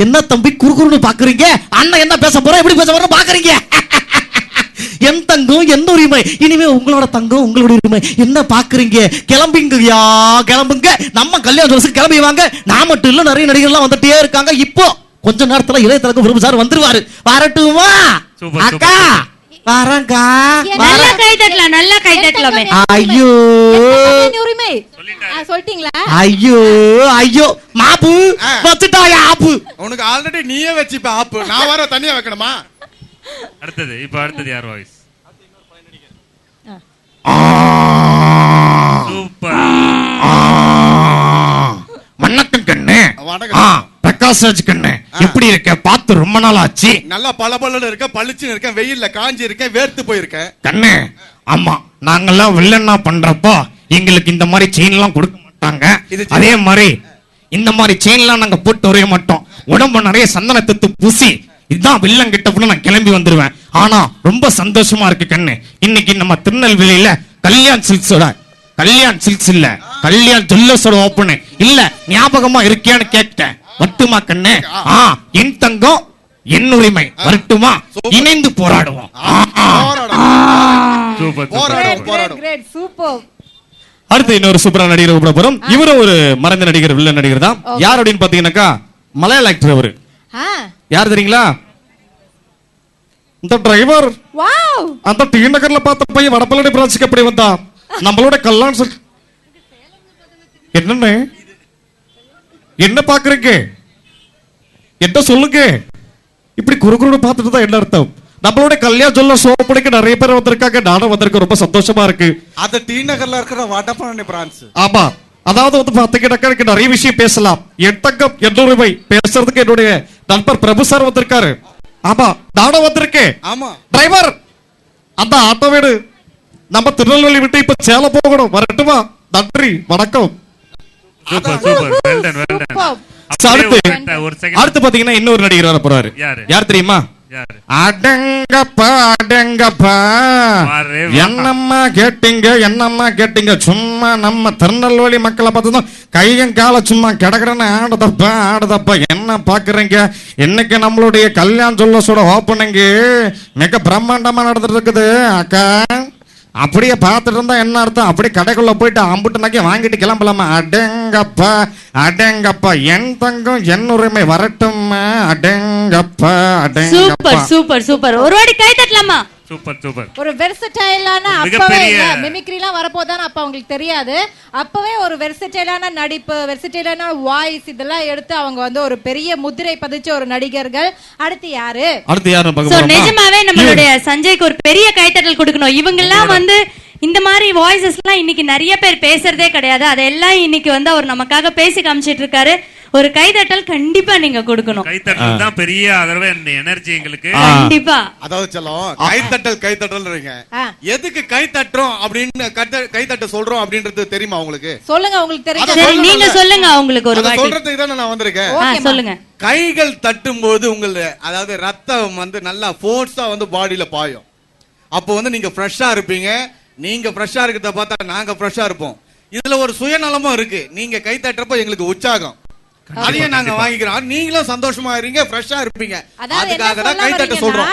என்ன தம்பி குறுகுறுன்னு பாக்குறீங்க? அண்ணன் என்ன பேச போற, எப்படி பேச போற பாக்குறீங்க? என் தங்கம் என் உரிமை, இனிமே உங்களோட தங்கம் உங்களோட உரிமை. என்ன பாக்குறீங்க? கிளம்பிங்கய்யா, கிளம்புங்க. நம்ம கல்யாண ஜுவல்லர்ஸ்க்கு கிளம்பி வாங்க. நான் மட்டும் இல்ல, நிறைய நடிகர்லாம் வந்துட்டே இருக்காங்க. இப்போ கொஞ்ச நேரத்துல இளையதலகம் விரும்பு சார் வந்துருவாரு. வரட்டுமா அக்கா? வரங்கா. நல்லா கை தட்டலாம், நல்லா கை தட்டலாமே. ஐயோ உரிமை சொல்லிட்டீங்களா? ஐயோ ஐயோ மாப்பு வச்சுட்டாயா ஆப்பு. உனக்கு ஆல்ரெடி நீயே வச்சிப்ப ஆப்பு, நான் வர தனியா வைக்கணுமா? அடுத்தது யார் வாய்ஸ்? சூப்பர். வணக்கம் கண்ணு. பிரகாஷ் ராஜ் கண்ணு, எப்படி இருக்க? பார்த்து ரொம்ப நாள் ஆச்சு. நல்லா பளபளன்னு இருக்க, பளிச்சுன்னு இருக்க, வெயில்ல காஞ்சி இருக்கேன், வேர்த்து போயிருக்கேன் கண்ணு. ஆமா, நாங்கெல்லாம் வில்லன்னா பண்றப்போ எங்களுக்கு இந்த மாதிரி செயின் எல்லாம் கொடுக்க மாட்டாங்க. அதே மாதிரி இந்த மாதிரி செயின் எல்லாம் நாங்க போட்டு வரைய மாட்டோம். உடம்பு நிறைய சந்தனத்தை பூசி இதுதான் வில்லன் கிட்ட நான் கிளம்பி வந்துருவேன். ஆனா ரொம்ப சந்தோஷமா இருக்கு கண்ணு. இன்னைக்கு நம்ம திருநெல்வேலியில கல்யாண் சில்க்ஸ் இல்ல, கல்யாண் ஜுவல்லர்ஸோட ஓபன் இல்ல. ஞாபகமா இருக்கியான்னு கேட்டேன். வரட்டுமா கண்ணு? என் தங்கம் என் உரிமை. வரட்டுமா? இணைந்து போராடுவோம். அடுத்து இன்னொரு சூப்பரான நடிகர் கூப்பிட போறோம். இவரும் ஒரு மறைந்த நடிகர், வில்லன் நடிகர் தான். யார் அப்படின்னு பாத்தீங்கன்னாக்கா மலையாள ஆக்டர். அவரு யார் தெரியுங்களா? இந்த டிரைவர் அந்த டி நகர்ல பார்த்த பையன் வடபழனி பிரான்ச்சுக்கு எப்படி வந்தா நம்மளோட கல்யாண. என்னன்னு என்ன பாக்குறீங்க? என்ன சொல்லுங்க? இப்படி குறுகுறு பார்த்துட்டு தான் என்ன அர்த்தம்? நம்மளோட கல்யாண ஜுவல்லர்ஸ் ஓபனிங்க்கு நிறைய பேர் வந்திருக்காங்க, நானும் வந்திருக்கேன். ரொம்ப சந்தோஷமா இருக்கு. அது டி நகர்ல இருக்கிற வடபழனி பிரான்ச். ஆமா, அதாவது வந்து பாத்தீங்கன்னாக்கா எனக்கு நிறைய விஷயம் பேசலாம். என் தங்கம் என் உரிமை பேசுறதுக்கு என்னுடைய நண்பர் பிரபு சார் வந்திருக்காரு. ஆமா, நானும் வந்திருக்கேன். ஆமா டிரைவர், அந்த ஆட்டோ வீடு நம்ம திருநெல்வேலி விட்டு இப்ப சேலம் போகணும். வரட்டுமா? நன்றி, வணக்கம். அடுத்து பாத்தீங்கன்னா இன்னொரு நடிகர் வர போறாரு. யார் தெரியுமா? அடங்கப்பா அடங்கப்பா, என்னம்மா கேட்டீங்க? சும்மா நம்ம திருநெல்வேலி மக்களை பார்த்துதான் கையும் கால சும்மா கிடக்குறேன்னு ஆடுதப்பா. என்ன பாக்குறீங்க? இன்னைக்கு நம்மளுடைய கல்யாண ஜுவல்லர்ஸோட ஓப்பனிங் மிக பிரம்மாண்டமா நடந்துட்டு இருக்குது. அக்கா அப்படியே பார்த்துட்டு இருந்தா என்ன அர்த்தம்? அப்படியே கடைக்குள்ள போயிட்டு அம்புட்டு நக்கி வாங்கிட்டு கிளம்பலாமா? அடேங்கப்பா அடேங்கப்பா, என் தங்கம் என் உரிமை வரட்டும்மா. அடேங்கப்பா அடேங்கப்பா. Super super super. ஒரு வாட்டி கை தட்டலாமா? Super super. ஒரு வெர்சடைலான அப்பவே மிமிக்ரிலாம் வரப்போதான்னு அப்ப உங்களுக்கு தெரியாது. அப்பவே ஒரு வெர்சடைலான நடிப்பு, வெர்சடைலான வாய்ஸ் இதெல்லாம் எடுத்து அவங்க வந்து ஒரு பெரிய முத்திரை பதிச்ச ஒரு நடிகர்கள். அடுத்து யாரு பார்க்க போறோம்? நிஜமாவே நம்மளுடைய சஞ்சய்க்கு ஒரு பெரிய கைத்தட்டல் கொடுக்கணும். இவங்க எல்லாம் வந்து இந்த மாதிரி வாய்ஸஸ் எல்லாம் இன்னைக்கு நிறைய பேர் பேசுறதே கிடையாது. அதெல்லாம் இன்னைக்கு வந்து அவர் நமக்காக பேசி காமிச்சிட்டு இருக்காரு. ஒரு கைதட்டல் கண்டிப்பா நீங்க கொடுக்கணும். கைதட்டல் தான் பெரிய அதர்வே எனர்ஜி எங்களுக்கு. கண்டிப்பா. அதாவது செல்லம், கைதட்டல்ன்றீங்க. எதுக்கு கை தட்டுறோம் அப்படின்னு கை தட்ட சொல்றோம் அப்படின்றது தெரியுமா உங்களுக்கு? சொல்லுங்க, உங்களுக்கு தெரியும். சரி, நீங்க சொல்லுங்க. உங்களுக்கு ஒரு வாட்டி சொல்றதுக்கு தான் நான் வந்திருக்கேன். சொல்லுங்க. கைகள் தட்டும் போது உங்களுடைய அதாவது ரத்தம் வந்து நல்லா ஃபோர்ஸா வந்து பாடியில பாயும். அப்போ வந்து நீங்க ஃப்ரெஷ்ஷா இருப்பீங்க. நீங்க ஃப்ரெஷ்ஷா இருக்கிறத பார்த்தா நாங்க ஃப்ரெஷ்ஷா இருப்போம். இதுல ஒரு சுயநலமும் இருக்கு. நீங்க கை தட்டுறப்ப எங்களுக்கு உற்சாகம், அதையும் நாங்க வாங்கிக்கிறோம். நீங்களும் சந்தோஷமா இருங்க, ஃப்ரெஷ்ஷா இருப்பீங்க. அதுக்காக தான் கை தட்ட சொல்றோம்.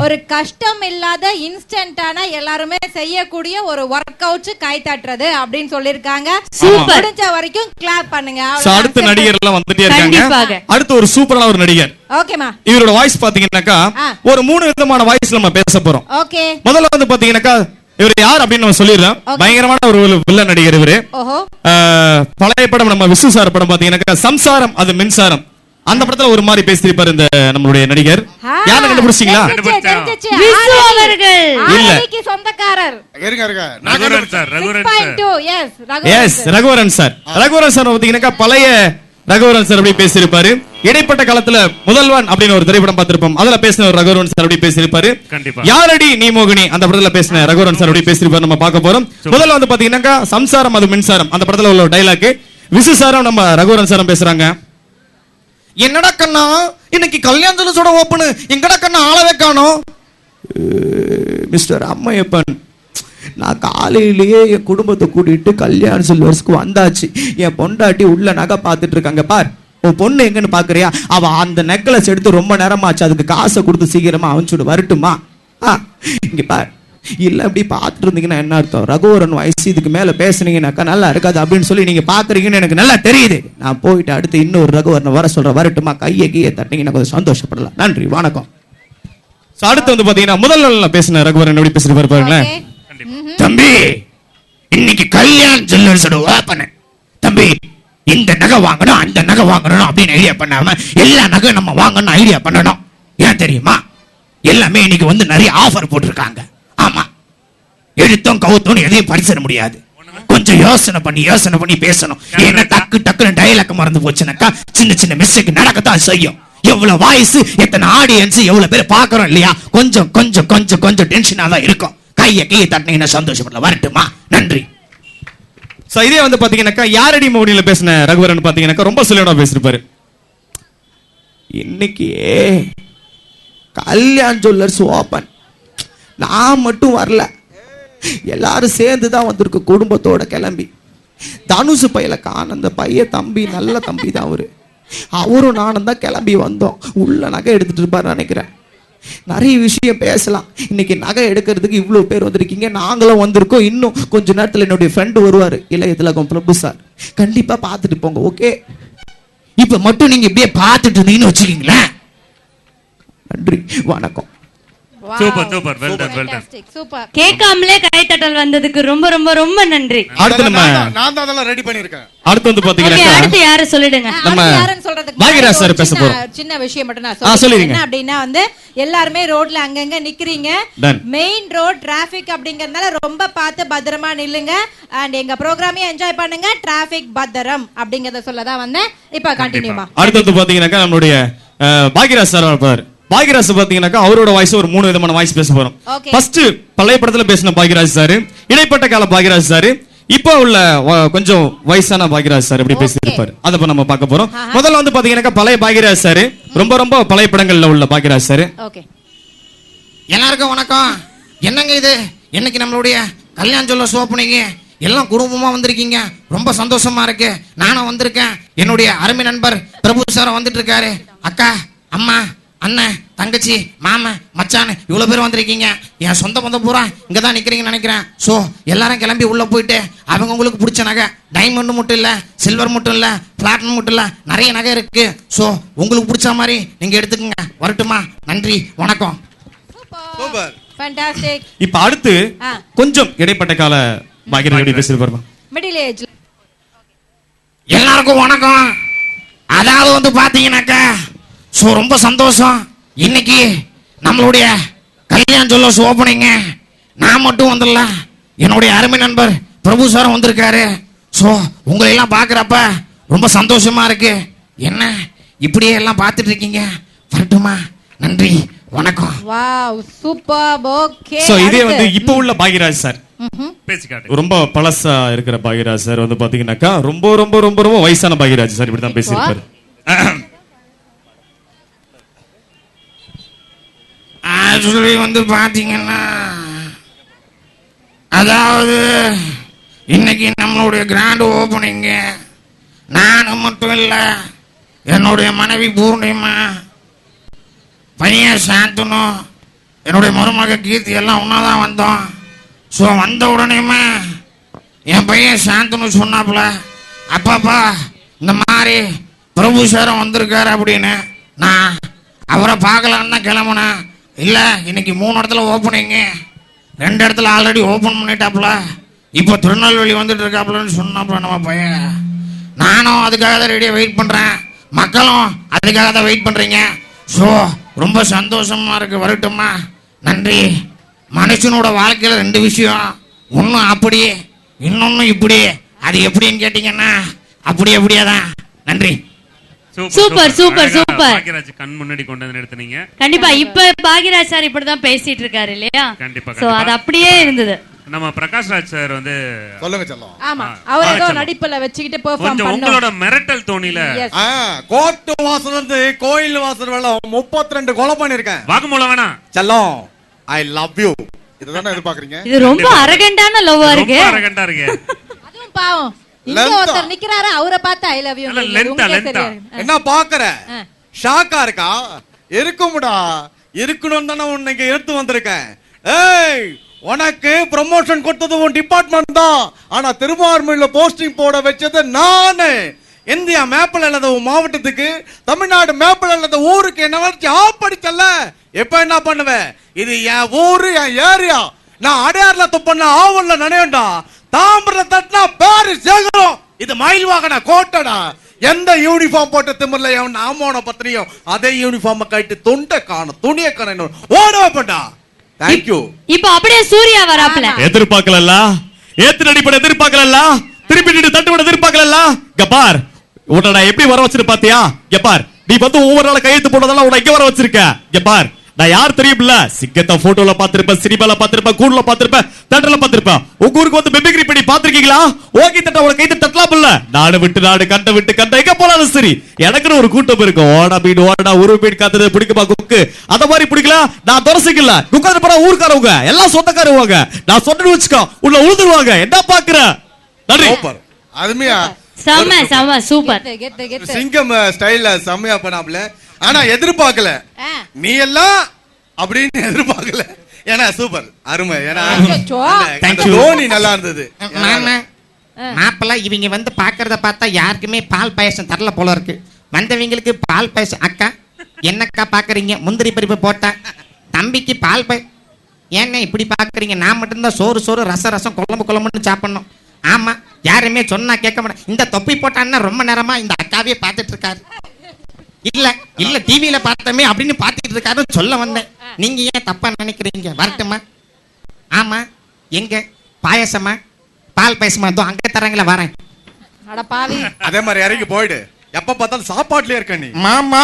ஒரு கஷ்டம் இல்லாத இன்ஸ்டன்டான எல்லாருமே செய்யக்கூடிய ஒரு வொர்க் அவுட் கை தட்டுறது அப்படின்னு சொல்லிருக்காங்க. சூப்பர். முடிஞ்ச வரைக்கும் கிளாப் பண்ணுங்க. அடுத்த நடிகர் எல்லாம் வந்துட்டே இருக்காங்க. அடுத்து ஒரு சூப்பரான ஒரு நடிகர். ஓகேமா. இவரோட வாய்ஸ் பாத்தீங்கன்னாக்கா ஒரு 3 விதமான வாய்ஸ்ல நம்ம பேச போறோம். ஓகே. முதல்ல வந்து பாத்தீங்கன்னாக்கா இவர் யார் அப்படின்னு நம்ம சொல்லிடுறோம். பயங்கரமான ஒரு வில்ல நடிகர் இவரு. பழைய படம் நம்ம விசு சார் படம் பாத்தீங்கன்னாக்கா சம்சாரம் அது மின்சாரம், அந்த படத்துல ஒரு மாதிரி பேசிருப்பாரு இந்த நம்மளுடைய நடிகர். யாரை கண்டுபிடிச்சீங்களா? விசு அவர்கள் இல்ல, சொந்தக்காரர். இருங்க இருங்க, Raghuvaran sir. Raghuvaran sir. Raghuvaran sir பாத்தீங்கன்னாக்கா பழைய ரகுவரன் சார் அப்படி பேசியிருப்பாரு. இடைப்பட்ட காலத்துல முதல்வன் அப்படின்னு ஒரு திரைப்படம் பார்த்திருப்போம். அதுல பேசின ஒரு ரகுவரன் சார் அப்படி பேசியிருப்பாரு. யாரடி நீ மோகினி அந்த படத்துல பேசின ரகுவரன் சார் அப்படி பேசியிருப்பாரு. நம்ம பார்க்க போறோம். முதல்ல வந்து பாத்தீங்கன்னாக்கா சம்சாரம் அது மின்சாரம் அந்த படத்துல உள்ள டைலாக் விசு சாரும் நம்ம ரகுவரன் சாரும் பேசுறாங்க. என்னடா கண்ணா இன்னைக்கு கல்யாணத்தோட ஓப்பனு, எங்கடா கண்ணா ஆளவே காணோம்? மிஸ்டர் அம்மையப்பன், நான் காலையிலேயே என் குடும்பத்தை கூட்டிட்டு கல்யாண சில்வர்ஸ்க்கு வந்தாச்சு. என் பொண்டாட்டி உள்ள நகை பார்த்துட்டு இருக்காங்க. பார், உன் பொண்ணு எங்கன்னு பாக்குறியா? அவ அந்த நெக்லஸ் எடுத்து ரொம்ப நேரமாச்சு, அதுக்கு காசை கொடுத்து சீக்கிரமா அவன் வரட்டுமா? இங்க பார், இல்ல அப்படி பார்த்துட்டு இருந்தீங்கன்னா என்ன அர்த்தம்? ரகுவரன் வயசு இதுக்கு மேல பேசுனீங்கன்னாக்கா நல்லா இருக்காது அப்படின்னு சொல்லி நீங்க பாக்குறீங்கன்னு எனக்கு நல்லா தெரியுது. நான் போயிட்டு அடுத்து இன்னொரு ரகுவரனை வர சொல்ற, வரட்டுமா? கையை தட்டினீங்கன்னா கொஞ்சம் சந்தோஷப்படலாம். நன்றி, வணக்கம். அடுத்து வந்து பாத்தீங்கன்னா முதல் நாள் பேசின ரகுவரன் எப்படி பேசிட்டு பாருங்களேன். தம்பி, இன்னைக்கு கல்யாண ஜுவல்லர்ஸோட ஓபன். தம்பி, இந்த நகை வாங்கணும் அந்த நகை வாங்கணும் அப்படின்னு ஐடியா பண்ணாம எல்லா நகை நம்ம வாங்கணும் ஐடியா பண்ணணும். ஏன் தெரியுமா? எல்லாமே இன்னைக்கு வந்து நிறைய ஆஃபர் போட்டிருக்காங்க. ஆமா, எடுத்தோம் கவுத்தோம் எதையும் படிச்சிட முடியாது. கொஞ்சம் யோசனை பண்ணி பேசணும். ஏன்னா டக்குன்னு டைலாக் மறந்து போச்சுனாக்கா சின்ன சின்ன மிஸ்டேக் நடக்கத்தான் செய்யும். எவ்வளவு வாய்ஸ், எத்தனை ஆடியன்ஸ், எவ்வளவு பேர் பாக்குறோம் இல்லையா? கொஞ்சம் டென்ஷனா தான் இருக்கும். கையை தட்டினீங்கன்னா சந்தோஷப்படல. வரட்டுமா? நன்றி. இதே வந்து பாத்தீங்கன்னாக்கா யாரடி மோடியில பேசின ரகுவரன் பாத்தீங்கன்னாக்கா ரொம்ப சொல்லியோட பேசிருப்பாரு. இன்னைக்கு கல்யாண ஜுவல்லர்ஸ் ஓபன், நான் மட்டும் வரல, எல்லாரும் சேர்ந்துதான் வந்திருக்கு குடும்பத்தோட கிளம்பி. தனுசு பையில காண அந்த பையன் தம்பி நல்ல தம்பி தான் அவரு. அவரும் நானும் தான் கிளம்பி வந்தோம். உள்ள நகை எடுத்துட்டு இருப்பாரு நினைக்கிறேன். நிறைய விஷயம் பேசலாம். இன்னைக்கு நகை எடுக்கிறதுக்கு இவ்வளவு பேர் வந்திருக்கீங்க, நாங்களும் வந்திருக்கோம். இன்னும் கொஞ்ச நேரத்தில் என்னுடைய ஃப்ரெண்டு வருவாரு, இளைய திலகம் பிரபு சார். கண்டிப்பா பார்த்துட்டு போங்க. ஓகே, இப்ப மட்டும் நீங்க இப்படியே பார்த்துட்டு இருந்தீங்கன்னு வச்சுக்கீங்களேன். நன்றி, வணக்கம். Super super, well done well done. Super. கேட்காமலே கைத்தட்டல் வந்ததுக்கு ரொம்ப ரொம்ப ரொம்ப நன்றி. அடுத்து நம்ம நான் தான் அதெல்லாம் ரெடி பண்ணிருக்கேன். அடுத்து வந்து பாத்தீங்கன்னா அடுத்து யாரை சொல்லிடுங்க. நம்ம யாரன்னு சொல்றதுக்கு பாகிராஜ் சார் பேச போறோம். சின்ன விஷயம் மட்டும் நான் சொல்றேன். என்ன அப்படின்னா வந்து எல்லாரும் ரோட்ல அங்கங்க நிக்கிறீங்க. மெயின் ரோட் டிராபிக் அப்படிங்கறதால ரொம்ப பார்த்து பத்திரமா நில்லுங்க. அண்ட் எங்க ப்ரோகிராமே என்ஜாய் பண்ணுங்க. டிராபிக் பத்திரம் அப்படிங்கறத சொல்லதான் வந்தேன். இப்ப கண்டினியூமா. அடுத்து வந்து பாத்தீங்கன்னா நம்மளுடைய பாகிராஜ் சார் இருப்பார். பாகிராஜ் பாத்தீங்கன்னாக்கா அவரோட வாய்ஸ் ஒரு 3 விதமான வாய்ஸ் பேச போறோம். ஃபர்ஸ்ட் பழைய படத்துல பேசின பாகிராஜ் சார், இடைப்பட்ட கால பாகிராஜ் சார், இப்போ உள்ள கொஞ்சம் வயசான பாகிராஜ் சார் எப்படி பேசியிருப்பாரு அதை நம்ம பார்க்க போறோம். முதல்ல வந்து பாத்தீங்கன்னாக்கா பழைய பாகிராஜ் சார், ரொம்ப பழைய படங்கள்ல உள்ள பாகிராஜ் சார். எல்லாருக்கும் வணக்கம். என்னங்க இது, இன்னைக்கு நம்மளுடைய கல்யாண ஜுவல்லர்ஸ் ஓப்பனிங், எல்லாம் குடும்பமா வந்திருக்கீங்க. ரொம்ப சந்தோஷமா இருக்கு. நானும் வந்திருக்கேன். என்னுடைய அருமை நண்பர் பிரபு சார் வந்துட்டு இருக்காரு. அக்கா, அம்மா, அண்ணன் தங்கச்சி மாமன் மச்சான் இவ்வளோ பேர் வந்திருக்கீங்க. என் சொந்த பந்தம் பூரா இங்கே தான் நிற்கிறீங்கன்னு நினைக்கிறேன். ஸோ எல்லாரும் கிளம்பி உள்ளே போயிட்டு அவங்க உங்களுக்கு பிடிச்ச நகை, டைமண்ட் மட்டும் இல்லை, சில்வர் மட்டும் இல்லை, பிளாட்டினம் மட்டும் இல்லை, நிறைய நகை இருக்கு. ஸோ உங்களுக்கு பிடிச்ச மாதிரி நீங்கள் எடுத்துக்கோங்க. வரட்டுமா? நன்றி, வணக்கம். Super, fantastic. இப்ப அடுத்து கொஞ்சம் இடைப்பட்ட கால பாக்யராஜ் பேசுறது பாருமா. Middle age. எல்லாருக்கும் வணக்கம். அதாவது வந்து பார்த்தீங்கன்னாக்கா ஸோ ரொம்ப சந்தோஷம். இன்னைக்கு நம்மளுடைய கல்யாண ஜுவல்லர்ஸ் ஓப்பனிங்க. நான் மட்டும் வந்துடல, என்னுடைய அருமை நண்பர் பிரபு சாரும் வந்திருக்காரு. ஸோ உங்களை எல்லாம் பார்க்குறப்ப ரொம்ப சந்தோஷமா இருக்கு. என்ன இப்படியே எல்லாம் பார்த்துட்டு இருக்கீங்க? வரட்டுமா? நன்றி, வணக்கம். Wow, super. ஓகே, சோ இதே வந்து இப்போ உள்ள பாக்யராஜ் சார் பேசிக்காட்டு ரொம்ப பழசா இருக்கிற பாக்யராஜ் சார் வந்து பாத்தீங்கன்னாக்கா ரொம்ப ரொம்ப ரொம்ப ரொம்ப வயசான பாக்யராஜ் சார் இப்படிதான் பேசியிருப்பாரு. ஆக்சுவலி வந்து பார்த்தீங்கன்னா அதாவது இன்னைக்கு நம்மளுடைய கிராண்ட் ஓப்பனிங்கு. நான் மட்டும் இல்லை, என்னுடைய மனைவி பூர்ணிமா, பையன் சாந்தனு, என்னுடைய மருமக கீர்த்தி எல்லாம் ஒன்றா தான் வந்தோம். ஸோ வந்த உடனேயுமே என் பையன் சாந்தனு சொன்னாப்புல, அப்பாப்பா இந்த மாதிரி பிரபு சாரம் வந்திருக்காரு அப்படின்னு. நான் அவரை பார்க்கலான்னு தான் கிளம்புனேன். இல்லை, இன்னைக்கு 3 இடத்துல ஓப்பனிங்கு, 2 இடத்துல ஆல்ரெடி ஓப்பன் பண்ணிட்டாப்புல, இப்போ திருநெல்வேலி வந்துட்டு இருக்காப்புலன்னு சொன்னாப்புல நம்ம பையன். நானும் அதுக்காக தான் ரெடியாக வெயிட் பண்ணுறேன், மக்களும் அதுக்காக தான் வெயிட் பண்ணுறீங்க. ஸோ ரொம்ப சந்தோஷமா இருக்கு. வரட்டுமா? நன்றி. மனுஷனோட வாழ்க்கையில் 2 விஷயம், ஒன்று அப்படி, இன்னொன்று இப்படி. அது எப்படின்னு கேட்டீங்கன்னா அப்படி அப்படியே தான். நன்றி. Super super super. பாக்யராஜ் கண் முன்னாடி கொண்டு வந்து நிறுத்துனீங்க. கண்டிப்பா இப்ப பாக்யராஜ் சார் இப்படிதான் பேசிட்டு இருக்காரு இல்லையா? கண்டிப்பா. சோ அது அப்படியே இருந்தது. நம்ம பிரகாஷ் ராஜ் சார் வந்து சொல்லுங்க செல்லம். ஆமா, அவர் ஏதோ நடிப்புல வச்சிட்டு பெர்ஃபார்ம் கொஞ்சம் உங்களோட மிரட்டல் தோணில கோர்ட் வாசல் வந்து கோயில் வாசல் வரல 32 கொலை பண்ணிருக்கேன். வாக்குமூலம் வேணாம் செல்லம், ஐ லவ் யூ. இதுதானே எதிர்பார்க்கறீங்க? இது ரொம்ப அரகண்டான லவ்வா இருக்கு. ரொம்ப அரகண்டா இருக்கு. அதுவும் பாவம் இங்க ஒருத்தர் நிக்கிறாரு, அவரை பார்த்து ஐ லவ் யூ. என்ன பாக்குற? ஷாக்கா இருக்கா? இருக்கும்டா, இருக்கணும் தானே உன்னைக்கு எடுத்து வந்திருக்கேன். ஏய், உனக்கு ப்ரமோஷன் கொடுத்தது உன் டிபார்ட்மெண்ட் தான், ஆனா திருவாரூர்ல போஸ்டிங் போட வச்சது நானு. இந்தியா மேப்ல இல்லாத மாவட்டத்துக்கு, தமிழ்நாடு மேப்ல இல்லாத ஊருக்கு என்ன வச்சு ஆப்படிச்சல்ல. எப்ப என்ன பண்ணுவேன்? இது என் ஊரு, என் ஏரியா. நான் அடையாறுல துப்பண்ண ஆவல்ல நினைவுண்டா, தாம்பரத்துல தட்டினா பேரு சேகரம். இது மயில் வாகன கோட்டடா. எந்த யூனிஃபார்ம் போட்ட திமிர்ல எவன் ஆமோன பத்திரியும் அதே யூனிஃபார்ம் கட்டி தொண்டை காணும், துணியை காணும், ஓட வைப்படா. தேங்க்யூ. இப்போ அப்படியே சூர்யா வராப்ல. எதிர்பார்க்கலல்ல, ஏத்து நடிப்பட எதிர்பார்க்கலல்ல, திருப்பி நின்று தட்டுப்பட எதிர்பார்க்கலல்ல. கபார் உடனே எப்படி வர வச்சிரு பாத்தியா? கபார் நீ வந்து ஒவ்வொரு நாள் கையெழுத்து போட்டதெல்லாம் உன்னை இங்க வர வச்சிருக்க. கபார் நான் யார் தெரியும்ல? சிங்கத்தை போட்டோல பாத்திருப்பேன், சினிமால பாத்திருப்பேன், கூடுல பாத்திருப்பேன், தேட்டர்ல பாத்திருப்பேன். உங்க ஊருக்கு வந்து மிமிக்ரி பண்ணி பாத்திருக்கீங்களா? ஓகே தட்ட உனக்கு கைது தட்டலாம் இல்ல? நாடு விட்டு நாடு, கண்ட விட்டு கண்ட, எங்க போனாலும் சரி எனக்கு ஒரு கூட்டம் இருக்கும். ஓடா மீன் ஓடா, ஒரு மீன் காத்துறது பிடிக்குமா குக்கு? அத மாதிரி பிடிக்கல, நான் துரசிக்கல. உட்காந்து போற ஊருக்காரவங்க எல்லாம் சொந்தக்காரவங்க. நான் சொன்னு வச்சுக்கோ, உள்ள உழுதுருவாங்க. என்ன பாக்குற? நன்றி. சூப்பர், அருமையா, செம செம சூப்பர். சிங்கம் ஸ்டைல்ல செம்மையா பண்ணாப்ல. ஆனா எதிர்பார்க்கல நீ எல்லாம் அப்படின்னு எதிர்பார்க்கல. ஏன்னா சூப்பர், அருமை. ஏன்னா தோனி நல்லா இருந்தது. மாப்பிள்ள இவங்க வந்து பாக்குறத பார்த்தா யாருக்குமே பால் பாயசம் தரல போல இருக்கு. வந்தவங்களுக்கு பால் பாயசம். அக்கா என்னக்கா பாக்குறீங்க? முந்திரி பருப்பு போட்டா தம்பிக்கு பால் ஏங்க இப்படி பாக்குறீங்க? நான் மட்டும்தான் சோறு சோறு, ரசம் ரசம், குழம்பு குழம்புன்னு சாப்பிடணும். ஆமா, யாருமே சொன்னா கேட்க மாட்டேன். இந்த தொப்பி போட்டான்னா ரொம்ப நேரமா இந்த அக்காவே பார்த்துட்டு இருக்காரு. இல்ல இல்ல டிவியில பார்த்தமே அப்படின்னு பார்த்துட்டு இருக்காருன்னு சொல்ல வந்தேன். நீங்க ஏன் தப்பா நினைக்கிறீங்க? வரட்டுமா? ஆமா, எங்க பாயசமா பால் பாயசமா? அதோ அங்க தரங்கள வரேன். அட பாவி, அதே மாதிரி இறங்கி போயிடு. எப்ப பார்த்தாலும் சாப்பாட்டுலயே இருக்க நீ. மாமா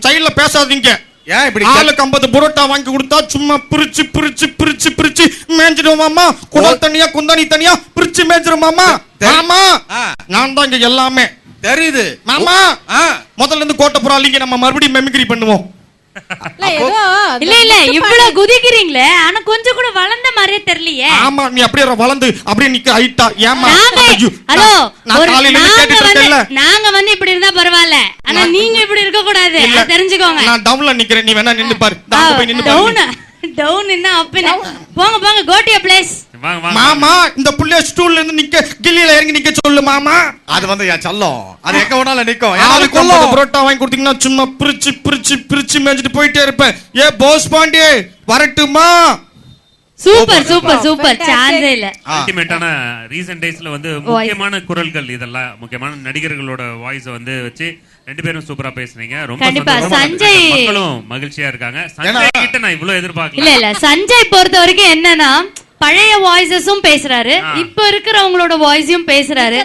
சைடுல பேசாதீங்க. ஏன் இப்படி? ஆளுக்கு 50 புரோட்டா வாங்கி கொடுத்தா சும்மா பிரிச்சு பிரிச்சு பிரிச்சு பிரிச்சு மேஞ்சிடும் மாமா. குடல் தனியா குந்தாணி தனியா பிரிச்சு மேஞ்சிடும் மாமா. மாமா நான் தான் இங்க எல்லாமே தெரியுது மாமா. முதல்ல இருந்து கோட்டை புறாலிங்க நம்ம மறுபடியும் மெமிக்ரி பண்ணுவோம். இல்ல இல்ல இவ்வளவு குதிக்கிறீங்களே, ஆனா கொஞ்சம் கூட வளர்ந்த மாதிரியே தெரியலையே. ஆமா, நீ அப்படியே வளர்ந்து அப்படியே நிக்க ஹைட்டா. ஏமா ஹலோ, நாங்க வந்து இப்படி இருந்தா பரவாயில்ல, ஆனா நீங்க இப்படி இருக்க கூடாது, இல்ல. தெரிஞ்சுக்கோங்க. நான் டவுன்ல நிக்கிறேன், நீ வேணா நின்னு பாரு. போய் நின்னு டவுன் டவுன் என்ன அப்பின போங்க போங்க, கோ டு யுவர் பிளேஸ். மாமா இந்த புள்ளைய ஸ்டூல்ல இருந்து நிக்க கிள்ளியில இறங்கி நிக்க சொல்லு மாமா. அது வந்து என் செல்லம், அது எங்க வேணாலும் நிக்கும். யாரு கொல்லும் புரோட்டா வாங்கி கொடுத்தீங்கன்னா சும்மா பிரிச்சு பிரிச்சு பிரிச்சு மேஞ்சிட்டு போயிட்டே இருப்பேன். ஏ போஸ் பாண்டி வரட்டுமா? சூப்பர் சூப்பர் சூப்பர், சான்ஸே இல்ல. அல்டிமேட்டான ரீசன்ட் டேஸ்ல வந்து முக்கியமான குரல்கள் இதெல்லாம், முக்கியமான நடிகர்களோட வாய்ஸ் வந்து வச்சு ரெண்டு பேரும் சூப்பரா பேசுனீங்க. ரொம்ப சஞ்சய் மக்களும் மகிழ்ச்சியா இருக்காங்க. சஞ்சய் கிட்ட நான் இவ்வளவு எதிர்பார்க்கல. இல்ல சஞ்சய் பொறுத்த வரைக்கும் என்னன்னா பழைய வாய்ஸஸும் பேசுறாரு, இப்ப இருக்கிறவங்களோட வாய்ஸையும் பேசுறாரு.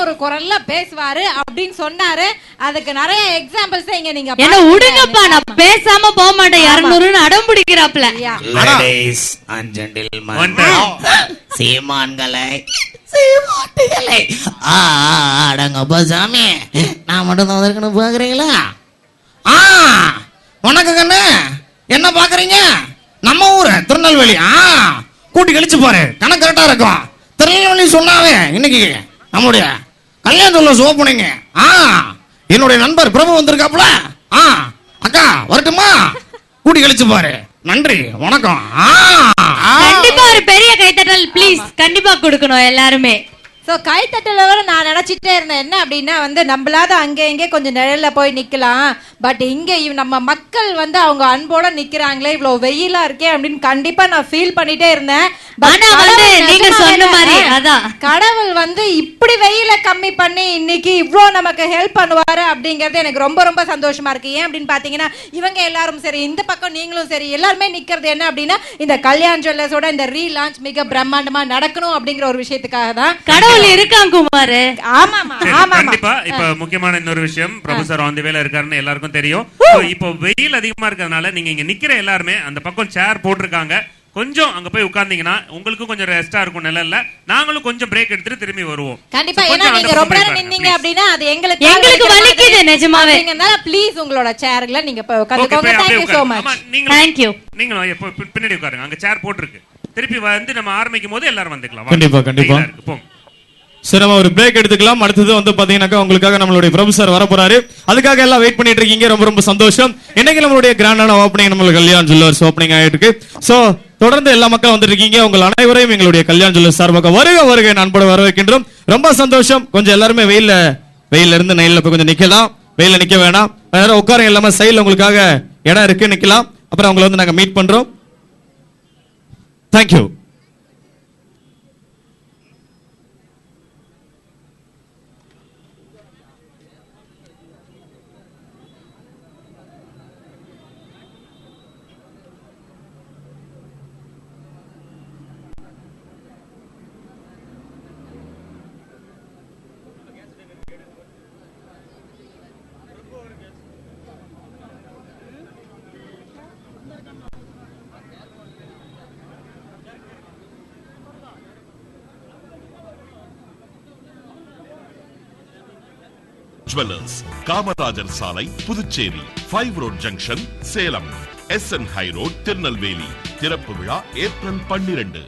ஒரு குரல்ல பேசுவாரு அப்படின்னு சொன்னாரு. அதுக்கு நிறைய எக்ஸாம்பிள்ஸ் இங்க நீங்க என்ன விடுங்கப்பா, நான் பேசாம போக மாட்டேன் 200 அடம் பிடிக்கிறாப்ல. லேடீஸ் அண்ட் ஜென்டில்மேன், சீமான்களை சீமாட்டிகளை அடங்கப்பா சாமி, நான் மட்டும் தான் இருக்கணும் பாக்குறீங்களா? வணக்கம் கண்ணு, என்ன பாக்குறீங்க? நம்ம ஊரு திருநெல்வேலி. கூட்டி கழிச்சு பாரு, கணக்கு கரெக்டா இருக்கும். திருநெல்வேலி சொன்னாவே இன்னைக்கு நம்மளுடைய கல்யாணத்துல சோப்பனிங்க. என்னுடைய நண்பர் பிரபு வந்திருக்காப்புல. அக்கா வரட்டுமா? கூட்டி கழிச்சு பாரு. நன்றி வணக்கம். கண்டிப்பா ஒரு பெரிய கைத்தட்டல் ப்ளீஸ், கண்டிப்பா கொடுக்கணும் எல்லாருமே. சோ கைத்தட்டலோட நான் நினைச்சிட்டே இருந்தேன் என்ன அப்படின்னா வந்து நம்மளாத அங்கே இங்கே கொஞ்சம் நிழல்ல போய் நிக்கலாம், பட் இங்க நம்ம மக்கள் வந்து அவங்க அன்போட நிக்கிறாங்களே, இவ்வளவு வெயிலா இருக்கே அப்படின்னு கண்டிப்பா நான் ஃபீல் பண்ணிட்டே இருந்தேன். நீங்க சொன்ன மாதிரி அதான் கடவுள் வந்து இப்படி வெயில கம்மி பண்ணி இன்னைக்கு இவ்ளோ நமக்கு ஹெல்ப் பண்ணுவாரு அப்படிங்கறது எனக்கு ரொம்ப ரொம்ப சந்தோஷமா இருக்கு. ஏன் அப்படின்னு பாத்தீங்கன்னா இவங்க எல்லாரும் சரி, இந்த பக்கம் நீங்களும் சரி, எல்லாருமே நிக்கிறது என்ன அப்படின்னா இந்த கல்யாண் ஜுவல்லர்ஸோட இந்த ரீலான்ச் மிக பிரம்மாண்டமா நடக்கணும் அப்படிங்கிற ஒரு விஷயத்துக்காக தான். கடவுள் இருக்காங்க குமார். ஆமாமா ஆமா கண்டிப்பா. இப்ப முக்கியமான இன்னொரு விஷயம், பிரபு சார் ஆன் தி வேல இருக்காருன்னு எல்லாருக்கும் தெரியும். இப்போ வெயில் அதிகமா இருக்கிறதுனால நீங்க இங்க நிக்கிற எல்லாருமே அந்த பக்கம் சேர் போட்டிருக்காங்க, கொஞ்சம் அங்க போய் உட்கார்ந்தீங்கன்னா உங்களுக்கு கொஞ்சம் ரெஸ்டா இருக்கும் நிழல்ல. நாங்களும் கொஞ்சம் பிரேக் எடுத்துட்டு திரும்பி வருவோம். கண்டிப்பா, ஏன்னா நீங்க ரொம்ப நேரம் நின்னீங்க அப்படின்னா அது எங்களுக்கு வலிக்குது நிஜமாவே. அதனால ப்ளீஸ் உங்களோட சேர்ல நீங்க போய் உட்கார்ந்துக்கோங்க. Thank you so much. Thank you. நீங்க பின்னாடி உட்காருங்க, அங்க சேர் போட்டுருக்கு. திருப்பி வந்து நம்ம ஆரம்பிக்கும் போது எல்லாரும் வந்துக்கலாம். கண்டிப்பா கண்டிப்பா. சரி, நம்ம ஒரு பிரேக் எடுத்துக்கலாம். அடுத்தது வந்து பாத்தீங்கன்னாக்கா உங்களுக்காக நம்மளுடைய பிரபு சார் வர போறாரு. அதுக்காக எல்லாம் வெயிட் பண்ணிட்டு இருக்கீங்க. ரொம்ப ரொம்ப சந்தோஷம். இன்னைக்கு நம்மளுடைய கிராண்டான ஓப்பனிங் நம்மளுக்கு கல்யாண் ஜுவல்லர்ஸ் ஓப்பனிங் ஆயிட்டு இருக்கு. சோ தொடர்ந்து எல்லா மக்களும் வந்துருக்கீங்க. உங்கள் அனைவரையும் எங்களுடைய கல்யாண் ஜுவல்லர்ஸ் சார்பாக வருக வருக அன்போடு வரவேற்கின்றோம். ரொம்ப சந்தோஷம். கொஞ்சம் எல்லாருமே வெயில்ல இருந்து நெயில போய் கொஞ்சம் நிக்கலாம். வெயில நிக்க வேணாம், வேற உட்கார எல்லாமே சைடுல உங்களுக்காக இடம் இருக்கு, நிக்கலாம். அப்புறம் உங்களை வந்து நாங்க மீட் பண்றோம். தேங்க்யூ. ஜுவல்லர்ஸ், காமராஜர் சாலை, Puducherry, 5 road junction, Salem. SN high road, Tirunelveli. திறப்பு விழா ஏப்ரல் 12.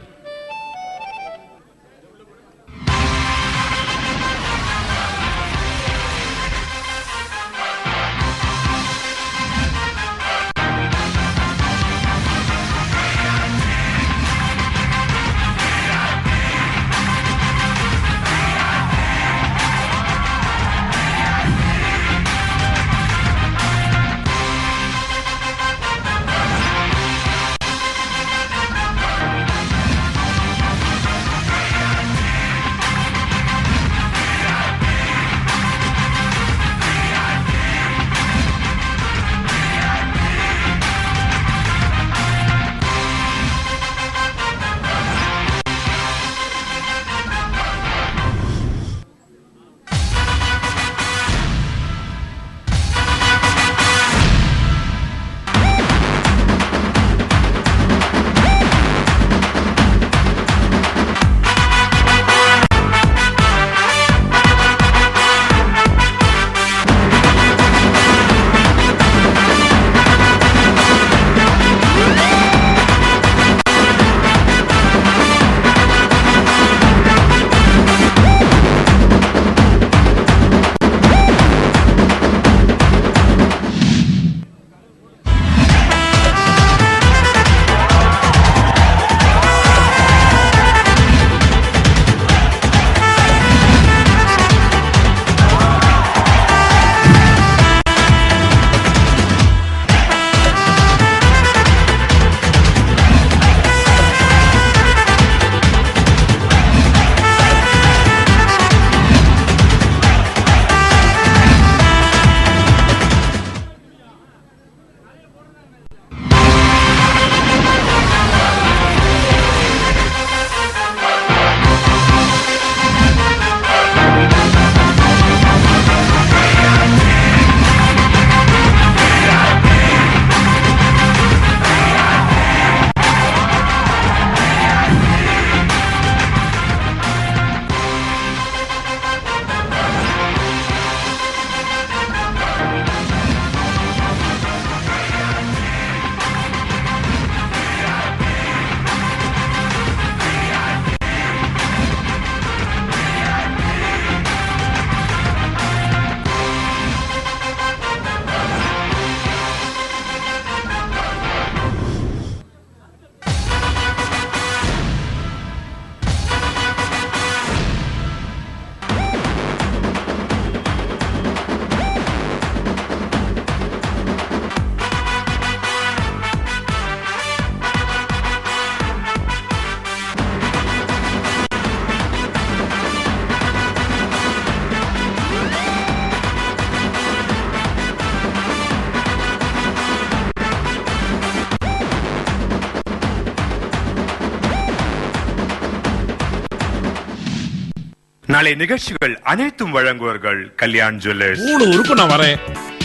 நாளை நிகழ்ச்சிகள் அனைத்தும் வழங்குவார்கள் கல்யாண் ஜுவல்லர்ஸ். 3 ஊருக்கு நான் வரேன்.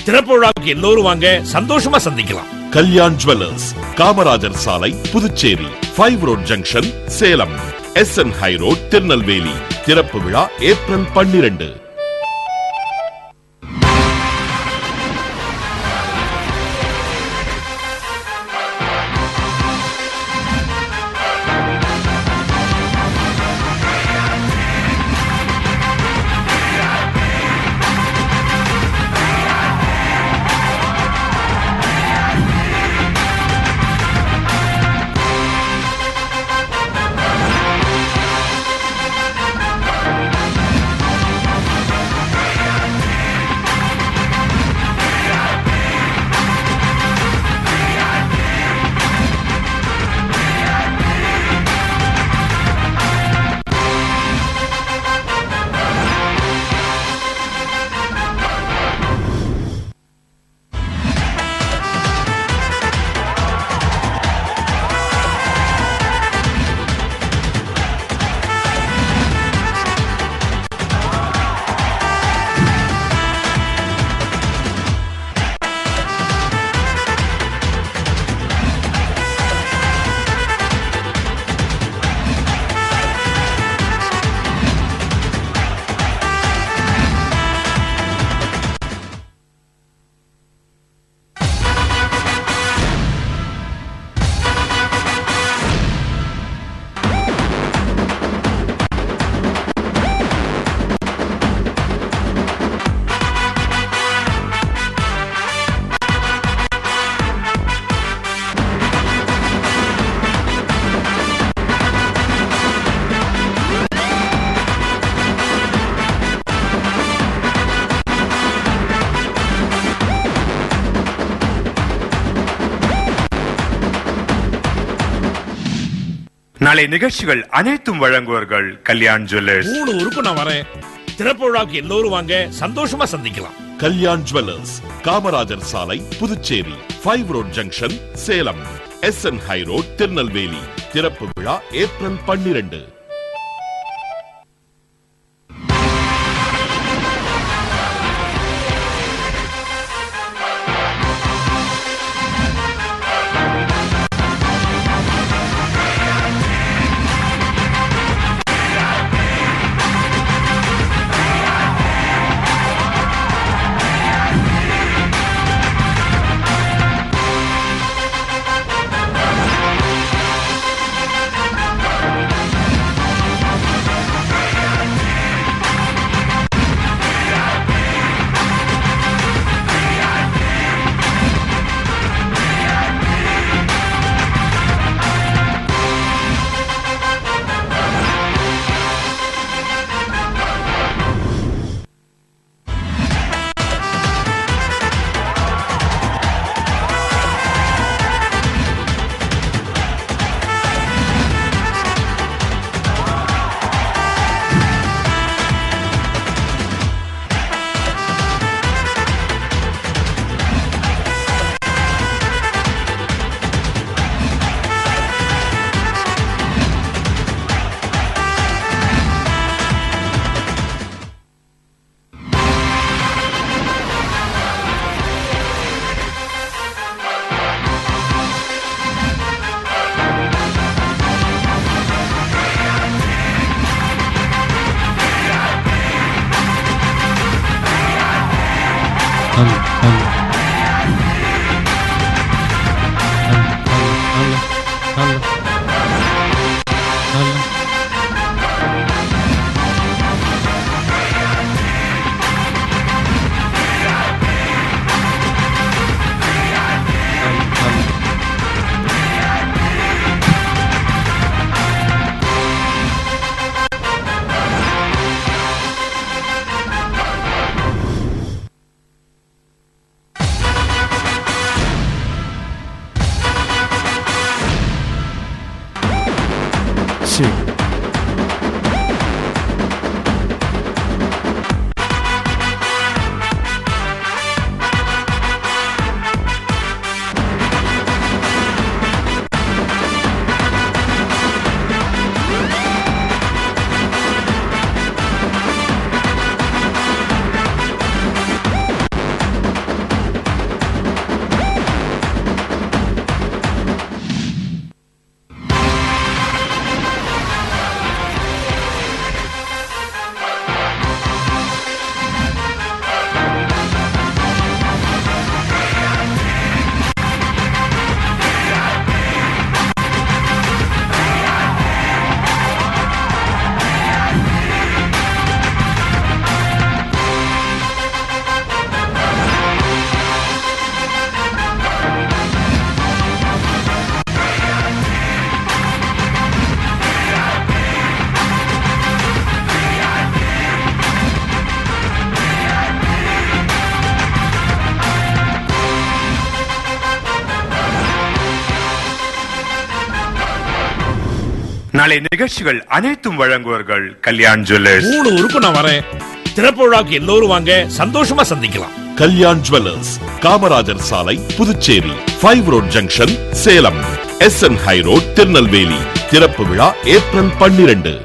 திறப்பு விழாவுக்கு எல்லோரும் வாங்க, சந்தோஷமா சந்திக்கலாம். கல்யாண் ஜுவல்லர்ஸ், காமராஜர் சாலை, Puducherry, 5 road junction, Salem. SN high road, Tirunelveli. திறப்பு விழா ஏப்ரல் 12. நாளை நிகழ்ச்சிகள் அனைத்தும் வழங்குவார்கள் கல்யாண் ஜுவல்லர்ஸ். 3 ஊருக்கு நான் வரேன். திறப்பு விழாவுக்கு எல்லோரும் வாங்க, சந்தோஷமா சந்திக்கலாம். கல்யாண் ஜுவல்லர்ஸ், காமராஜர் சாலை, Puducherry, 5 road junction, Salem. SN high road, Tirunelveli. திறப்பு விழா ஏப்ரல் 12. நாளை நிகழ்ச்சிகள் அனைத்தும் வழங்குவார்கள் கல்யாண் ஜுவல்லர்ஸ். 3 ஊருக்கு நான் வரேன். திறப்பு விழாக்கு எல்லோரும் வாங்க, சந்தோஷமா சந்திக்கலாம். கல்யாண் ஜுவல்லர்ஸ், காமராஜர் சாலை, Puducherry, 5 road junction, Salem. SN high road, Tirunelveli. திறப்பு விழா April 12.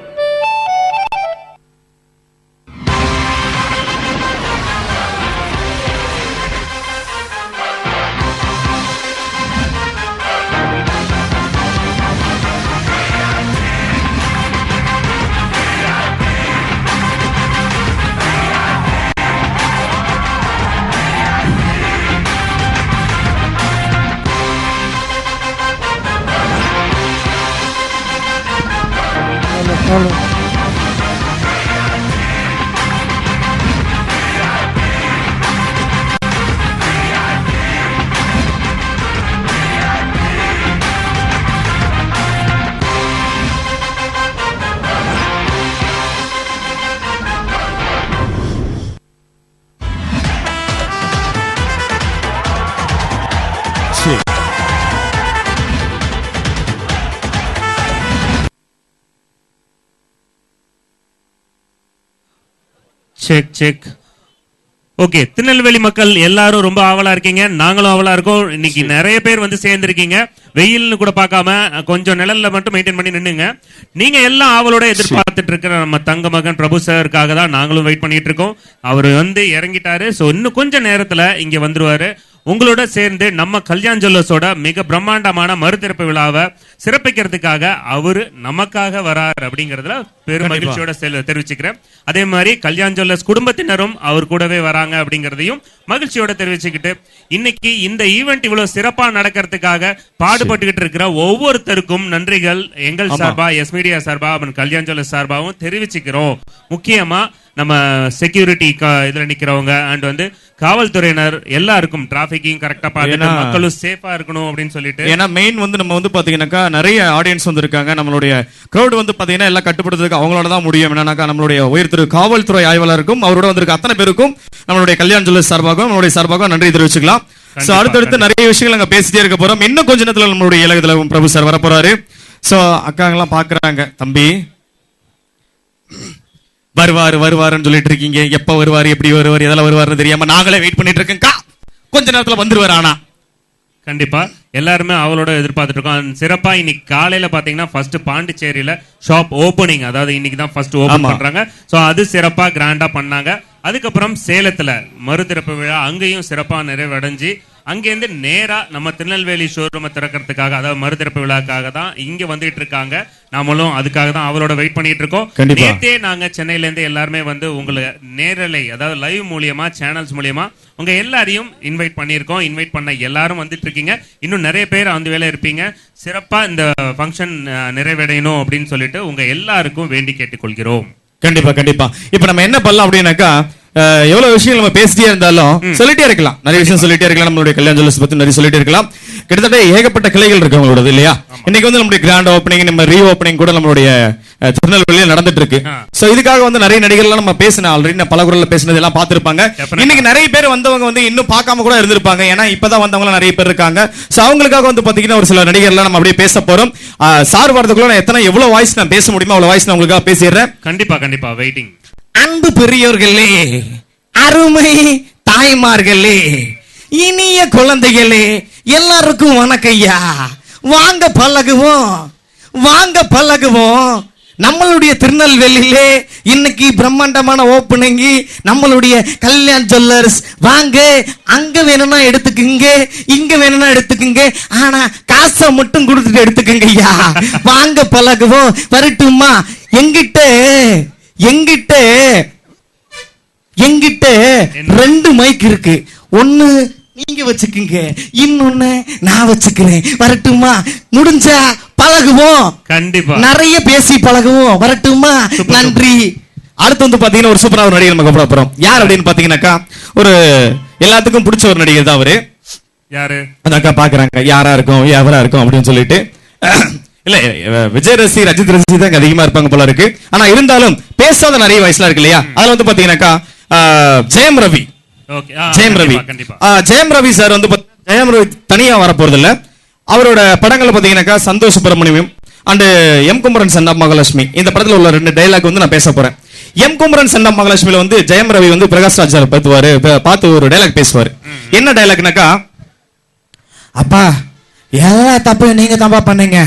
Check check. Okay, Tirunelveli மக்கள் எல்லாரும் ரொம்ப ஆவலா இருக்கீங்க, நாங்களும் ஆவலா இருக்கோம். இன்னைக்கு நிறைய பேர் வந்து சேர்ந்திருக்கீங்க. வெயில்னு கூட பார்க்காம கொஞ்சம் நிழல்ல மட்டும் மெயின்டைன் பண்ணி நின்னுங்க. நீங்க எல்லாம் ஆவலோட எதிர்பார்த்துட்டு இருக்கிற நம்ம தங்க மகன் பிரபு சாருக்காக தான் நாங்களும் வெயிட் பண்ணிட்டு இருக்கோம். அவர் வந்து இறங்கிட்டாரு. ஸோ இன்னும் கொஞ்சம் நேரத்துல இங்க வந்துருவாரு. உங்களோட சேர்ந்து நம்ம கல்யாண் ஜுவல்லர்ஸோட மிக பிரம்மாண்டமான மறுதிறப்பு விழாவை சிறப்பிக்கிறதுக்காக அவரு நமக்காக வரார் அப்படிங்கறதுல பெரும் மகிழ்ச்சியோட தெரிவிச்சுக்கிறேன். அதே மாதிரி கல்யாண் ஜுவல்லர்ஸ் குடும்பத்தினரும் அவர் கூடவே வராங்க அப்படிங்கறதையும் மகிழ்ச்சியோட தெரிவிச்சுக்கிட்டு, இன்னைக்கு இந்த ஈவெண்ட் இவ்வளவு சிறப்பா நடக்கிறதுக்காக பாடுபட்டுக்கிட்டு இருக்கிற ஒவ்வொருத்தருக்கும் நன்றிகள் எங்கள் சார்பா, எஸ் மீடியா சார்பா, கல்யாண் ஜுவல்லர்ஸ் சார்பாவும் தெரிவிச்சுக்கிறோம். முக்கியமா நம்ம செக்யூரிட்டி இதுல நிக்கிறவங்க அண்ட் வந்து காவல்துறையினர் எல்லாருக்கும் டிராபிக்கையும் கரெக்டா பார்த்துட்டு மக்களும் சேஃபா இருக்கணும் அப்படின்னு சொல்லிட்டு, ஏன்னா மெயின் வந்து நம்ம வந்து பாத்தீங்கன்னாக்கா நிறைய ஆடியன்ஸ் வந்து இருக்காங்க. நம்மளுடைய கிரௌட் வந்து பாத்தீங்கன்னா எல்லாம் கட்டுப்படுத்துறதுக்கு அவங்களோட தான் முடியும். என்னன்னாக்கா நம்மளுடைய உயர் திரு காவல்துறை ஆய்வாளருக்கும் அவரோட வந்திருக்க அத்தனை பேருக்கும் நம்மளுடைய கல்யாண் ஜுவல்லர்ஸ் சார்பாகவும் நம்மளுடைய சார்பாகவும் நன்றி தெரிவிச்சுக்கலாம். சோ அடுத்தடுத்து நிறைய விஷயங்கள் நாங்க பேசிட்டே இருக்க போறோம். இன்னும் கொஞ்ச நேரத்துல நம்மளுடைய இலகுல பிரபு சார் வர போறாரு. சோ அக்காங்கெல்லாம் பாக்குறாங்க, தம்பி வருவாருன்னு சொல்லிட்டு இருக்கீங்க, எப்ப வருவாரு, எப்படி வருவாரு, எதெல்லாம் வருவாருன்னு தெரியாம நாங்களே வெயிட் பண்ணிட்டு இருக்கேன். கொஞ்ச நேரத்துல வந்துருவாரு. ஆனா கண்டிப்பா எல்லாருமே அவளோட எதிர்பார்த்துட்டு இருக்கோம். சிறப்பா இன்னைக்கு காலையில பாத்தீங்கன்னா ஃபர்ஸ்ட் பாண்டிச்சேரியில ஷாப் ஓபனிங், அதாவது இன்னைக்கு தான் ஃபர்ஸ்ட் ஓபன் பண்றாங்க. சோ அது சிறப்பா கிராண்டா பண்ணாங்க. அதுக்கப்புறம் சேலத்துல மறுதிறப்பு விழா அங்கேயும் சிறப்பா நிறைவடைஞ்சு அங்கேருந்து நேரா நம்ம திருநெல்வேலி ஷோரூமை திறக்கிறதுக்காக, அதாவது மறுதிறப்பு விழாக்காக தான் இங்க வந்துட்டு இருக்காங்க. நாமளும் அதுக்காக தான் அவளோட வெயிட் பண்ணிட்டு இருக்கோம். நேத்தே நாங்க சென்னையில இருந்து எல்லாருமே வந்து உங்களை நேரலை, அதாவது லைவ் மூலியமா, சேனல்ஸ் மூலியமா உங்க எல்லாரையும் இன்வைட் பண்ணியிருக்கோம். இன்வைட் பண்ண எல்லாரும் வந்துட்டு இருக்கீங்க. இன்னும் நிறைய பேர் அந்த வேலை இருப்பீங்க. சிறப்பா இந்த ஃபங்க்ஷன் நிறைவடையணும் அப்படின்னு சொல்லிட்டு உங்க எல்லாருக்கும் வேண்டி கேட்டுக்கொள்கிறோம். கண்டிப்பா கண்டிப்பா. இப்ப நம்ம என்ன பண்ணலாம் அப்படின்னாக்கா, எவ்வளவு விஷயங்கள் நம்ம பேசிட்டே இருந்தாலும் சொல்லிட்டே இருக்கலாம், நிறைய விஷயம் சொல்லிட்டே இருக்கலாம். நம்மளுடைய கல்யாண் ஜுவல்லர்ஸ் பத்தி நிறைய சொல்லிட்டே இருக்கலாம். கிட்டத்தட்ட ஏகப்பட்ட கிளைகள் இருக்கு அவங்களோட இல்லையா. இன்னைக்கு வந்து நம்மளுடைய கிராண்ட் ஓப்பனிங், நம்ம ரீ ஓப்பனிங் கூட நம்மளுடைய திருநெல்வேலியில் நடந்துட்டு இருக்கு. சோ இதுக்காக வந்து நிறைய நடிகர்கள் நம்ம பேசின ஆல்ரெடி பல குரல்ல பேசினது எல்லாம் பார்த்திருப்பாங்க. இன்னைக்கு நிறைய பேர் வந்தவங்க வந்து இன்னும் பார்க்காம கூட இருந்திருப்பாங்க. ஏன்னா இப்பதான் வந்தவங்க நிறைய பேர் இருக்காங்க. சோ அவங்களுக்காக வந்து பாத்தீங்கன்னா ஒரு சில நடிகர்லாம் நம்ம அப்படியே பேச போறோம். சார் வரதுக்குள்ள நான் எவ்வளவு வாய்ஸ் நான் பேச முடியுமோ அவ்வளவு வாய்ஸ் நான் உங்களுக்காக பேசிடுறேன். கண்டிப்பா கண்டிப்பா வெயிட்டிங். அன்பு பெரியோர்களே, அருமை தாய்மார்களே, இனிய குழந்தைகளே, எல்லாருக்கும் வணக்கம்யா. வாங்க பழகுவோம். நம்மளுடைய திருநெல்வேலியிலே இன்னைக்கு பிரம்மாண்டமான ஓப்பனிங், நம்மளுடைய கல்யாண் ஜுவல்லர்ஸ். வாங்க, அங்க வேணும்னா எடுத்துக்குங்க, இங்க வேணும்னா எடுத்துக்குங்க, ஆனா காசை மட்டும் கொடுத்துட்டு எடுத்துக்குங்க ஐயா. வாங்க பழகுவோம். வரட்டுமா? எங்கிட்ட 2 மைக் இருக்கு. ஒன்னு நீங்க வச்சுக்குங்க, இன்னொன்னு நான் வச்சுக்கிறேன். வரட்டுமா? முடிஞ்சா பழகுவோம். கண்டிப்பா நிறைய பேசி பழகுவோம். வரட்டுமா? நன்றி. அடுத்து வந்து பாத்தீங்கன்னா ஒரு சூப்பரான ஒரு நடிகர் நம்ம கூப்பிட போறோம். யார் அப்படின்னு பாத்தீங்கன்னாக்கா, ஒரு எல்லாத்துக்கும் பிடிச்ச ஒரு நடிகர் தான் அவரு. யாரு? அந்த அக்கா பாக்குறாங்க யாரா இருக்கும் எவரா இருக்கும் அப்படின்னு சொல்லிட்டு. இல்ல விஜய் ரசி, ரஜித் ரசி தான் அதிகமா இருப்பாங்க போல இருக்கு. ஆனா இருந்தாலும் பேசாத நிறைய வயசுல இருக்கு இல்லையா. அதுல வந்து பாத்தீங்கன்னாக்கா ஜெயம் ரவி சார் வந்து ஜெயம் ரவி தனியா வர போறது இல்ல. அவரோட படங்களை பாத்தீங்கன்னாக்கா Santosh Subramaniam, and M Kumaran son of Mahalakshmi இந்த படத்துல உள்ள 2 டைலாக் வந்து நான் பேச போறேன். எம் குமரன் சன் ஆஃப் மகாலட்சுமியில வந்து ஜெயம் ரவி வந்து பிரகாஷ் ராஜ் சார் பார்த்து ஒரு டைலாக் பேசுவாரு. என்ன டைலாக்னாக்கா, அப்பா எல்லா தப்பையும் நீங்க தான்ப்பா பண்ணீங்க,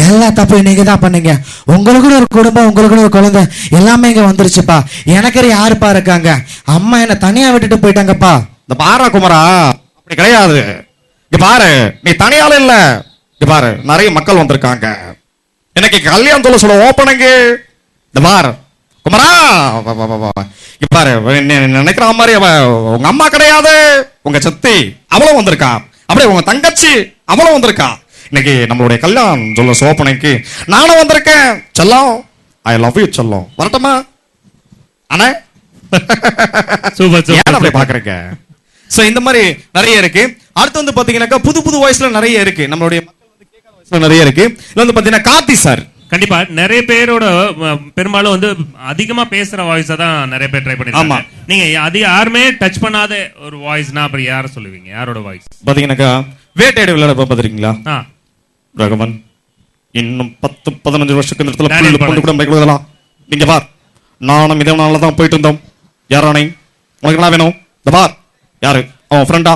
எல்லா தப்பையும் நீங்க தான் பண்ணீங்க. உங்களுக்குன்னு ஒரு குடும்பம், உங்களுக்குன்னு ஒரு குழந்தை எல்லாமே இங்க வந்துருச்சுப்பா. எனக்கு யாருப்பா இருக்காங்க, அம்மா என்ன தனியா விட்டுட்டு போயிட்டாங்கப்பா. இந்த பாரா குமரா அப்படி கிடையாது. இங்க பாரு, நீ தனியால இல்ல, இங்க பாரு நிறைய மக்கள் வந்திருக்காங்க. எனக்கு கல்யாணத்துல சொல்ல ஓப்பனிங்கு. இந்த பாரு குமரா, இங்க பாரு நினைக்கிற மாதிரி உங்க அம்மா கிடையாது, உங்க சத்தி அவளும் வந்திருக்கா, அப்படியே உங்க தங்கச்சி அவளும் வந்திருக்கா. இன்னைக்கு நம்மளுடைய கல்யாணம் சொல்ல சோப்பனைக்கு நானும் வந்திருக்கேன். செல்லம், ஐ லவ் யூ செல்லம். வரட்டுமா அண்ணே? சூப்பர் ஏன் அப்படி பாக்குறீங்க? சோ இந்த மாதிரி நிறைய இருக்கு. அடுத்து வந்து பாத்தீங்கன்னாக்கா புது புது வாய்ஸ்ல நிறைய இருக்கு, நம்மளுடைய மக்கள் வந்து கேட்காத வாய்ஸ்ல நிறைய இருக்கு. இதுல வந்து பாத்தீங்கன்னா கார்த்தி சார் கண்டிப்பா நிறைய பேரோட பெரும்பாலும் வந்து அதிகமா பேசுற வாய்ஸா தான் நிறைய பேர் ட்ரை பண்ணிருக்காங்க. நீங்க அது யாருமே டச் பண்ணாத ஒரு வாய்ஸ்னா அப்புறம் யார சொல்லுவீங்க? யாரோட வாய்ஸ்? பாத்தீங்கன்னாக்கா வேட்டையாடு விளையாட பாத்திருக்கீங்களா? ரகுமன் இன்னும் 10-15 வருஷத்துக்கு நேரத்துல கொண்டு கூட பயன்படுத்தலாம். நீங்க பார், நானும் இதே நாள்ல தான் போயிட்டு இருந்தோம். யாரானே உனக்கு என்ன வேணும்? இந்த பார், யாரு அவன் ஃப்ரெண்டா?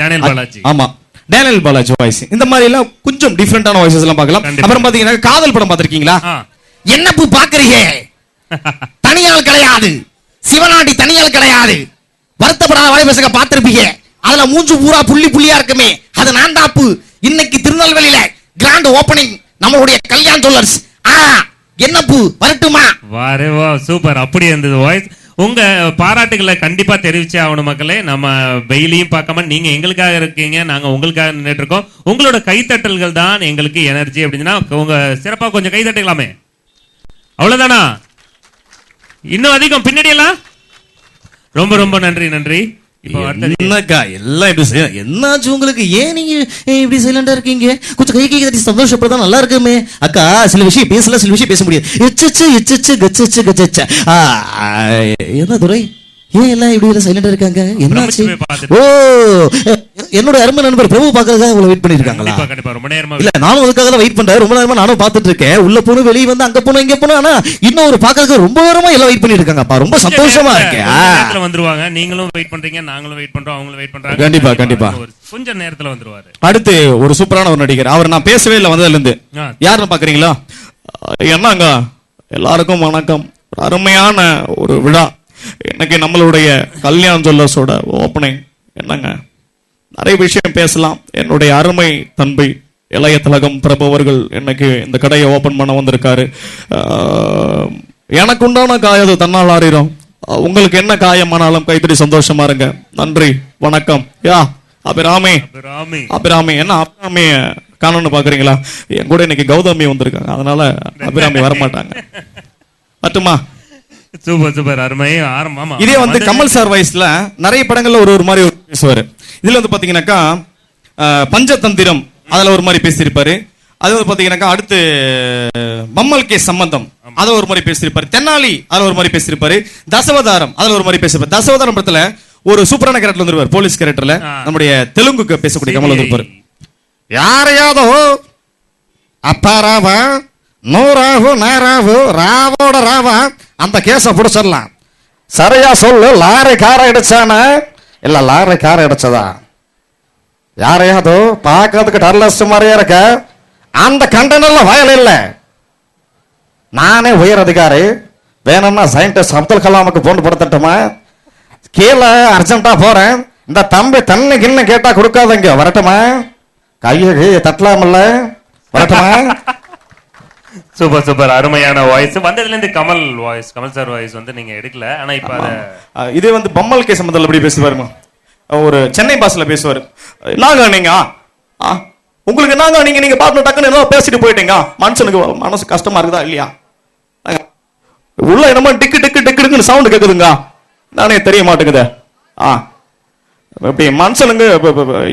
டேனியல் பாலாஜி. ஆமா, டேனியல் பாலாஜி வாய்ஸ். இந்த மாதிரி எல்லாம் கொஞ்சம் டிஃபரெண்டான வாய்ஸஸ் எல்லாம் பார்க்கலாம். அப்புறம் பாத்தீங்கன்னா காதல் படம் பாத்திருக்கீங்களா? என்ன பூ பாக்குறீங்க? தனியால் கிடையாது, சிவனாண்டி தனியால் கிடையாது. வருத்தப்படாத வாய்ப்பசங்க பார்த்திருப்பீங்க. அதுல மூஞ்சு பூரா புள்ளி புள்ளியா இருக்குமே, அது நான் தாப்பு. இன்னைக்கு திருநெல்வேலியில கிராண்ட் ஓபனிங் நம்மளுடைய கல்யாண் ஜுவல்லர்ஸ். என்ன பூ வரட்டுமா? வாரே வா, சூப்பர். அப்படி இருந்தது வாய்ஸ். உங்க பாராட்டுகளை கண்டிப்பா தெரிவிச்சே ஆகணும் மக்களே. நம்ம வெயிலையும் பார்க்காம நீங்க எங்களுக்காக இருக்கீங்க, நாங்க உங்களுக்காக நின்றுட்டு இருக்கோம். உங்களோட கைத்தட்டல்கள் தான் எங்களுக்கு எனர்ஜி. அப்படின்னா உங்க சிறப்பா கொஞ்சம் கைத்தட்டலாமே. அவ்வளவுதானா? இன்னும் அதிகம் பின்னாடி எல்லாம் ரொம்ப ரொம்ப நன்றி நன்றி. என்னக்கா எல்லாம் இப்படி செய்ய என்னாச்சு உங்களுக்கு? ஏன் நீங்க இப்படி சைலண்டா இருக்கீங்க? கொஞ்சம் கை கை சந்தோஷப்படா நல்லா இருக்குமே. அக்கா சில விஷயம் பேசல, சில விஷயம் பேச முடியாது. என்ன துரை, ஏன் எல்லாம் இப்படி சைலண்டா இருக்காங்க? என்னாச்சு? ஓ, என்னோட அருமை நண்பர் பிரபு பாக்குறதுக்காக உங்களை வெயிட் பண்ணிருக்காங்களா? இல்ல, நானும் அதுக்காக தான் வெயிட் பண்றேன். ரொம்ப நேரமா நானும் பாத்துட்டு இருக்கேன். உள்ள போனும் வெளியே வந்து அங்க போனோம் இங்க போனோம். ஆனா இன்னும் ஒரு பாக்குறதுக்கு ரொம்ப நேரமா எல்லாம் வெயிட் பண்ணிட்டு இருக்காங்கப்பா. ரொம்ப சந்தோஷமா இருக்கு. வந்துருவாங்க. நீங்களும் வெயிட் பண்றீங்க, நாங்களும் வெயிட் பண்றோம், அவங்களும் வெயிட் பண்றாங்க. கண்டிப்பா கண்டிப்பா கொஞ்சம் நேரத்துல வந்துருவாரு. அடுத்து ஒரு சூப்பரான ஒரு நடிகர். அவர் நான் பேசவே இல்லை வந்ததுல இருந்து. யாருன்னு பாக்குறீங்களா? என்னங்க, எல்லாருக்கும் வணக்கம். அருமையான ஒரு விழா. எனக்கு நம்மளுடைய கல்யாண் ஜுவல்லர்ஸோட ஓப்பனிங். என்னங்க, நிறைய விஷயம் பேசலாம். என்னுடைய அருமை தம்பி இளைய திலகம் பிரபு அவர்கள் இன்னைக்கு இந்த கடையை ஓபன் பண்ண வந்திருக்காரு. எனக்கு உண்டான காயம் தன்னால் ஆறிடும். உங்களுக்கு என்ன காயமானாலும் கைத்தறி சந்தோஷமா இருங்க. நன்றி, வணக்கம். யா அபிராமி, அபிராமி என்ன அபிராமி காணணும்னு பாக்குறீங்களா? என் கூட இன்னைக்கு கௌதமி வந்திருக்காங்க, அதனால அபிராமி வரமாட்டாங்க. மட்டுமா? சூப்பர் சூப்பர், அருமை. ஆரம்பமா இதே வந்து கமல் சார் வாய்ஸ்ல நிறைய படங்கள்ல ஒரு மாதிரி பேசுவாரு. இதுல வந்து பாத்தீங்கன்னாக்கா பஞ்சதந்திரம் அதுல ஒரு மாதிரி பேசியிருப்பாரு. அது வந்து பாத்தீங்கன்னாக்கா அடுத்து மம்மல் கே சம்பந்தம் அத ஒரு மாதிரி பேசியிருப்பாரு. தென்னாலி அதுல ஒரு மாதிரி பேசியிருப்பாரு. தசவதாரம் அதுல ஒரு மாதிரி பேசியிருப்பாரு. தசவதாரம் படத்துல ஒரு சூப்பரான கேரக்டர் வந்துருவார், போலீஸ் கேரக்டர்ல. நம்முடைய தெலுங்குக்கு பேசக்கூடிய கமல் வந்திருப்பாரு. யாரையாதோ அப்பாராவா நூறாவு நேராவு ராவோட ராவா அந்த கேஸ புடிச்சிடலாம். சரியா சொல்லு, லாரி காரை அடிச்சானா இல்ல லாரி காரை அடிச்சதா? யாரையாதோ பார்க்கறதுக்கு டர்லஸ்ட் மாதிரியா இருக்க, அந்த கண்டனர்ல வயல் இல்ல. நானே உயர் அதிகாரி, வேணும்னா சயின்டிஸ்ட் அப்துல் கலாமுக்கு போன் படுத்தட்டுமா? கீழே அர்ஜென்டா போறேன். இந்த தம்பி தண்ணி கிண்ணு கேட்டா கொடுக்காதங்க, வரட்டுமா? கையை தட்டலாமல்ல, வரட்டுமா? சூப்பர் சூப்பர், அருமையான வாய்ஸ். வந்ததுல இருந்து Kamal voice, Kamal sir voice வந்து நீங்க எடுக்கல. ஆனா இப்ப இதே வந்து பம்மல் கே சம்பந்தம் எப்படி பேசுவாருமா? ஒரு சென்னை பாஸ்ல பேசுவாரு. நாங்க நீங்க உங்களுக்கு நாங்க நீங்க பார்த்து டக்குன்னு ஏதோ பேசிட்டு போயிட்டீங்க, மனுஷனுக்கு மனசு கஷ்டமா இருக்குதா இல்லையா? உள்ள என்னமோ டிக்கு டிக்கு டிக்குன்னு சவுண்ட் கேக்குதுங்க, நானே தெரிய மாட்டேங்குது. இப்படி மனுஷனுங்க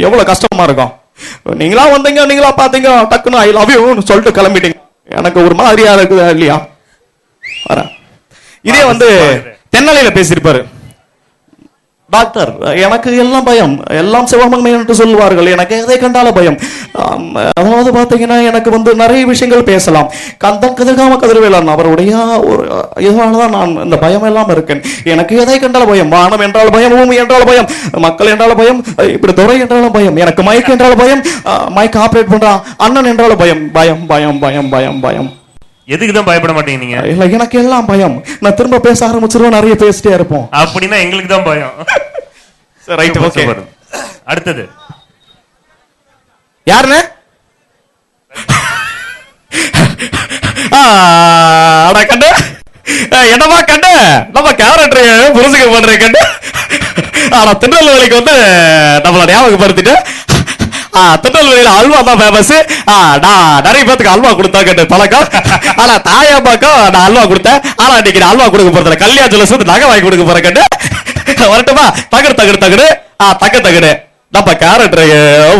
எவ்வளவு கஷ்டமா இருக்கும். நீங்களா வந்தீங்க, நீங்களா பாத்தீங்க, டக்குன்னு ஐ லவ் யூ சொல்லிட்டு கிளம்பிட்டீங்க. எனக்கு ஒரு மாதிரியா இருக்குதா இல்லையா? இதே வந்து தென்னாலியில பேசியிருப்பாரு. டாக்டர் எனக்கு எல்லாம் பயம், எல்லாம் சிவமங்கை என்று சொல்லுவார்கள், எனக்கு எதை கண்டால பயம். அதாவது பாத்தீங்கன்னா எனக்கு வந்து நிறைய விஷயங்கள் பேசலாம். கந்தன் கதிர்காம கதிர்வேலன் அவருடைய ஒரு இதனாலதான் நான் இந்த பயம் எல்லாம் இருக்கேன். எனக்கு எதை கண்டால பயம், வானம் என்றால் பயம், பூமி என்றால் பயம், மக்கள் என்றால் பயம், இப்படி துறை என்றாலும் பயம், எனக்கு மைக் என்றால் பயம், மைக் ஆப்ரேட் பண்றான் அண்ணன் என்றாலும் பயம், பயம் பயம் பயம் பயம் பயம். எதுக்கு தான் பயப்பட மாட்டீங்க நீங்க? இல்ல எனக்கு எல்லாம் பயம். நான் திரும்ப பேச ஆரம்பிச்சிருவேன், நிறைய பேசிட்டே இருப்போம். அப்படின்னா எங்களுக்கு தான் பயம். Right, okay. அடுத்தது யாருன்னு? அட கண்டு என்னமா கண்டு நம்ம கேரக்டர் புரிஞ்சுக்க பண்றேன் கண்டு. ஆனா திருநெல்வேலிக்கு வந்து நம்மள ஞாபகப்படுத்திட்டு திருநெல்வேலியில அல்வா தான் ஃபேமஸ். நான் நிறைய பேருக்கு அல்வா கொடுத்தா கேட்டு பழக்கம். ஆனா தாயாப்பாக்கும் நான் அல்வா கொடுத்தேன். ஆனா இன்னைக்கு நான் அல்வா கொடுக்க போறதில்ல, கல்யாண ஜுவல்ஸ் வந்து நகை வாங்கி கொடுக்க போறேன் கேட்டு. வரட்டுமா? தகடு தகடு தகடு தக்கு தகடு நம்ம கேரக்டர்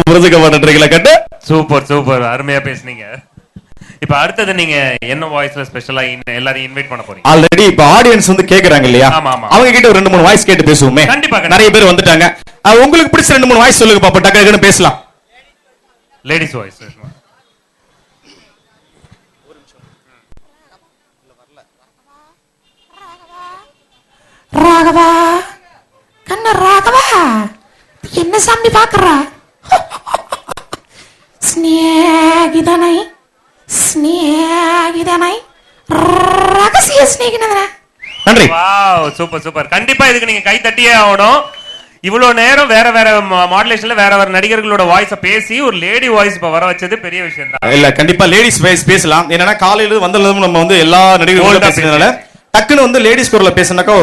புரிஞ்சுக்க மாட்டேன்றீங்களா கேட்டு. சூப்பர் சூப்பர், அருமையா பேசுனீங்க. இப்ப அடுத்தது நீங்க என்ன வாய்ஸ்ல ஸ்பெஷலா எல்லாரையும் இன்வைட் பண்ண போறீங்க? ஆல்ரெடி இப்ப ஆடியன்ஸ் வந்து கேக்குறாங்க இல்லையா, அவங்க கிட்ட ஒரு 2-3 வாய்ஸ் கேட்டு பேசுவோமே. கண்டிப்பா, நிறைய பேர் வந்துட்டாங்க. உங்களுக்கு பிடிச்ச 2-3 வாய்ஸ் சொல்லுங்க பாப்பா, டக்குனு பேசலாம். Ladies voice. ராகவா கண்ண ராகவா, என்ன சாமி பாக்குறா? ஸ்நேகிதனை ஸ்நேகிதனை ரகசிய ஸ்நேகிதனை. நன்றி. Wow, super super. கண்டிப்பா இதுக்கு நீங்க கை தட்டியே ஆகணும். இவ்வளவு நேரம் வேற வேற மாடுலேஷன்ல வேற வேற நடிகர்களோட வாய்ஸ பேசி ஒரு லேடி வாய்ஸ் இப்ப வர வச்சது பெரிய விஷயம் தான். இல்ல கண்டிப்பா லேடிஸ் வாய்ஸ் பேசலாம். என்னன்னா காலையில வந்ததும் நம்ம வந்து எல்லா நடிகர்களும் பேசுறதுனால டக்குன்னு வந்து லேடிஸ் குரல்ல பேசினாக்கா,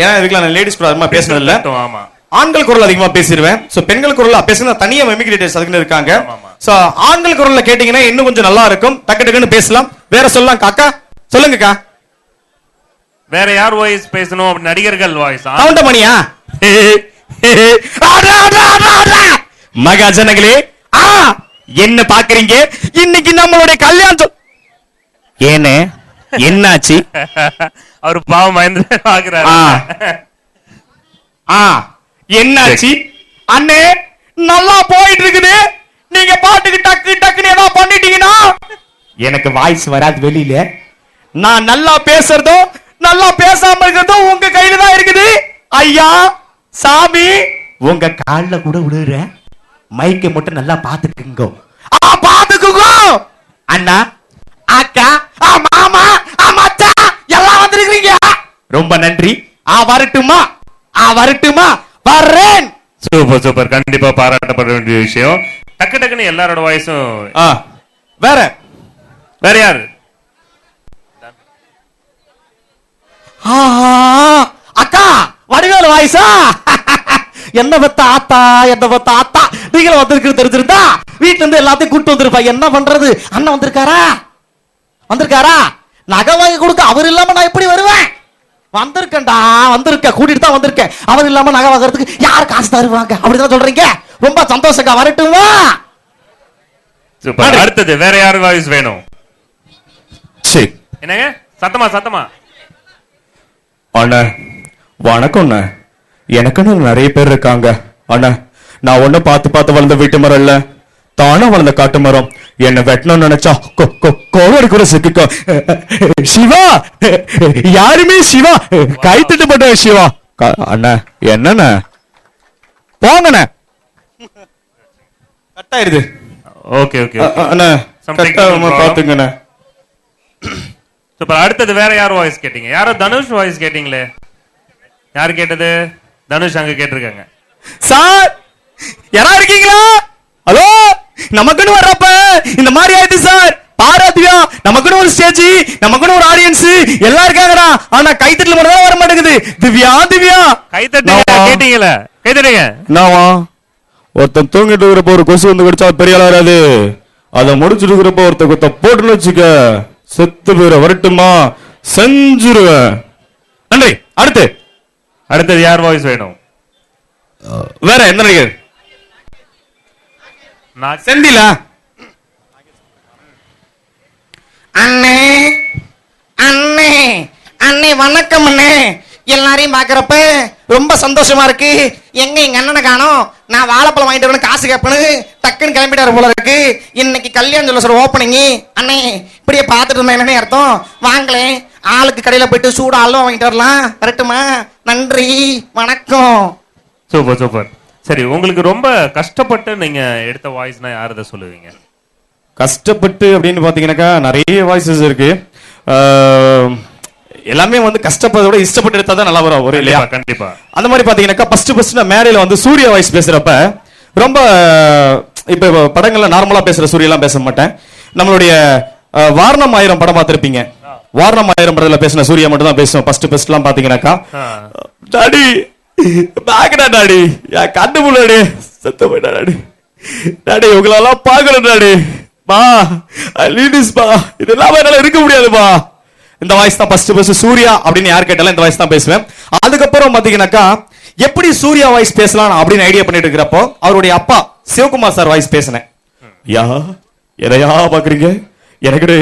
ஏன்னா இதுக்குலாம் நான் லேடிஸ் குரல் அதிகமா பேசுனது இல்ல. ஆமா, ஆண்கள் குரல் அதிகமா பேசிடுவேன். சோ பெண்கள் குரல்ல பேசுனா தனியா மெமிக்ரேட்டர்ஸ் அதுக்குன்னு இருக்காங்க. சோ ஆண்கள் குரல்ல கேட்டீங்கன்னா இன்னும் கொஞ்சம் நல்லா இருக்கும். டக்கு டக்குன்னு பேசலாம். வேற சொல்லலாம். காக்கா சொல்லுங்கக்கா. வேற யார் வாய்ஸ் பேசணும்? அப்படி நடிகர்கள் வாய்ஸ். கவுண்டமணியா? மகாஜனங்களே என்ன பாக்குறீங்க? இன்னைக்கு நம்மளுடைய கல்யாணம். ஏனே என்னாச்சு? அவரு பாவம் மயந்து பாக்குறாரு. என்னாச்சு அண்ணே? நல்லா போயிட்டு இருக்குது. நீங்க பாட்டுக்கு டக்கு டக்குன்னு ஏதாவது பண்ணிட்டீங்கன்னா எனக்கு வாய்ஸ் வராது வெளியில. நான் நல்லா பேசுறதும் நல்லா பேசாம இருக்கிறதும் உங்க கையில தான் இருக்குது. ஐயா சாமி உங்க கால்ல கூட விடுற, மைக்கை மட்டும் நல்லா பாத்துக்குங்க. பாத்துக்குங்க அண்ணா, அக்கா, மாமா, மச்சா எல்லாம் வந்திருக்கீங்க. ரொம்ப நன்றி. வரட்டுமா? வரட்டுமா? வர்றேன். சூப்பர் சூப்பர், கண்டிப்பா பாராட்டப்பட வேண்டிய விஷயம். டக்கு டக்குன்னு எல்லாரோட வாய்ஸும். வேற வேற யாரு? அக்கா வடிவேலு வாய்ஸா? என்ன பத்த ஆத்தா, என்ன பத்த ஆத்தா. நீங்களும் வந்திருக்கு தெரிஞ்சிருந்தா வீட்டுல இருந்து எல்லாத்தையும் கூட்டு வந்திருப்பா. என்ன பண்றது, அண்ணன் வந்திருக்காரா? வந்திருக்காரா? நகை வாங்கி கொடுக்க அவர் இல்லாம நான் எப்படி வருவேன்? வந்திருக்கேன்டா, வந்திருக்க, கூட்டிட்டு தான் வந்திருக்கேன். அவர் இல்லாம நகை வாங்குறதுக்கு யார் காசு தருவாங்க? அப்படிதான் சொல்றீங்க. ரொம்ப சந்தோஷக்கா, வரட்டுமா? சூப்பர். அடுத்தது வேற யாரு வாய்ஸ் வேணும்? சரி, என்னங்க சத்தமா சத்தமா? அண்ணா வணக்கம் அண்ணா. எனக்குன்னு நிறைய பேர் இருக்காங்க அண்ணா. நான் ஒண்ணு பார்த்து வளர்ந்த வீட்டு மரம் இல்ல, தானா வளர்ந்த காட்டு மரம். என்ன வெட்டணும்னு நினைச்சா கோவடி கூட சிக்கிக்கோ. சிவா, யாருமே சிவா கைத்திட்டு போட்ட சிவா. அண்ணா என்னண்ணா போங்கண்ணா. கட்டாயிருது. ஓகே ஓகே அண்ணா கட்டாம பாத்துங்கண்ணா. சூப்பர். அடுத்தது வேற யார் வாய்ஸ் கேட்டீங்க? யாரோ தனுஷ் வாய்ஸ் கேட்டீங்களே, யாரு கேட்டது? தனுஷ் அங்க கேட்டிருக்காங்க. சார் யாரா இருக்கீங்களா? ஹலோ, நமக்குன்னு வர்றப்ப இந்த மாதிரி ஆயிடுது சார். பாராதியா, நமக்குன்னு ஒரு ஸ்டேஜ், நமக்குன்னு ஒரு ஆடியன்ஸ் எல்லாம் இருக்காங்கடா. ஆனா கைத்தட்டல மட்டும் தான் வர மாட்டேங்குது. திவ்யா திவ்யா கைத்தட்டுங்க. கேட்டீங்களா? கைத்தட்டுங்க. என்னவா ஒருத்தன் தூங்கிட்டு இருக்கிறப்ப ஒரு கொசு வந்து கடிச்சா பெரிய ஆள் வராது. அதை முடிச்சுட்டு இருக்கிறப்ப ஒருத்த கொத்த போட்டுன்னு வச்சுக்க, செத்து போயிட. வரட்டுமா? செஞ்சுருவேன். நன்றி. அடுத்தது யார் வாய்ஸ் வேணும்? வேற என்ன நடிகர்? செந்திலா? அண்ணே அண்ணே அண்ணே வணக்கம் அண்ணே. எல்லாரையும் பாக்குறப்ப ரொம்ப சந்தோஷமா இருக்கு. எங்க எங்க அண்ணனை காணோம், நான் வாழைப்பழம் வாங்கிட்டு வரணும் காசு கேட்பேன்னு டக்குன்னு கிளம்பிட்டாரு போல இருக்கு. இன்னைக்கு கல்யாண ஜுவல்லர்ஸோட ஓப்பனிங். அண்ணே இப்படியே பார்த்துட்டு இருந்தேன், என்னன்னு அர்த்தம்? வாங்களே, ஆளுக்கு கடையில போயிட்டு சூடா அல்வா வாங்கிட்டு வரலாம். வரட்டுமா? நன்றி, வணக்கம். Super super. சரி, உங்களுக்கு ரொம்ப கஷ்டப்பட்டு நீங்க எடுத்த வாய்ஸ்னா யாரத சொல்லுவீங்க? கஷ்டப்பட்டு அப்படின்னு பாத்தீங்கன்னாக்கா நிறைய வாய்ஸஸ் இருக்கு. எல்லாமே வந்து கஷ்டப்படுறத விட இஷ்டப்பட்டு எடுத்தா தான் நல்லா வரும் ஒரு இல்லையா? கண்டிப்பா. அந்த மாதிரி பாத்தீங்கன்னாக்கா ஃபர்ஸ்ட் நான் மேடையில வந்து சூர்யா வாய்ஸ் பேசுறப்ப ரொம்ப இப்ப படங்கள்ல நார்மலா பேசுற சூர்யா எல்லாம் பேச மாட்டேன். நம்மளுடைய வாரணம் ஆயிரம் படம் பார்த்திருப்பீங்க. வாரணம் ஆயிரம் படத்துல பேசின சூர்யா மட்டும் தான் பேசுவோம். ஃபர்ஸ்ட் எல்லாம் பாத்தீங்கன்னாக்கா டாடி பாக்கடா டாடி, என் கண்ணு முன்னாடி சத்த போயிட்டா டாடி, டாடி உங்களெல்லாம் பாக்கணும் டாடி, பா லீடிஸ் பா, இதெல்லாம் என்னால இருக்க முடியாதுப்பா. இந்த வாய்ஸ் தான் ஃபர்ஸ்ட் சூர்யா அப்படின்னு யார் கேட்டாலும் இந்த வாய்ஸ் தான் பேசுவேன். அதுக்கப்புறம் பாத்தீங்கன்னாக்கா எப்படி சூர்யா வாய்ஸ் பேசலாம் அப்படின்னு ஐடியா பண்ணிட்டு இருக்கிறப்போ அவருடைய அப்பா சிவகுமார் சார் வாய்ஸ் பேசினேன். யா எதையா பாக்குறீங்க, எனக்கு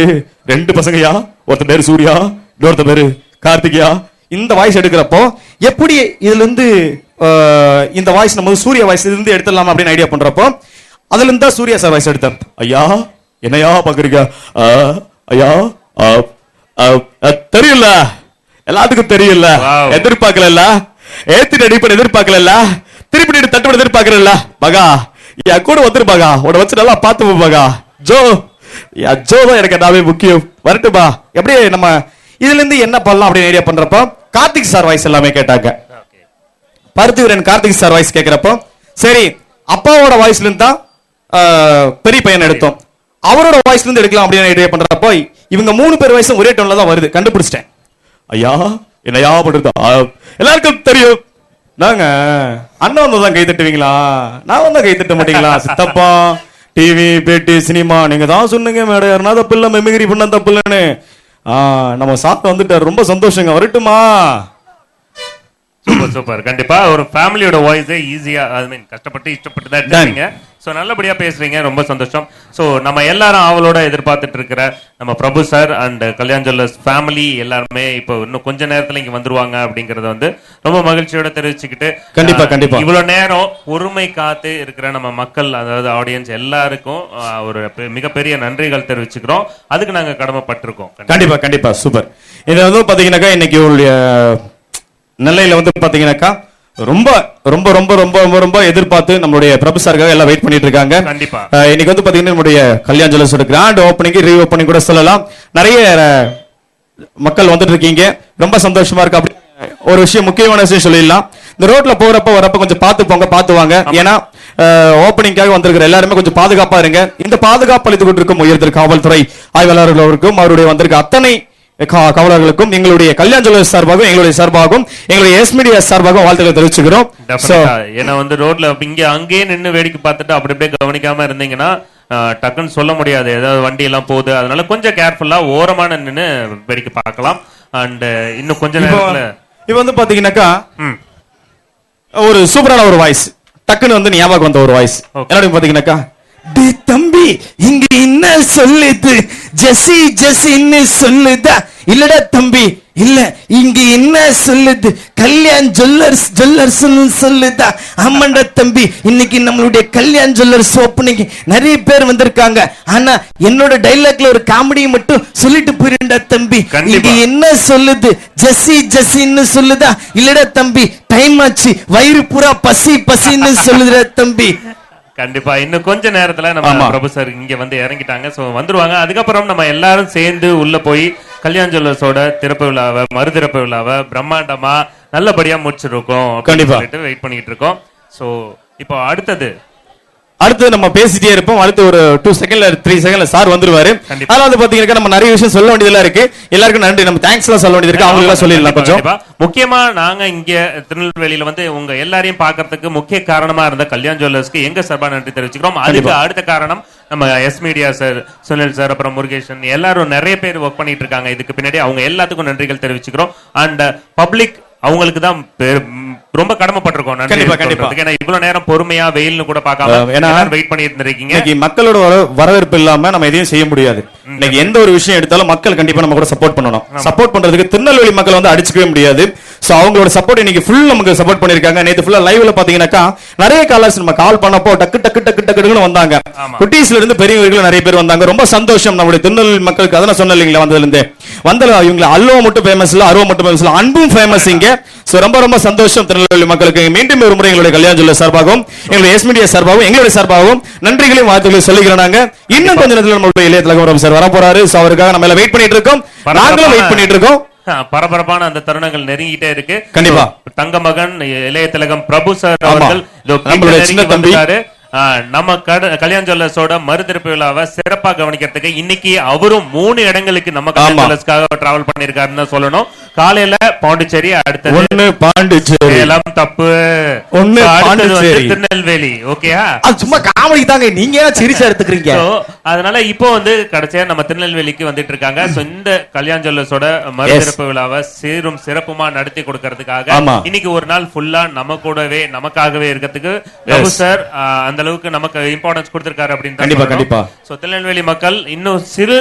2 பசங்கயா, ஒருத்த பேரு சூர்யா, இன்னொருத்த பேரு கார்த்திகயா. இந்த வாய்ஸ் எடுக்கிறப்போ எப்படி இதுல இருந்து இந்த வாய்ஸ் நம்ம சூர்யா வாய்ஸ் இருந்து எடுத்துடலாம் அப்படின்னு ஐடியா பண்றப்போ அதுல இருந்தா சூர்யா சார் வாய்ஸ் எடுத்தேன். ஐயா என்னையா பாக்குறீங்க, ஐயா தெரியல, எல்லாத்துக்கும் தெரியல, எதிர்பார்க்கல, ஏத்தி அடிப்படை எதிர்பார்க்கல, திருப்பி தட்டுப்பட எதிர்பார்க்கல. மகா என் கூட வந்துருப்பாங்க, உன்னை வச்சு நல்லா பார்த்து போவாங்க. ஜோ ஜோ தான் எனக்கு எல்லாமே முக்கியம். வரட்டுமா? எப்படி நம்ம இதுல இருந்து என்ன பண்ணலாம் அப்படின்னு ஐடியா பண்றப்போ கார்த்திக் சார் வாய்ஸ் எல்லாமே கேட்டாங்க. பருத்திவரன் கார்த்திக் சார் வாய்ஸ் கேட்கிறப்போ சரி அப்பாவோட வாய்ஸ்ல இருந்து தான் பெரிய பையன் எடுத்தோம், அவரோட வாய்ஸ்ல இருந்து எடுக்கலாம் அப்படின்னு ஐடியா பண்றப்போ இவங்க 3 பேர் வாய்ஸும் ஒரே டோன்ல தான் வருது. கண்டுபிடிச்சிட்டேன். ஐயா என்னையா பண்றது எல்லாருக்கும் தெரியும், நாங்க அண்ணன் வந்ததான் கை தட்டுவீங்களா, நான் வந்தா கை தட்ட மாட்டீங்களா? சித்தப்பா டிவி பேட்டி சினிமா நீங்க தான் சொன்னீங்க மேடம், யாருனா தப்பு இல்ல, மெமிகிரி பண்ண தப்பு இல்லன்னு. நம்ம சாப்பிட்டு வந்துட்டாரு, ரொம்ப சந்தோஷங்க. வரட்டுமா? Super super. கண்டிப்பா ஒரு ஃபேமிலியோட வாய்ஸே ஈஸியா, ஐ மீன் கஷ்டப்பட்டு இஷ்டப்பட்டு தான் எடுத்தீங்க. சோ நல்லபடியா பேசுறீங்க, ரொம்ப சந்தோஷம். சோ நம்ம எல்லாரும் ஆவலோட எதிர்பார்த்துட்டு இருக்கிற நம்ம Prabhu sir and Kalyan Jewellers family எல்லாருமே இப்போ இன்னும் கொஞ்ச நேரத்துல இங்க வந்துருவாங்க அப்படிங்கறத வந்து ரொம்ப மகிழ்ச்சியோட தெரிவிச்சுக்கிட்டு கண்டிப்பா கண்டிப்பா இவ்வளவு நேரம் பொறுமை காத்து இருக்கிற நம்ம மக்கள், அதாவது ஆடியன்ஸ் எல்லாருக்கும் ஒரு மிகப்பெரிய நன்றிகள் தெரிவிச்சுக்கிறோம். அதுக்கு நாங்க கடமைப்பட்டிருக்கோம். கண்டிப்பா கண்டிப்பா சூப்பர். இது வந்து பாத்தீங்கன்னாக்கா இன்னைக்கு உங்களுடைய நெல்லையில வந்து பாத்தீங்கன்னாக்கா ரொம்ப ரொம்ப ரொம்ப ரொம்ப ரொம்ப எதிர்பார்த்து நம்மளுடைய பிரபு சாருக்காக எல்லாம் வெயிட் பண்ணிட்டு இருக்காங்க. கண்டிப்பா இன்னைக்கு வந்து பாத்தீங்கன்னா நம்மளுடைய கல்யாண் ஜுவல்லர்ஸோட கிராண்ட் ஓப்பனிங் ரீ ஓப்பனிங் கூட சொல்லலாம். நிறைய மக்கள் வந்துட்டு இருக்கீங்க, ரொம்ப சந்தோஷமா இருக்கு. அப்படி ஒரு விஷயம், முக்கியமான விஷயம் சொல்லிடலாம். இந்த ரோட்ல போறப்ப வரப்ப கொஞ்சம் பார்த்து போங்க, பார்த்து வாங்க. ஏன்னா ஓப்பனிங்காக வந்திருக்கிற எல்லாருமே கொஞ்சம் பாதுகாப்பா இருங்க. இந்த பாதுகாப்பு அளித்துக் கொண்டிருக்கும் உயர்திரு காவல்துறை ஆய்வாளர்களுக்கும் அவருடைய வந்திருக்க அத்தனை காவலர்களுக்கும் எங்களுடைய கல்யாண் ஜுவல்லர்ஸ் சார்பாகவும் எங்களுடைய சார்பாகவும் எங்களுடைய எஸ் மீடியா சார்பாகவும் வாழ்த்துக்களை தெரிவிச்சுக்கிறோம். ஏன்னா வந்து ரோட்ல இங்க அங்கேயே நின்று வேடிக்கை பார்த்துட்டு அப்படி அப்படியே கவனிக்காம இருந்தீங்கன்னா டக்குன்னு சொல்ல முடியாது, ஏதாவது வண்டி எல்லாம் போகுது. அதனால கொஞ்சம் கேர்ஃபுல்லா ஓரமான நின்று வேடிக்கை பார்க்கலாம். அண்ட் இன்னும் கொஞ்ச நேரத்துல இப்ப வந்து பாத்தீங்கன்னாக்கா ஒரு சூப்பரான ஒரு வாய்ஸ் டக்குன்னு வந்து ஞாபகம் வந்த ஒரு வாய்ஸ் என்ன பாத்தீங்கன்னாக்கா, தம்பி இங்க என்ன சொல்லுது, ஜெசி ஜெசின்னு சொல்லுதா, இல்லடா தம்பி இல்ல இங்க என்ன சொல்லுது, கல்யாண் ஜுவல்லர்ஸ் ஜுவல்லர்ஸ் சொல்லுதா. ஆமாண்டா தம்பி, இன்னைக்கு நம்மளுடைய கல்யாண் ஜுவல்லர்ஸ் ஓப்பனிங் நிறைய பேர் வந்திருக்காங்க. ஆனா என்னோட டைலாக்ல ஒரு காமெடி மட்டும் சொல்லிட்டு போயிருந்தா தம்பி, இங்க என்ன சொல்லுது, ஜெசி ஜெசின்னு சொல்லுதா, இல்லடா தம்பி டைம் ஆச்சு, வயிறு பூரா பசி பசின்னு சொல்லுதுடா தம்பி. கண்டிப்பா இன்னும் கொஞ்ச நேரத்துல நம்ம பிரபு சார் இங்க வந்து இறங்கிட்டாங்க, சோ வந்துருவாங்க. அதுக்கப்புறம் நம்ம எல்லாரும் சேர்ந்து உள்ள போய் கல்யாண் ஜுவல்லர்ஸோட திறப்பு விழாவை, மறுதிறப்பு விழாவை பிரம்மாண்டமா நல்லபடியா முடிச்சிருக்கோம். கண்டிப்பா வெயிட் பண்ணிட்டு இருக்கோம். சோ இப்போ அடுத்து நம்ம பேசிட்டே இருப்போம். அடுத்து ஒரு 2 செகண்ட்ல 3 செகண்ட்ல சார் வந்துருவாரு. அதனால வந்து பாத்தீங்கன்னா நம்ம நிறைய விஷயம் சொல்ல வேண்டியதெல்லாம் இருக்கு. எல்லாருக்கும் நன்றி, நம்ம தேங்க்ஸ் எல்லாம் சொல்ல வேண்டியது இருக்கு. அவங்க எல்லாம் சொல்லிடலாம் கொஞ்சம். முக்கியமா நாங்க இங்க திருநெல்வேலியில வந்து உங்க எல்லாரையும் பாக்குறதுக்கு முக்கிய காரணமா இருந்த கல்யாண் ஜுவல்லர்ஸ்க்கு எங்க சார்பா நன்றி தெரிவிச்சுக்கிறோம். அதுக்கு அடுத்த காரணம் நம்ம S media sir, Sunil sir, அப்புறம் முருகேசன் எல்லாரும் நிறைய பேர் ஒர்க் பண்ணிட்டு இருக்காங்க இதுக்கு பின்னாடி. அவங்க எல்லாத்துக்கும் நன்றிகள் தெரிவிச்சுக்கிறோம். அண்ட் பப்ளிக் அவங்களுக்கு தான் ரொம்ப கடமைப்பட்டிருக்கோம். ஏன்னா இவ்வளவு நேரம் பொறுமையா வெயில்னு கூட பார்க்காம வெயிட் பண்ணிட்டு இருக்கீங்க. மக்களோட வரவேற்பு இல்லாம நம்ம எதையும் செய்ய முடியாது. இன்னைக்கு எந்த ஒரு விஷயம் எடுத்தாலும் மக்கள் கண்டிப்பா நம்ம கூட சப்போர்ட் பண்ணணும். சப்போர்ட் பண்றதுக்கு திருநெல்வேலி மக்கள் வந்து அடிச்சுக்கவே முடியாது. சோ அவங்களோட சப்போர்ட் இன்னைக்கு ஃபுல் நமக்கு சப்போர்ட் பண்ணிருக்காங்க. நேத்து ஃபுல்லா லைவ்ல பாத்தீங்கன்னாக்கா நிறைய காலர்ஸ் நம்ம கால் பண்ணப்போ டக்கு டக்கு டக்கு டக்குன்னு வந்தாங்க. குட்டீஸ்ல இருந்து பெரியவர்கள் நிறைய பேர் வந்தாங்க. ரொம்ப சந்தோஷம். நம்மளுடைய திருநெல்வேலி மக்களுக்கு அதான் சொன்ன இல்லைங்களா, வந்ததுல இருந்து இவங்க அல்வா மட்டும் ஃபேமஸ் இல்ல, அருவா மட்டும் ஃபேமஸ் இல்ல, அன்பும் ஃபேமஸ் இங்க. சோ ரொம்ப ரொம்ப சந்தோஷம் திருநெல்வேலி மக்களுக்கு. மீண்டும் ஒரு முறை எங்களுடைய கல்யாண ஜுவல்லர்ஸ் சார்பாகவும் எங்களுடைய எஸ் மீடியா சார்பாகவும் எங்களுடைய சார்பாகவும் நன்றிகளையும் வாழ்த்துக்களையும் சொல்லிக்கிறோம். நாங்க இன்னும் கொஞ்ச நேரத்தில் நம்மளுடைய இளைய திலகம் சார் வர போறாரு. சோ அவருக்காக நம்ம எல்லாம் வெயிட் பண்ணிட்டு இருக்கோம். நாங்களும் வெயிட் பண்ணிட்டு இருக்கோம். பரபரப்பான அந்த தருணங்கள் நெருங்கிட்டே இருக்கு. கண்டிப்பா தங்க மகன் இளைய திலகம் பிரபு சார் அவர்கள் நம்ம கல்யாண ஜுவல்லர்ஸோட மறுதிருப்பு விழாவை சிறப்பா கவனிக்கிறதுக்கு இன்னைக்கு அவரும் 3 இடங்களுக்கு நம்ம கல்யாண ஜுவல்லர்ஸ்க்காக டிராவல் பண்ணிருக்காருன்னு சொல்லணும். காலையில பாண்டிச்சேரி, அடுத்தது பாண்டிச்சேரி எல்லாம் தப்பு, திருநெல்வேலி. ஓகேயா, சும்மா காமெடி தாங்க, நீங்க ஏன் சிரிச்சா எடுத்துக்கிறீங்க? அதனால இப்போ கடைசியா நம்ம திருநெல்வேலிக்கு வந்துட்டு இருக்காங்க. இந்த கல்யாண ஜுவல்லர்ஸோட மறுதிருப்பு விழாவை சீரும் சிறப்புமா நடத்தி கொடுக்கறதுக்காக இன்னைக்கு ஒரு நாள் ஃபுல்லா நம்ம கூடவே நமக்காகவே இருக்கிறதுக்கு பிரபு சார் அந்த அளவுக்கு நமக்கு இம்பார்ட்டன்ஸ் கொடுத்திருக்காரு அப்படின்னு. கண்டிப்பா கண்டிப்பா. சோ திருநெல்வேலி மக்கள் இன்னும் சிறு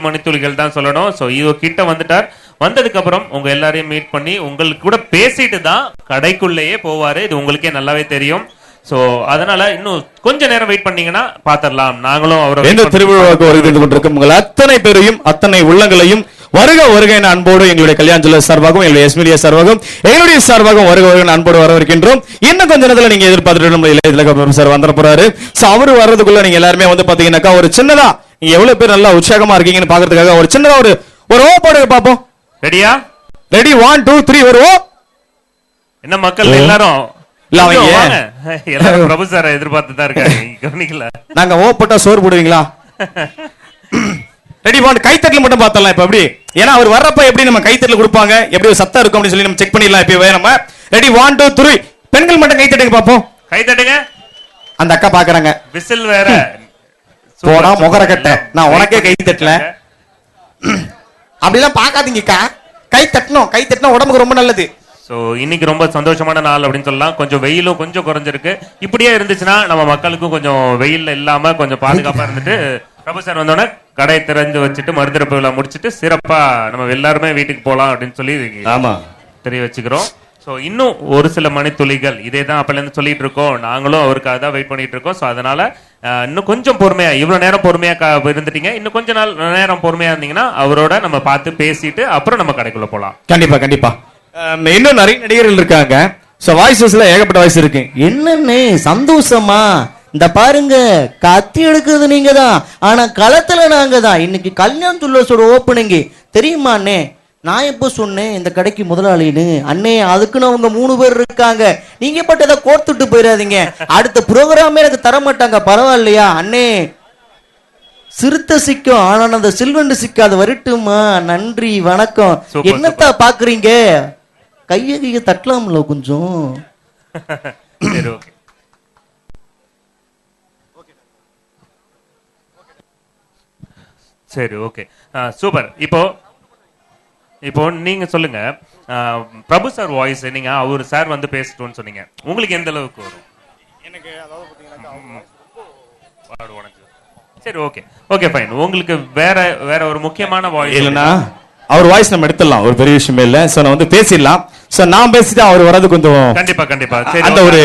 மணி துளிகள் தான் சொல்லணும். சோ இது கிட்ட வந்துட்டார். வந்ததுக்கு அப்புறம் உங்க எல்லாரையும் மீட் பண்ணி உங்களுக்கு கூட பேசிட்டு தான் கடைக்குள்ளேயே போவாரு. இது உங்களுக்கே நல்லாவே தெரியும். சோ அதனால இன்னும் கொஞ்ச நேரம் வெயிட் பண்ணீங்கன்னா பாத்திரலாம். நாங்களும் அவரோட எந்த திருவிழாவுக்கு வருகை கொண்டிருக்கும் உங்கள் அத்தனை பேரையும் அத்தனை உள்ளங்களையும் வருக வருக என அன்போடு எங்களுடைய கல்யாண ஜுவல்லர்ஸ் சார்பாகவும் எங்களுடைய எஸ் மீடியா சார்பாகவும் எங்களுடைய சார்பாகவும் வருக வருக அன்போடு வரவிருக்கின்றோம். இன்னும் கொஞ்ச நேரத்துல நீங்க எதிர்பார்த்துட்டு நம்ம இளைய திலகம் சார் வந்துட போறாரு. சோ அவரு வர்றதுக்குள்ள நீங்க எல்லாருமே பாத்தீங்கன்னாக்கா ஒரு சின்னதா நீங்க எவ்வளவு பேர் நல்லா உற்சாகமா இருக்கீங்கன்னு பாக்குறதுக்காக ஒரு சின்னதா ஒரு ஓ போடுங்க பாப்போம். ரெடியா? ரெடி, 1 2 3 வருவோம். என்ன மக்கள் எல்லாரும் எல்லாரும் பிரபு சார் எதிர்பார்த்து தான் இருக்காங்க. கவனிக்கல, நாங்க ஓ போட்டா சோறு போடுவீங்களா? ரெடி, 1 கைத்தட்டல மட்டும் பார்த்தலாம். இப்ப எப்படி, ஏன்னா அவர் வர்றப்ப எப்படி நம்ம கைத்தட்டல கொடுப்பாங்க, எப்படி ஒரு சத்தம் இருக்கும் அப்படின்னு சொல்லி நம்ம செக் பண்ணிடலாம். இப்பவே நம்ம ரெடி, 1 2 3 பெண்கள் மட்டும் கைத்தட்டுங்க பாப்போம். கைத்தட்டுங்க. அந்த அக்கா பாக்குறாங்க. விசில் வேற போடா முகர கட்ட, நான் உனக்கே கைத்தட்டல. அப்படிலாம் பாக்காதீங்கக்கா, கைத்தட்டணும் உடம்புக்கு ரொம்ப நல்லது. சோ இன்னைக்கு ரொம்ப சந்தோஷமான நாள் அப்படின்னு சொல்லலாம். கொஞ்சம் வெயிலும் கொஞ்சம் குறைஞ்சிருக்கு. இப்படியே இருந்துச்சுன்னா நம்ம மக்களுக்கும் கொஞ்சம் வெயில் இல்லாம கொஞ்சம் பாதுகாப்பா இருந்துட்டு பிரபு சார் வந்தோடனே கடை திறந்து வச்சுட்டு மறுதிருப்பு விழா முடிச்சுட்டு சிறப்பா நம்ம எல்லாருமே வீட்டுக்கு போலாம் அப்படின்னு சொல்லி தெரிய வச்சுக்கிறோம். சோ இன்னும் ஒரு சில மணித்துளிகள் இதே தான் அப்பல இருந்து சொல்லிட்டு இருக்கோம். நாங்களும் அவருக்காக தான் வெயிட் பண்ணிட்டு இருக்கோம். சோ அதனால இன்னும் கொஞ்சம் பொறுமையா, இவ்வளவு நேரம் பொறுமையா இருந்துட்டீங்க, இன்னும் கொஞ்ச நேரம் பொறுமையா இருந்தீங்கன்னா அவரோட நம்ம பார்த்து பேசிட்டு அப்புறம் நம்ம கடைக்குள்ள போலாம். கண்டிப்பா கண்டிப்பா. இன்னும் நிறைய நடிகர்கள் இருக்காங்க. சோ வாய்ஸஸ்ல ஏகப்பட்ட வாய்ஸ் இருக்கு. என்னன்னு சந்தோஷமா? இந்த பாருங்க, கத்தி எடுக்குது நீங்க தான், ஆனா களத்துல நாங்க தான். இன்னைக்கு கல்யாண ஜுவல்லர்ஸோட ஓப்பனிங் தெரியுமா அண்ணே? நான் எப்போ சொன்னேன் இந்த கடைக்கு முதலாளின்னு? அண்ணே அதுக்குன்னு அவங்க 3 பேர் இருக்காங்க. நீங்க பட்டு எதை கோர்த்துட்டு போயிடாதீங்க, அடுத்த ப்ரோக்ராமே எனக்கு தர மாட்டாங்க. பரவாயில்லையா அண்ணே? சிறுத்தை சிக்கும், ஆனா அந்த சில்வண்டு சிக்காது. வரட்டுமா? நன்றி, வணக்கம். என்னத்தா பாக்குறீங்க? கைய தட்டலாம்ல கொஞ்சம். சரி, ஓகே, சூப்பர். இப்போ நீங்க சொல்லுங்க, பிரபு சார் வாய்ஸ் நீங்க அவர் சார் வந்து பேசட்டும்னு சொன்னீங்க, உங்களுக்கு எந்த அளவுக்கு வரும்? எனக்கு அதாவது பாத்தீங்கன்னா சரி, ஓகே ஓகே ஃபைன். உங்களுக்கு வேற ஒரு முக்கியமான வாய்ஸ் இல்லனா அவர் வாய்ஸ் நம்ம எடுத்துடலாம், ஒரு பெரிய விஷயமே இல்ல. சோ நான் வந்து பேசிடலாம். சோ நான் பேசிட்டு அவர் வரது கொஞ்சம் கண்டிப்பா சரி, அந்த ஒரு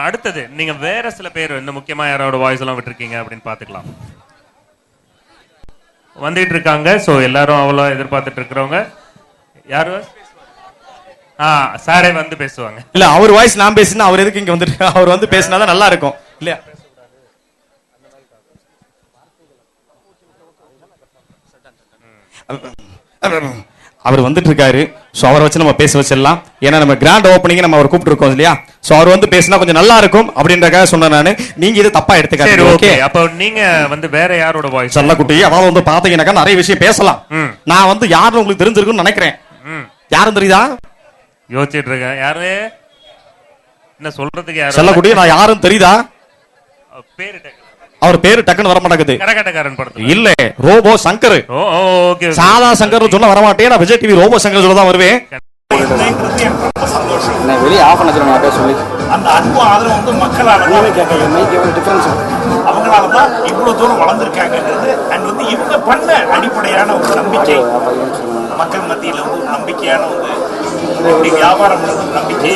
அடுத்தது நீங்க வேற சில பேர் இந்த முக்கியமா யாரோட வாய்ஸ் எல்லாம் விட்டுருக்கீங்க அப்படின்னு பாத்துக்கலாம். வந்துட்டு இருக்காங்க. சோ எல்லாரும் அவ்வளவு எதிர்பார்த்துட்டு இருக்கிறவங்க யாரு? சாரே வந்து பேசுவாங்க. இல்ல அவர் வாய்ஸ் நான் பேசினா அவர் எதுக்கு இங்க வந்துட்டு, அவர் வந்து பேசினாதான் நல்லா இருக்கும் இல்லையா? அவர் வந்துட்டு இருக்காரு. சோ அவரை வச்சு நம்ம பேச வச்சிடலாம். ஏன்னா நம்ம கிராண்ட் ஓப்பனிங் நம்ம அவர் கூப்பிட்டு இருக்கோம் இல்லையா? சோ அவர் வந்து பேசினா கொஞ்சம் நல்லா இருக்கும் அப்படின்றக்காக சொன்னேன் நானு. நீங்க இது தப்பா எடுத்துக்காதீங்க. ஓகே, அப்ப நீங்க வந்து வேற யாரோட வாய்ஸ்? சல்லக்குட்டி அதாவது வந்து பாத்தீங்கன்னாக்கா நிறைய விஷயம் பேசலாம். நான் வந்து யாருன்னு உங்களுக்கு தெரிஞ்சிருக்கும்னு நினைக்கிறேன். யாரும் தெரியுதா? யோசிச்சுட்டு இருக்கேன். யாரு என்ன சொல்றதுக்கு? யாரு சல்லக்குட்டி நான் யாரும் தெரியுதா? பேரு அவர் பேரு டக்குன்னு வர மாட்டேங்குது. கரகாட்டக்காரன் படத்துல இல்ல, ரோபோ சங்கர். ஓகே, சாதா சங்கர் சொல்ல வர மாட்டேன். நான் விஜய் டிவி ரோபோ சங்கர் சொல்ல தான் வருவேன். வெளியே ஆஃப் பண்ண சொல்லி அந்த அன்பு ஆதரவு வந்து மக்களால அவங்களால தான் இவ்வளவு தூரம் வளர்ந்துருக்காங்கிறது. அண்ட் வந்து இவங்க பண்ண அடிப்படையான ஒரு நம்பிக்கை, மக்கள் மத்தியில வந்து நம்பிக்கையான ஒரு இப்படி வியாபாரம் பண்ணுறது நம்பிக்கை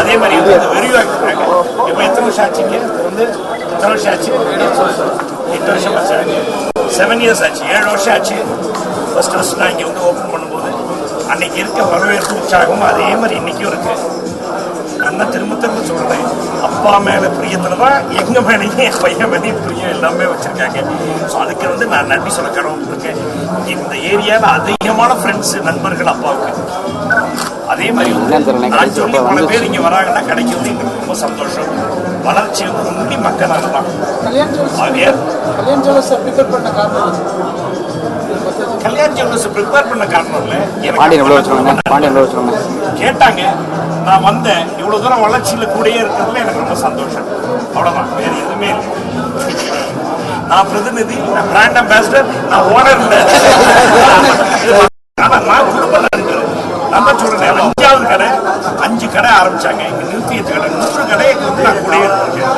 அதே மாதிரி விரிவாக இப்போ எத்தனை வருஷம் ஆச்சுங்க எத்தனை வருஷம் ஆச்சு 8 வருஷம் ஆச்சு 7 இயர்ஸ் ஆச்சு 7 வருஷம் ஆச்சு ஃபர்ஸ்ட் நான் இங்கே வந்து ஓப்பன் பண்ணும்போது அன்னைக்கு இருக்க வரவேற்பு உற்சாகமும் அதே மாதிரி இன்னைக்கும் இருக்கு. நான் திரும்ப திரும்ப சொல்றேன், அப்பா மேல பிரியத்துல தான் எங்க மேலேயும் என் பையன் மேலேயும் பிரியம் எல்லாமே வச்சிருக்காங்க. ஸோ அதுக்கு வந்து நான் நன்றி சொல்ல கடவுள். இந்த ஏரியாவில் அதிகமான ஃப்ரெண்ட்ஸ் நண்பர்கள் அப்பாவுக்கு. அதே மாதிரி நான் சொல்லி பல பேர் இங்க வராங்கன்னா கடைக்கு வந்து எங்களுக்கு ரொம்ப சந்தோஷம். வளர்ச்சி வந்து உண்மை மக்களால் தான். கல்யாண் ஜுவல்லர்ஸ் ப்ரிப்பேர் பண்ண காரணம் இல்லை, கேட்டாங்க, நான் வந்தேன். இவ்வளவு தூரம் வளர்ச்சியில கூடயே இருக்கிறதுல எனக்கு ரொம்ப சந்தோஷம். அவ்வளவுதான், வேற எதுவுமே இல்லை. நான் பிரதிநிதி, நான் பிராண்ட் அம்பாசிடர், நான் ஓனர் இல்லை. ஆனா நான் குடும்ப நண்பர். நான் தான் சொல்றேன், 5வது கடை 5 கடை ஆரம்பிச்சாங்க. இங்க 108 கடை 100 கடையை வந்து நான் கூடயே இருக்கேன்.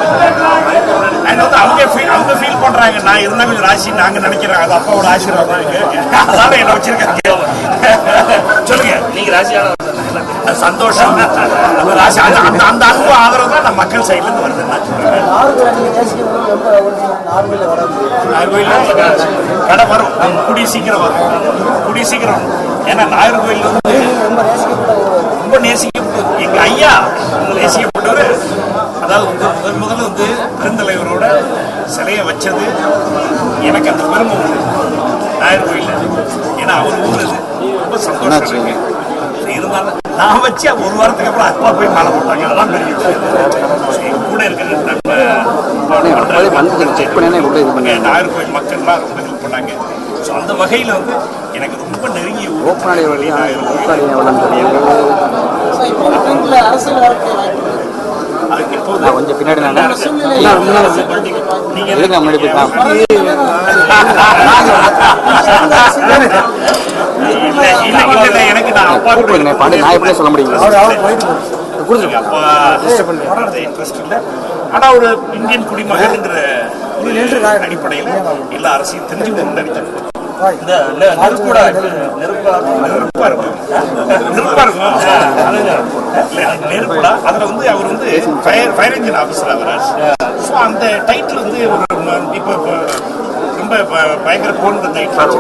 அவங்க ஃபீல் பண்றாங்க, நான் இருந்தா கொஞ்சம் ராசி நாங்க நினைக்கிறோம். அது அப்பாவோட ஆசீர்வாதம் இருக்கு, அதனால என்ன வச்சிருக்காங்க. சொல்லுங்க, நீங்க ராசியான சந்தோஷம். அந்த அன்பு ஆதரவு தான் நம்ம மக்கள் சைட்ல இருந்து வருது. கடை வரும், கூடிய சீக்கிரம் வரும், கூடிய சீக்கிரம். ஏன்னா நாகர்கோயில் வந்து ரொம்ப நேசிக்கப்பட்டு எங்க ஐயா நேசிக்கப்பட்டவர். அதாவது முதல்ல வந்து பெருந்தலைவரோட சிலையை வச்சது எனக்கு அந்த பெருமை உண்டு நாகர்கோயில். ஏன்னா அவர் ஊர் ரொம்ப சந்தோஷம். இருந்தாலும் நான் வச்சு 1 வாரத்துக்கு அப்புறம் அப்பா போய் மாலை போட்டாங்க. அதெல்லாம் பெரிய கூட இருக்கிற நாகர்கோயில் மக்கள்லாம் ரொம்ப ஹெல்ப் பண்ணாங்க. ஸோ அந்த வகையில் வந்து எனக்கு ரொம்ப நெருங்கிய கொஞ்சம் பின்னாடி எனக்கு நான் அப்பா கூட சொல்ல முடியும். இன்ட்ரெஸ்ட் இல்லை. ஆனா ஒரு இந்தியன் குடிமகன்ங்கிற அடிப்படையில் எல்லா அரசியல் தெரிஞ்சுக்கணும்னு நினைத்தேன். நெருப்பா இருக்கும் நெருப்புடா. அதுல வந்து அவர் வந்து ஃபயர் இன்ஜின் ஆபீசர் ஆகிறார். ஸோ அந்த டைட்டில் வந்து இப்போ ரொம்ப பயங்கர போன்ற டைட்டில்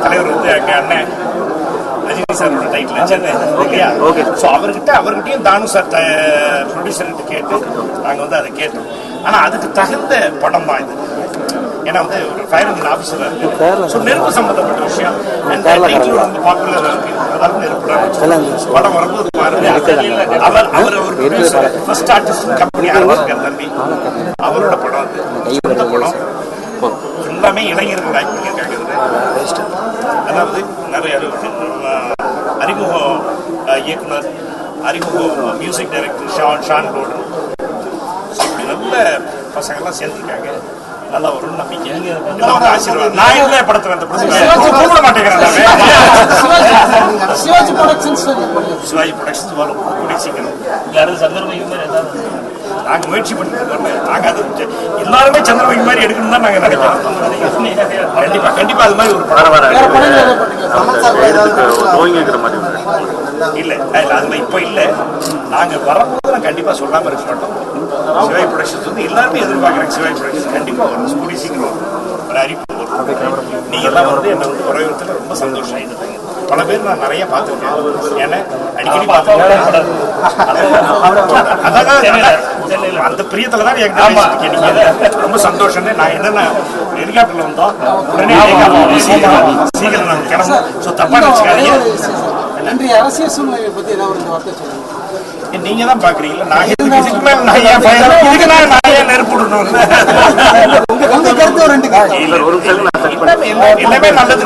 தலைவர் வந்து எங்க அண்ணன் ரஜினி சாரோட டைட்டில் சென்னை இல்லையா? ஸோ அவர்கிட்டயும் தானு சார் ப்ரொடியூசர்கிட்ட கேட்டு நாங்கள் வந்து அதை கேட்டோம். ஆனால் அதுக்கு தகுந்த படம் தான் இது. ஏன்னா வந்து ஒரு ஃபயர் இன்ஜின் ஆஃபீஸராக இருக்கு. ஸோ நெருப்பு சம்பந்தப்பட்ட விஷயம் டைட்டில் ரொம்ப பாப்புலராக இருக்கு. அதாவது நெருப்பு படம் வரும்போது அவர் ஃபர்ஸ்ட் ஆர்டிஸ்ட் கம்பெனி ஆரம்பிச்சிருக்கார் தம்பி. அவரோட படம் அது சொந்த படம். எல்லாமே இளைஞர்கள் ஆக்ட் பண்ணியிருக்காங்க. அதாவது நிறைய அறிமுக இயக்குனர், அறிமுக மியூசிக் டைரக்டர் ஷான் ரோடன், இப்படி நல்ல பசங்கள்லாம் சேர்ந்துருக்காங்க. நல்லா ஒரு நம்பிக்கை, ஆசீர்வாதம். நான் இல்லை படத்துல அந்த கூப்பிட மாட்டேங்கிறேன். சிவாஜி ப்ரொடக்ஷன்ஸ் வரும் கூடிய சீக்கிரம். நாங்க முயற்சி பண்ணிட்டு இருக்கோம். நாங்க அது எல்லாருமே சந்திரபாபு மாதிரி எடுக்கணும் தான் நாங்க நினைக்கிறோம். கண்டிப்பா கண்டிப்பா அது மாதிரி ஒரு படம் இல்ல அதுல இப்ப இல்ல. நாங்க வரும்போது நான் கண்டிப்பா சொல்லாம இருக்க மாட்டோம். சிவாஜி ப்ரொடக்ஷன்ஸ் வந்து எல்லாருமே எதிர்பார்க்குறாங்க. சிவாஜி ப்ரொடக்ஷன்ஸ் கண்டிப்பா வரும், கூடிய சீக்கிரம் ஒரு அறிவிப்பு வரும். நீங்க எல்லாம் வந்து என்னை வந்து வரவேற்கிறதுல ரொம்ப சந்தோஷம் ஆயிடுது. பல பேர் நான் நிறைய பார்த்துருக்கேன். ஏன்னா அடிக்கடி பார்த்துருக்கேன். அந்த பிரியத்துல தான் எங்க ரொம்ப சந்தோஷம். நான் என்னன்னா ஹெலிகாப்டர்ல வந்தோம், உடனே சீக்கிரம் நாங்கள் கிளம்பும். ஸோ தப்பா நினைச்சுக்காதீங்க. அரசியல் சூழ்நிலையை பத்தி ஏதாவது நீங்க தான் பாக்குறீங்களா? நான் இதுக்கு மேல நான் ஏன் நெருப்பு விடணும்? எல்லாமே நல்லது.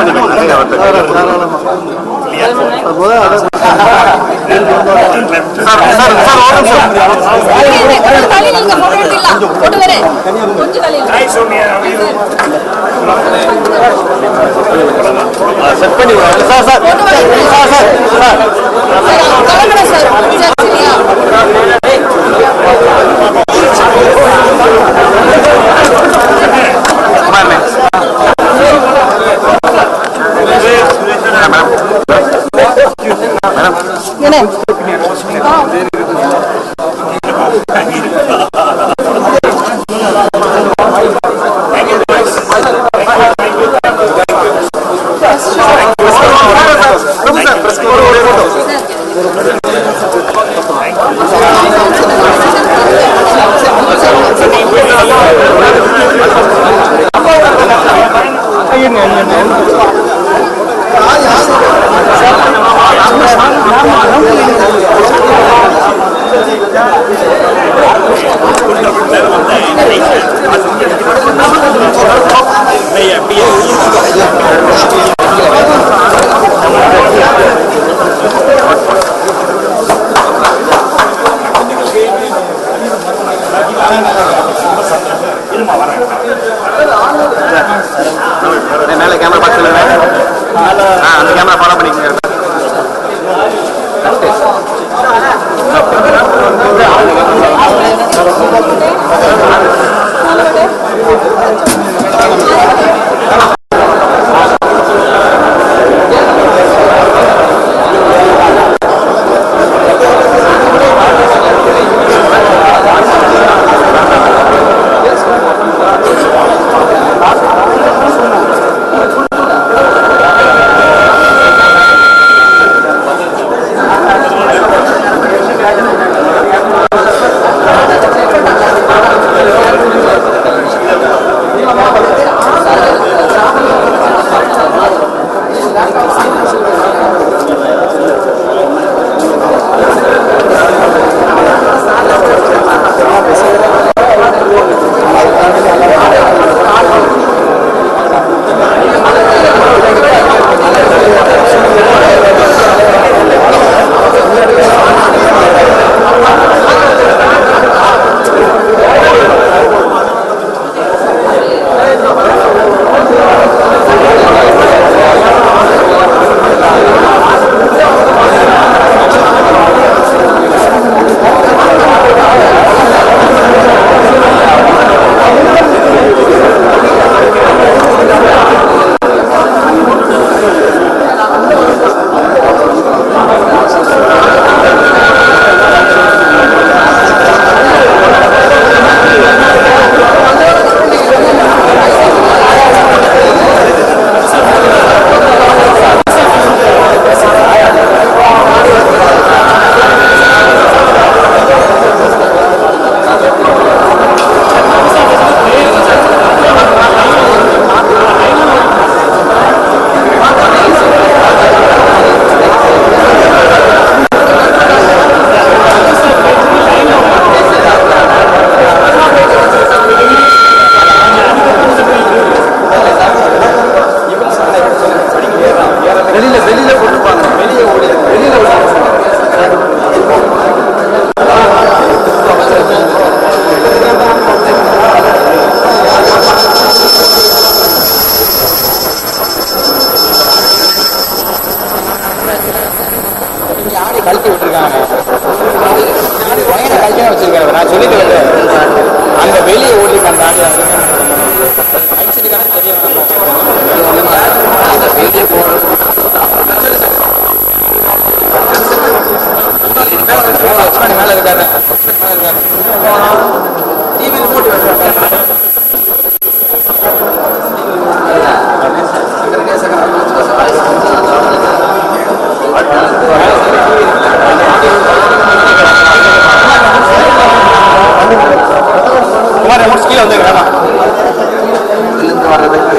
வர்றதுக்கு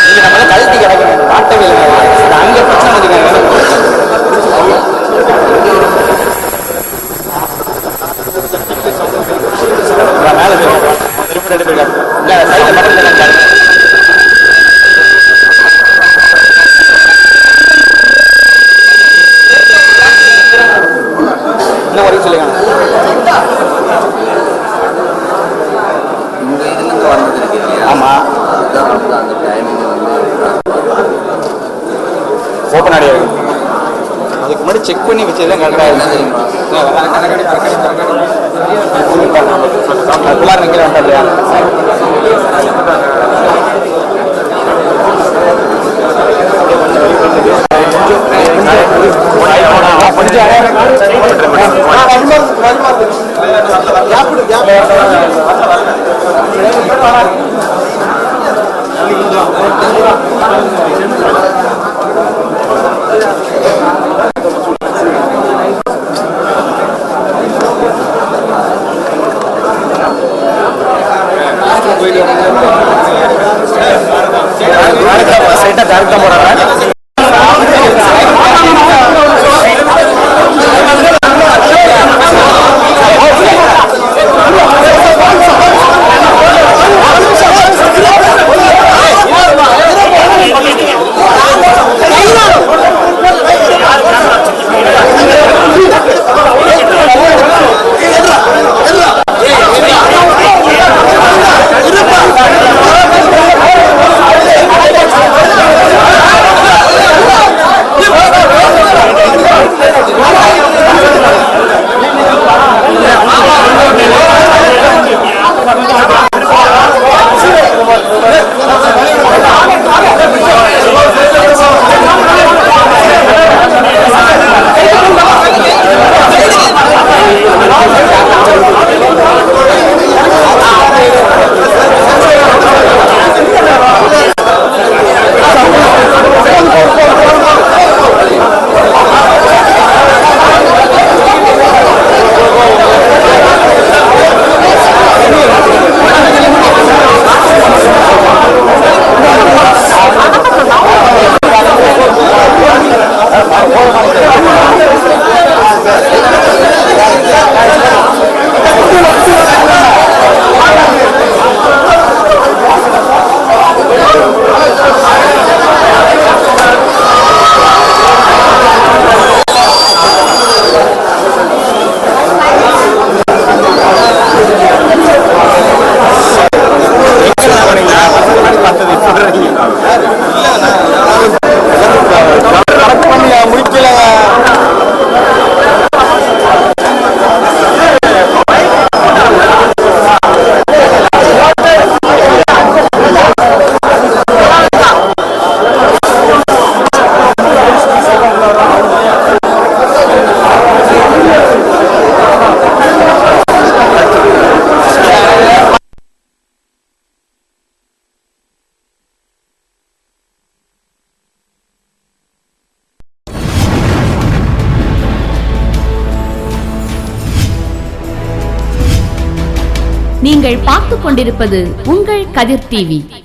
இங்க நம்ம கழுத்தி கிடக்கணும் மாட்டவே இல்லை அங்கே பிரச்சனை இன்னும் வரைக்கும் சொல்லுங்க. ஆமா ஓப்பன் ஆடியோ அதுக்கு முன்னாடி செக் பண்ணி வச்சதுதான் கரெக்டாக பிள்ளார் நிற்கிறேன் இல்லையா டேரக்டா போறாங்க. நீங்கள் பார்த்துக் கொண்டிருப்பது உங்கள் கதிர் டிவி.